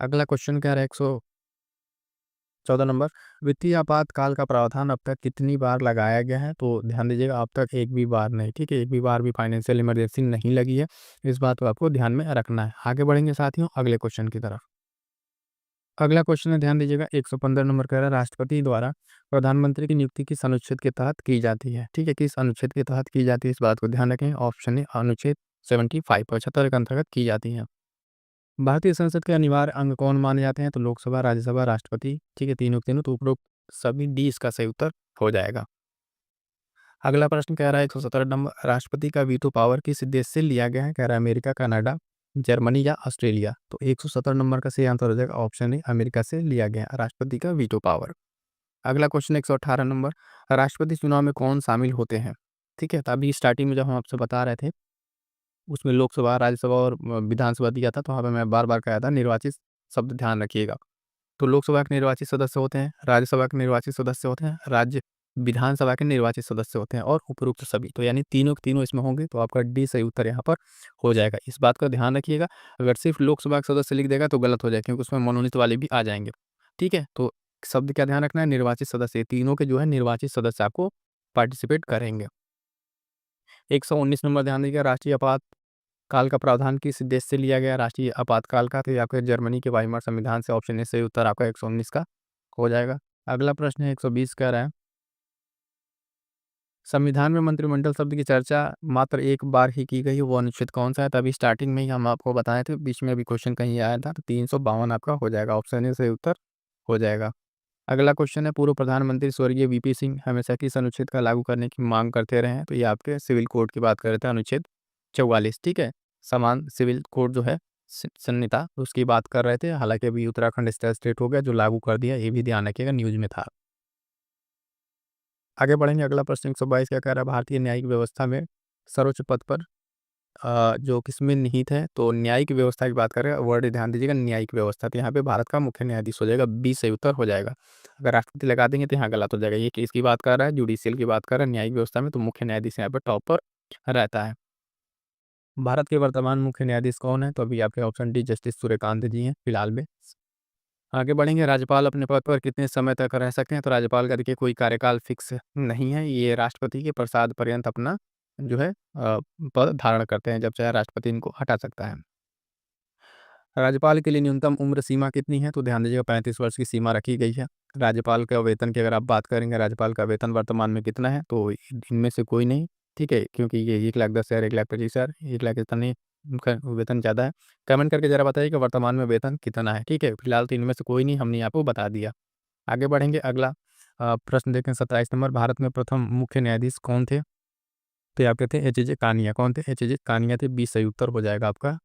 Speaker 1: अगला क्वेश्चन क्या है, 114 नंबर, वित्तीय आपातकाल का प्रावधान अब तक कितनी बार लगाया गया है? तो ध्यान दीजिएगा अब तक एक भी बार नहीं, ठीक है, एक भी बार भी फाइनेंशियल इमरजेंसी नहीं लगी है, इस बात को आपको ध्यान में रखना है। आगे बढ़ेंगे साथियों अगले क्वेश्चन की तरफ। अगला क्वेश्चन है, ध्यान दीजिएगा 115 नंबर कह रहा है, राष्ट्रपति द्वारा प्रधानमंत्री की नियुक्ति किस अनुच्छेद के तहत की जाती है? ठीक है, किस अनुच्छेद के तहत की जाती है, इस बात को ध्यान रखें। ऑप्शन है अनुच्छेद 75 75 के अंतर्गत की जाती है। भारतीय संसद के अनिवार्य अंग कौन माने जाते हैं? तो लोकसभा, राज्यसभा, राष्ट्रपति, ठीक है, तीनों के तीनों, तो उपरोक्त सभी डी इसका सही उत्तर हो जाएगा। अगला प्रश्न कह रहा है 117 नंबर, राष्ट्रपति का वीटो पावर किस देश से लिया गया है? कह रहा है अमेरिका, कनाडा, जर्मनी या ऑस्ट्रेलिया। तो 117 नंबर का सही आंसर हो जाएगा ऑप्शन ए, अमेरिका से लिया गया राष्ट्रपति का वीटो पावर। अगला क्वेश्चन 118 नंबर, राष्ट्रपति चुनाव में कौन शामिल होते हैं? ठीक है, तो अभी स्टार्टिंग में जब हम आपसे बता रहे थे उसमें लोकसभा, राज्यसभा और विधानसभा दिया था, तो वहाँ पे मैं बार बार कहा था निर्वाचित शब्द ध्यान रखिएगा। तो लोकसभा के निर्वाचित सदस्य होते हैं, राज्यसभा के निर्वाचित सदस्य होते हैं, राज्य विधानसभा के निर्वाचित सदस्य होते हैं और उपरोक्त सभी, तो यानी तीनों के तीनों इसमें होंगे, तो आपका डी सही उत्तर यहाँ पर हो जाएगा। इस बात का ध्यान रखिएगा, अगर सिर्फ लोकसभा के सदस्य लिख देगा तो गलत हो जाएगा, क्योंकि उसमें मनोनीत वाले भी आ जाएंगे। ठीक है, तो शब्द क्या ध्यान रखना है, निर्वाचित सदस्य, तीनों के जो है निर्वाचित सदस्य आपको पार्टिसिपेट करेंगे। 119 नंबर, ध्यान दीजिएगा, राष्ट्रीय आपातकाल का प्रावधान किस देश से लिया गया? राष्ट्रीय आपातकाल का, तो ये आपके जर्मनी के वाइमार संविधान से, ऑप्शन ए सही उत्तर आपका 119 का हो जाएगा। अगला प्रश्न है 120 कह रहा है, संविधान में मंत्रिमंडल शब्द की चर्चा मात्र एक बार ही की गई है, वो अनुच्छेद कौन सा है? तभी स्टार्टिंग में ही हम आपको बताए थे, बीच में अभी क्वेश्चन कहीं आया था, तो 352 आपका हो जाएगा, ऑप्शन ए सही उत्तर हो जाएगा। अगला क्वेश्चन है, पूर्व प्रधानमंत्री स्वर्गीय वीपी सिंह हमेशा किस अनुच्छेद का लागू करने की मांग करते रहे हैं? तो ये आपके सिविल कोड की बात कर रहे थे, अनुच्छेद 44, ठीक है, समान सिविल कोड जो है संहिता, उसकी बात कर रहे थे। हालांकि अभी उत्तराखंड स्टेट हो गया जो लागू कर दिया, ये भी ध्यान रखिएगा, न्यूज में था। आगे बढ़ेंगे, अगला प्रश्न 122 क्या कह रहा है, भारतीय न्यायिक व्यवस्था में सर्वोच्च पद पर जो किसमें निहित है? तो न्यायिक व्यवस्था की बात करें, वर्ड ध्यान दीजिएगा, न्यायिक व्यवस्था, तो यहाँ पे भारत का मुख्य न्यायाधीश हो जाएगा, बी सही उत्तर हो जाएगा। अगर राष्ट्रपति लगा देंगे तो यहाँ गलत हो जाएगा, ये किसकी बात कर रहा है, जुडिशियल की बात कर रहा है, न्यायिक व्यवस्था में, तो मुख्य न्यायाधीश यहाँ पर टॉप पर रहता है। भारत के वर्तमान मुख्य न्यायाधीश कौन है? तो अभी आपके ऑप्शन डी जस्टिस सूर्यकांत जी हैं फिलहाल में। आगे बढ़ेंगे, राज्यपाल अपने पद पर कितने समय तक रह सकते हैं? तो राज्यपाल का देखिए कोई कार्यकाल फिक्स नहीं है, ये राष्ट्रपति के प्रसाद पर्यंत अपना जो है पद धारण करते हैं, जब चाहे राष्ट्रपति इनको हटा सकता है। राज्यपाल के लिए न्यूनतम उम्र सीमा कितनी है? तो ध्यान दीजिएगा 35 वर्ष की सीमा रखी गई है। राज्यपाल का वेतन की अगर आप बात करेंगे, राज्यपाल का वेतन वर्तमान में कितना है? तो इनमें से कोई नहीं, ठीक है, क्योंकि ये 1,10,000, 1,25,000, 1,00,000 इतना नहीं, उनका वेतन ज़्यादा है। कमेंट करके ज़रा बताइए कि वर्तमान में वेतन कितना है, ठीक है, फिलहाल तो इनमें से कोई नहीं, हमने आपको बता दिया। आगे बढ़ेंगे, अगला प्रश्न देखें 27 नंबर, भारत में प्रथम मुख्य न्यायाधीश कौन थे? तो ये आपके थे एच जे कानिया। कौन थे? एच जे कानिया थे, बी सही उत्तर हो जाएगा आपका।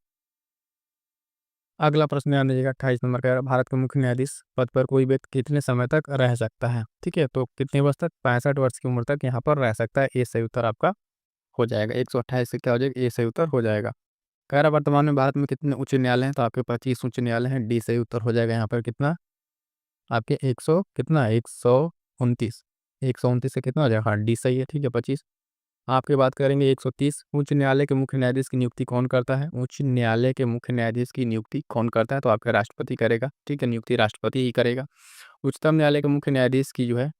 Speaker 1: अगला प्रश्न ध्यान दीजिएगा 28 नंबर का, भारत के मुख्य न्यायाधीश पद पर कोई व्यक्ति कितने समय तक रह सकता है? ठीक है, तो कितने वर्ष तक? 65 वर्ष की उम्र तक यहाँ पर रह सकता है, ए सही उत्तर आपका हो जाएगा। 128 से क्या हो जाएगा? ए सही उत्तर हो जाएगा। कह रहा वर्तमान में भारत में कितने उच्च न्यायालय हैं? तो आपके 25 उच्च न्यायालय हैं, डी सही उत्तर हो जाएगा यहाँ पर। कितना आपके 100 कितना 129, 129 से कितना हो जाएगा? हाँ, डी सही है, ठीक है, 25। आपकी बात करेंगे 130, उच्च न्यायालय के मुख्य न्यायाधीश की नियुक्ति कौन करता है? उच्च न्यायालय के मुख्य न्यायाधीश की नियुक्ति कौन करता है? तो आपका राष्ट्रपति करेगा, ठीक है, नियुक्ति राष्ट्रपति ही करेगा। उच्चतम न्यायालय के मुख्य न्यायाधीश की जो है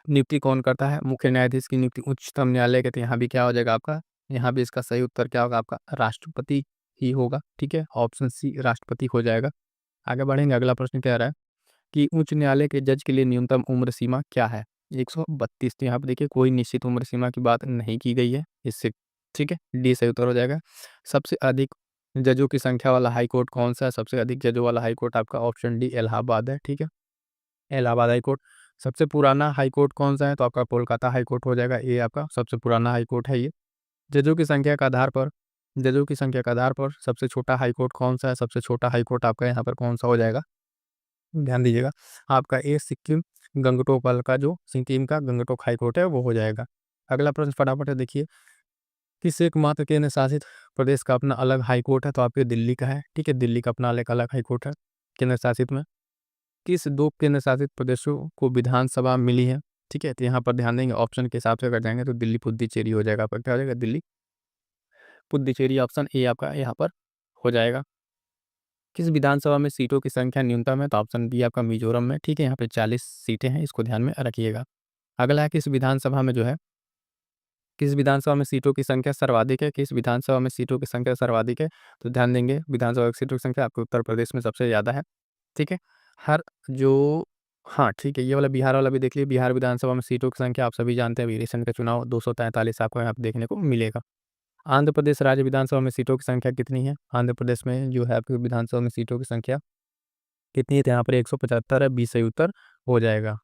Speaker 1: नियुक्ति कौन करता है? मुख्य न्यायाधीश की नियुक्ति उच्चतम न्यायालय के, तो यहाँ भी क्या हो जाएगा आपका, यहाँ भी इसका सही उत्तर क्या होगा आपका? राष्ट्रपति ही होगा, ठीक है, ऑप्शन सी राष्ट्रपति हो जाएगा। आगे बढ़ेंगे, अगला प्रश्न कह रहा है कि उच्च न्यायालय के जज के लिए न्यूनतम उम्र सीमा क्या है? 132। तो यहाँ पे देखिए कोई निश्चित उम्र सीमा की बात नहीं की गई है इससे, ठीक है, डी सही उत्तर हो जाएगा। सबसे अधिक जजों की संख्या वाला हाई कोर्ट कौन सा है? सबसे अधिक जजों वाला हाई कोर्ट आपका ऑप्शन डी इलाहाबाद है, ठीक है, इलाहाबाद हाई कोर्ट। सबसे पुराना हाई कोर्ट कौन सा है? तो आपका कोलकाता हाई कोर्ट हो जाएगा, ये आपका सबसे पुराना हाई कोर्ट है ये। जजों की संख्या के आधार पर, जजों की संख्या के आधार पर सबसे छोटा हाई कोर्ट कौन सा है? सबसे छोटा हाई कोर्ट आपका यहाँ पर कौन सा हो जाएगा? ध्यान दीजिएगा, आपका ए सिक्किम गंगटोक वाला का जो सिक्किम का गंगटोक हाई कोर्ट है वो हो जाएगा। अगला प्रश्न फटाफट है, देखिए, किस एकमात्र केंद्र शासित प्रदेश का अपना अलग हाई कोर्ट है? तो आपके दिल्ली का है, ठीक है, दिल्ली का अपना एक अलग हाई कोर्ट है केंद्र शासित में। किस दो केंद्र शासित प्रदेशों को विधानसभा मिली है? ठीक है, तो यहाँ पर ध्यान देंगे ऑप्शन के हिसाब से अगर जाएंगे तो दिल्ली पुद्दुचेरी हो जाएगा, आपका क्या हो जाएगा? दिल्ली पुद्दुचेरी, ऑप्शन ए आपका यहाँ पर हो जाएगा। किस विधानसभा में सीटों की संख्या न्यूनतम है? तो ऑप्शन बी आपका मिजोरम में, ठीक है, यहाँ पे 40 सीटें हैं, इसको ध्यान में रखिएगा। अगला है, किस विधानसभा में जो है, किस विधानसभा में सीटों की संख्या सर्वाधिक है? किस विधानसभा में सीटों की संख्या सर्वाधिक है? तो ध्यान देंगे विधानसभा की सीटों की संख्या आपके उत्तर प्रदेश में सबसे ज़्यादा है, ठीक है। हर जो हाँ, ठीक है, ये वाला बिहार वाला भी देख लीजिए, बिहार विधानसभा में सीटों की संख्या आप सभी जानते हैं, अभी रिसेंट का चुनाव 243 आपको यहाँ पे देखने को मिलेगा। आंध्र प्रदेश राज्य विधानसभा में सीटों की संख्या कितनी है? आंध्र प्रदेश में जो है आपकी विधानसभा में सीटों की संख्या कितनी है? तो यहाँ पर 175 है, बी सही उत्तर हो जाएगा।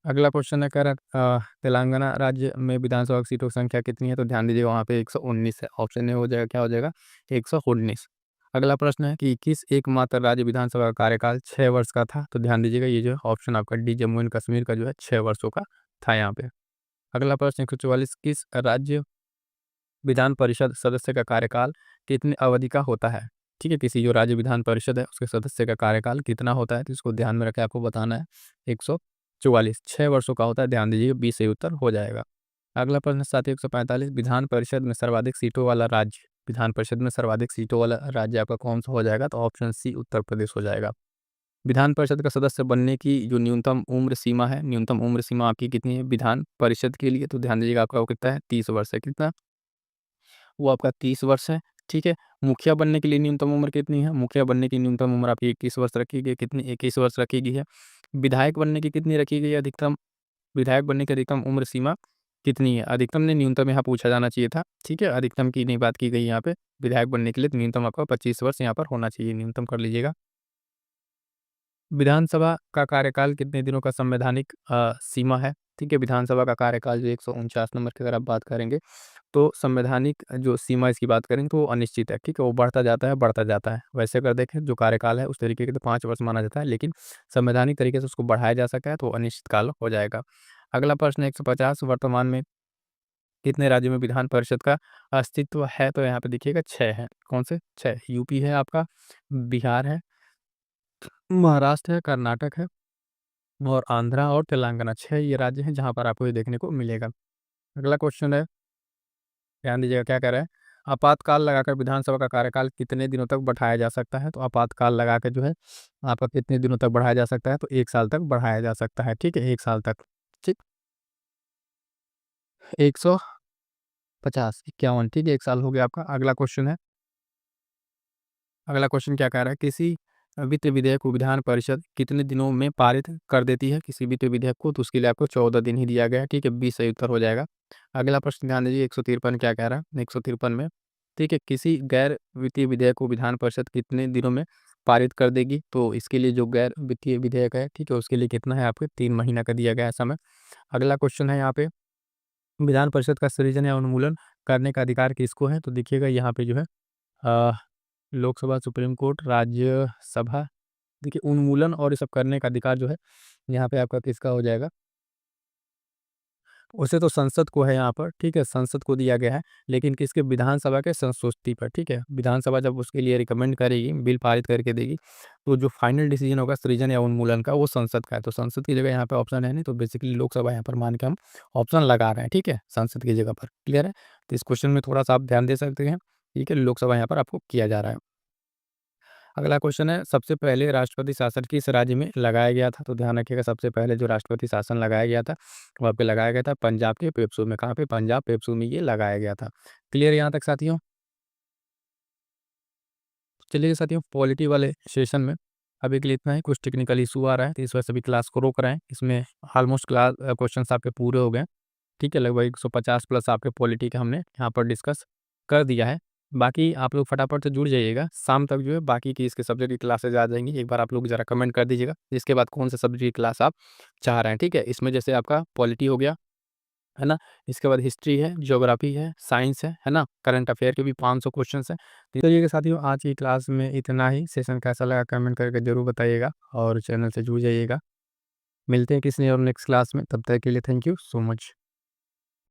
Speaker 1: अगला क्वेश्चन है, कह रहा तेलंगाना राज्य में विधानसभा की सीटों की संख्या कितनी है? तो ध्यान दीजिए वहाँ पे 119 है, ऑप्शन ए हो जाएगा, क्या हो जाएगा? 119। अगला प्रश्न है कि किस एकमात्र राज्य विधानसभा का कार्यकाल 6 वर्ष का था? तो ध्यान दीजिएगा, ये जो है ऑप्शन आपका डी जम्मू एंड कश्मीर का जो है 6 वर्षों का था यहाँ पे। अगला प्रश्न 144, किस राज्य विधान परिषद सदस्य का कार्यकाल कितनी अवधि का होता है? ठीक है, किसी जो राज्य विधान परिषद है उसके सदस्य का कार्यकाल कितना होता है? तो इसको ध्यान में रखे आपको बताना है। 144, 6 वर्षों का होता है, ध्यान दीजिए, बी सही उत्तर हो जाएगा। अगला प्रश्न साथी 145, विधान परिषद में सर्वाधिक सीटों वाला राज्य, विधान परिषद में सर्वाधिक सीटों वाला राज्य आपका कौन सा हो जाएगा? तो ऑप्शन सी उत्तर प्रदेश हो जाएगा। विधान परिषद का सदस्य बनने की जो न्यूनतम उम्र सीमा है, न्यूनतम उम्र सीमा आपकी कितनी है विधान परिषद के लिए? तो ध्यान दीजिएगा आपका वो कितना है? 30 वर्ष है, कितना? वो आपका 30 वर्ष है, ठीक है। मुखिया बनने के लिए न्यूनतम उम्र कितनी है? मुखिया बनने की न्यूनतम उम्र आपकी 21 वर्ष रखी गई है, कितनी? 21 वर्ष रखी गई है। विधायक बनने की कितनी रखी गई है अधिकतम? विधायक बनने की अधिकतम उम्र सीमा कितनी है? अधिकतम नहीं, न्यूनतम यहाँ पूछा जाना चाहिए था, ठीक है, अधिकतम की नहीं बात की गई यहाँ पे। विधायक बनने के लिए तो न्यूनतम आपका 25 वर्ष यहाँ पर होना चाहिए, न्यूनतम कर लीजिएगा। विधानसभा का कार्यकाल कितने दिनों का संवैधानिक सीमा है? ठीक है, विधानसभा का कार्यकाल जो 149 नंबर की अगर आप बात करेंगे तो संवैधानिक जो सीमा इसकी बात करेंगे तो वो अनिश्चित है, ठीक है, वो बढ़ता जाता है, बढ़ता जाता है। वैसे अगर देखें जो कार्यकाल है उस तरीके के तो 5 वर्ष माना जाता है, लेकिन संवैधानिक तरीके से उसको बढ़ाया जा सकता है तो अनिश्चित काल हो जाएगा। अगला प्रश्न 150, वर्तमान में कितने राज्यों में विधान परिषद का अस्तित्व है? तो यहाँ पे देखिएगा 6 है। कौन से? 6। यूपी है आपका, बिहार है, महाराष्ट्र है, कर्नाटक है और आंध्रा और तेलंगाना, 6 ये राज्य हैं जहाँ पर आपको ये देखने को मिलेगा। अगला क्वेश्चन है, ध्यान दीजिएगा क्या कह रहा है, आपातकाल लगाकर विधानसभा का कार्यकाल कितने दिनों तक बढ़ाया जा सकता है? तो आपातकाल लगाकर जो है आपका कितने दिनों तक बढ़ाया जा सकता है? तो 1 साल तक बढ़ाया जा सकता है, ठीक है, 1 साल तक, ठीक, 150, 51, ठीक है, 1 साल हो गया आपका। अगला क्वेश्चन है, अगला क्वेश्चन क्या कह रहा है, किसी वित्त विधेयक को विधान परिषद कितने दिनों में पारित कर देती है? किसी वित्त विधेयक को, तो उसके लिए आपको 14 दिन ही दिया गया है, ठीक है, बी सही उत्तर हो जाएगा। अगला प्रश्न ध्यान दीजिए 153 क्या कह रहा है, 153 में, ठीक है, किसी गैर वित्तीय विधेयक को विधान परिषद कितने दिनों में पारित कर देगी? तो इसके लिए जो गैर वित्तीय विधेयक है, ठीक है, उसके लिए कितना है आपके 3 महीना का दिया गया है समय। अगला क्वेश्चन है यहाँ पे, विधान परिषद का सृजन या उन्मूलन करने का अधिकार किसको है? तो देखिएगा यहाँ पे जो है अ, लोकसभा, सुप्रीम कोर्ट, राज्यसभा, देखिए उन्मूलन और ये सब करने का अधिकार जो है यहाँ पे आपका किसका हो जाएगा? उसे तो संसद को है यहाँ पर, ठीक है, संसद को दिया गया है, लेकिन किसके? विधानसभा के संस्तुति पर, ठीक है, विधानसभा जब उसके लिए रिकमेंड करेगी, बिल पारित करके देगी, तो जो फाइनल डिसीजन होगा सृजन या उन्मूलन का वो संसद का है। तो संसद की जगह यहाँ पे ऑप्शन है नहीं, तो बेसिकली लोकसभा यहाँ पर मान के हम ऑप्शन लगा रहे हैं, ठीक है, संसद की जगह पर, क्लियर है। तो इस क्वेश्चन में थोड़ा सा आप ध्यान दे सकते हैं, ठीक है, लोकसभा यहाँ पर आपको किया जा रहा है। अगला क्वेश्चन है, सबसे पहले राष्ट्रपति शासन किस राज्य में लगाया गया था? तो ध्यान रखिएगा, सबसे पहले जो राष्ट्रपति शासन लगाया गया था वहाँ पे लगाया गया था पंजाब के पेपसू में। कहाँ पे? पंजाब पेपसू में ये लगाया गया था। क्लियर यहाँ तक साथियों? चलिए साथियों, पॉलिटी वाले सेशन में अभी के लिए इतना ही, कुछ टेक्निकल इशू आ रहा है तो इस वजह से अभी क्लास को रोक रहे हैं। इसमें ऑलमोस्ट क्वेश्चंस आपके पूरे हो गए हैं, ठीक है। लगभग 150 प्लस आपके पॉलिटी का हमने यहाँ पर डिस्कस कर दिया है। बाकी आप लोग फटाफट से जुड़ जाइएगा, शाम तक जो है बाकी की इसके सब्जेक्ट की क्लासेज आ जाएंगी। एक बार आप लोग ज़रा कमेंट कर दीजिएगा इसके बाद कौन से सब्जेक्ट की क्लास आप चाह रहे हैं, ठीक है। इसमें जैसे आपका पॉलिटी हो गया, है ना, इसके बाद हिस्ट्री है, ज्योग्राफी है, साइंस है ना, करंट अफेयर के भी 500 क्वेश्चंस हैं। तो चलिए के साथियों, आज की क्लास में इतना ही। सेशन कैसा लगा कमेंट करके ज़रूर बताइएगा और चैनल से जुड़ जाइएगा। मिलते हैं किसी और नेक्स्ट क्लास में, तब तक के लिए थैंक यू सो मच।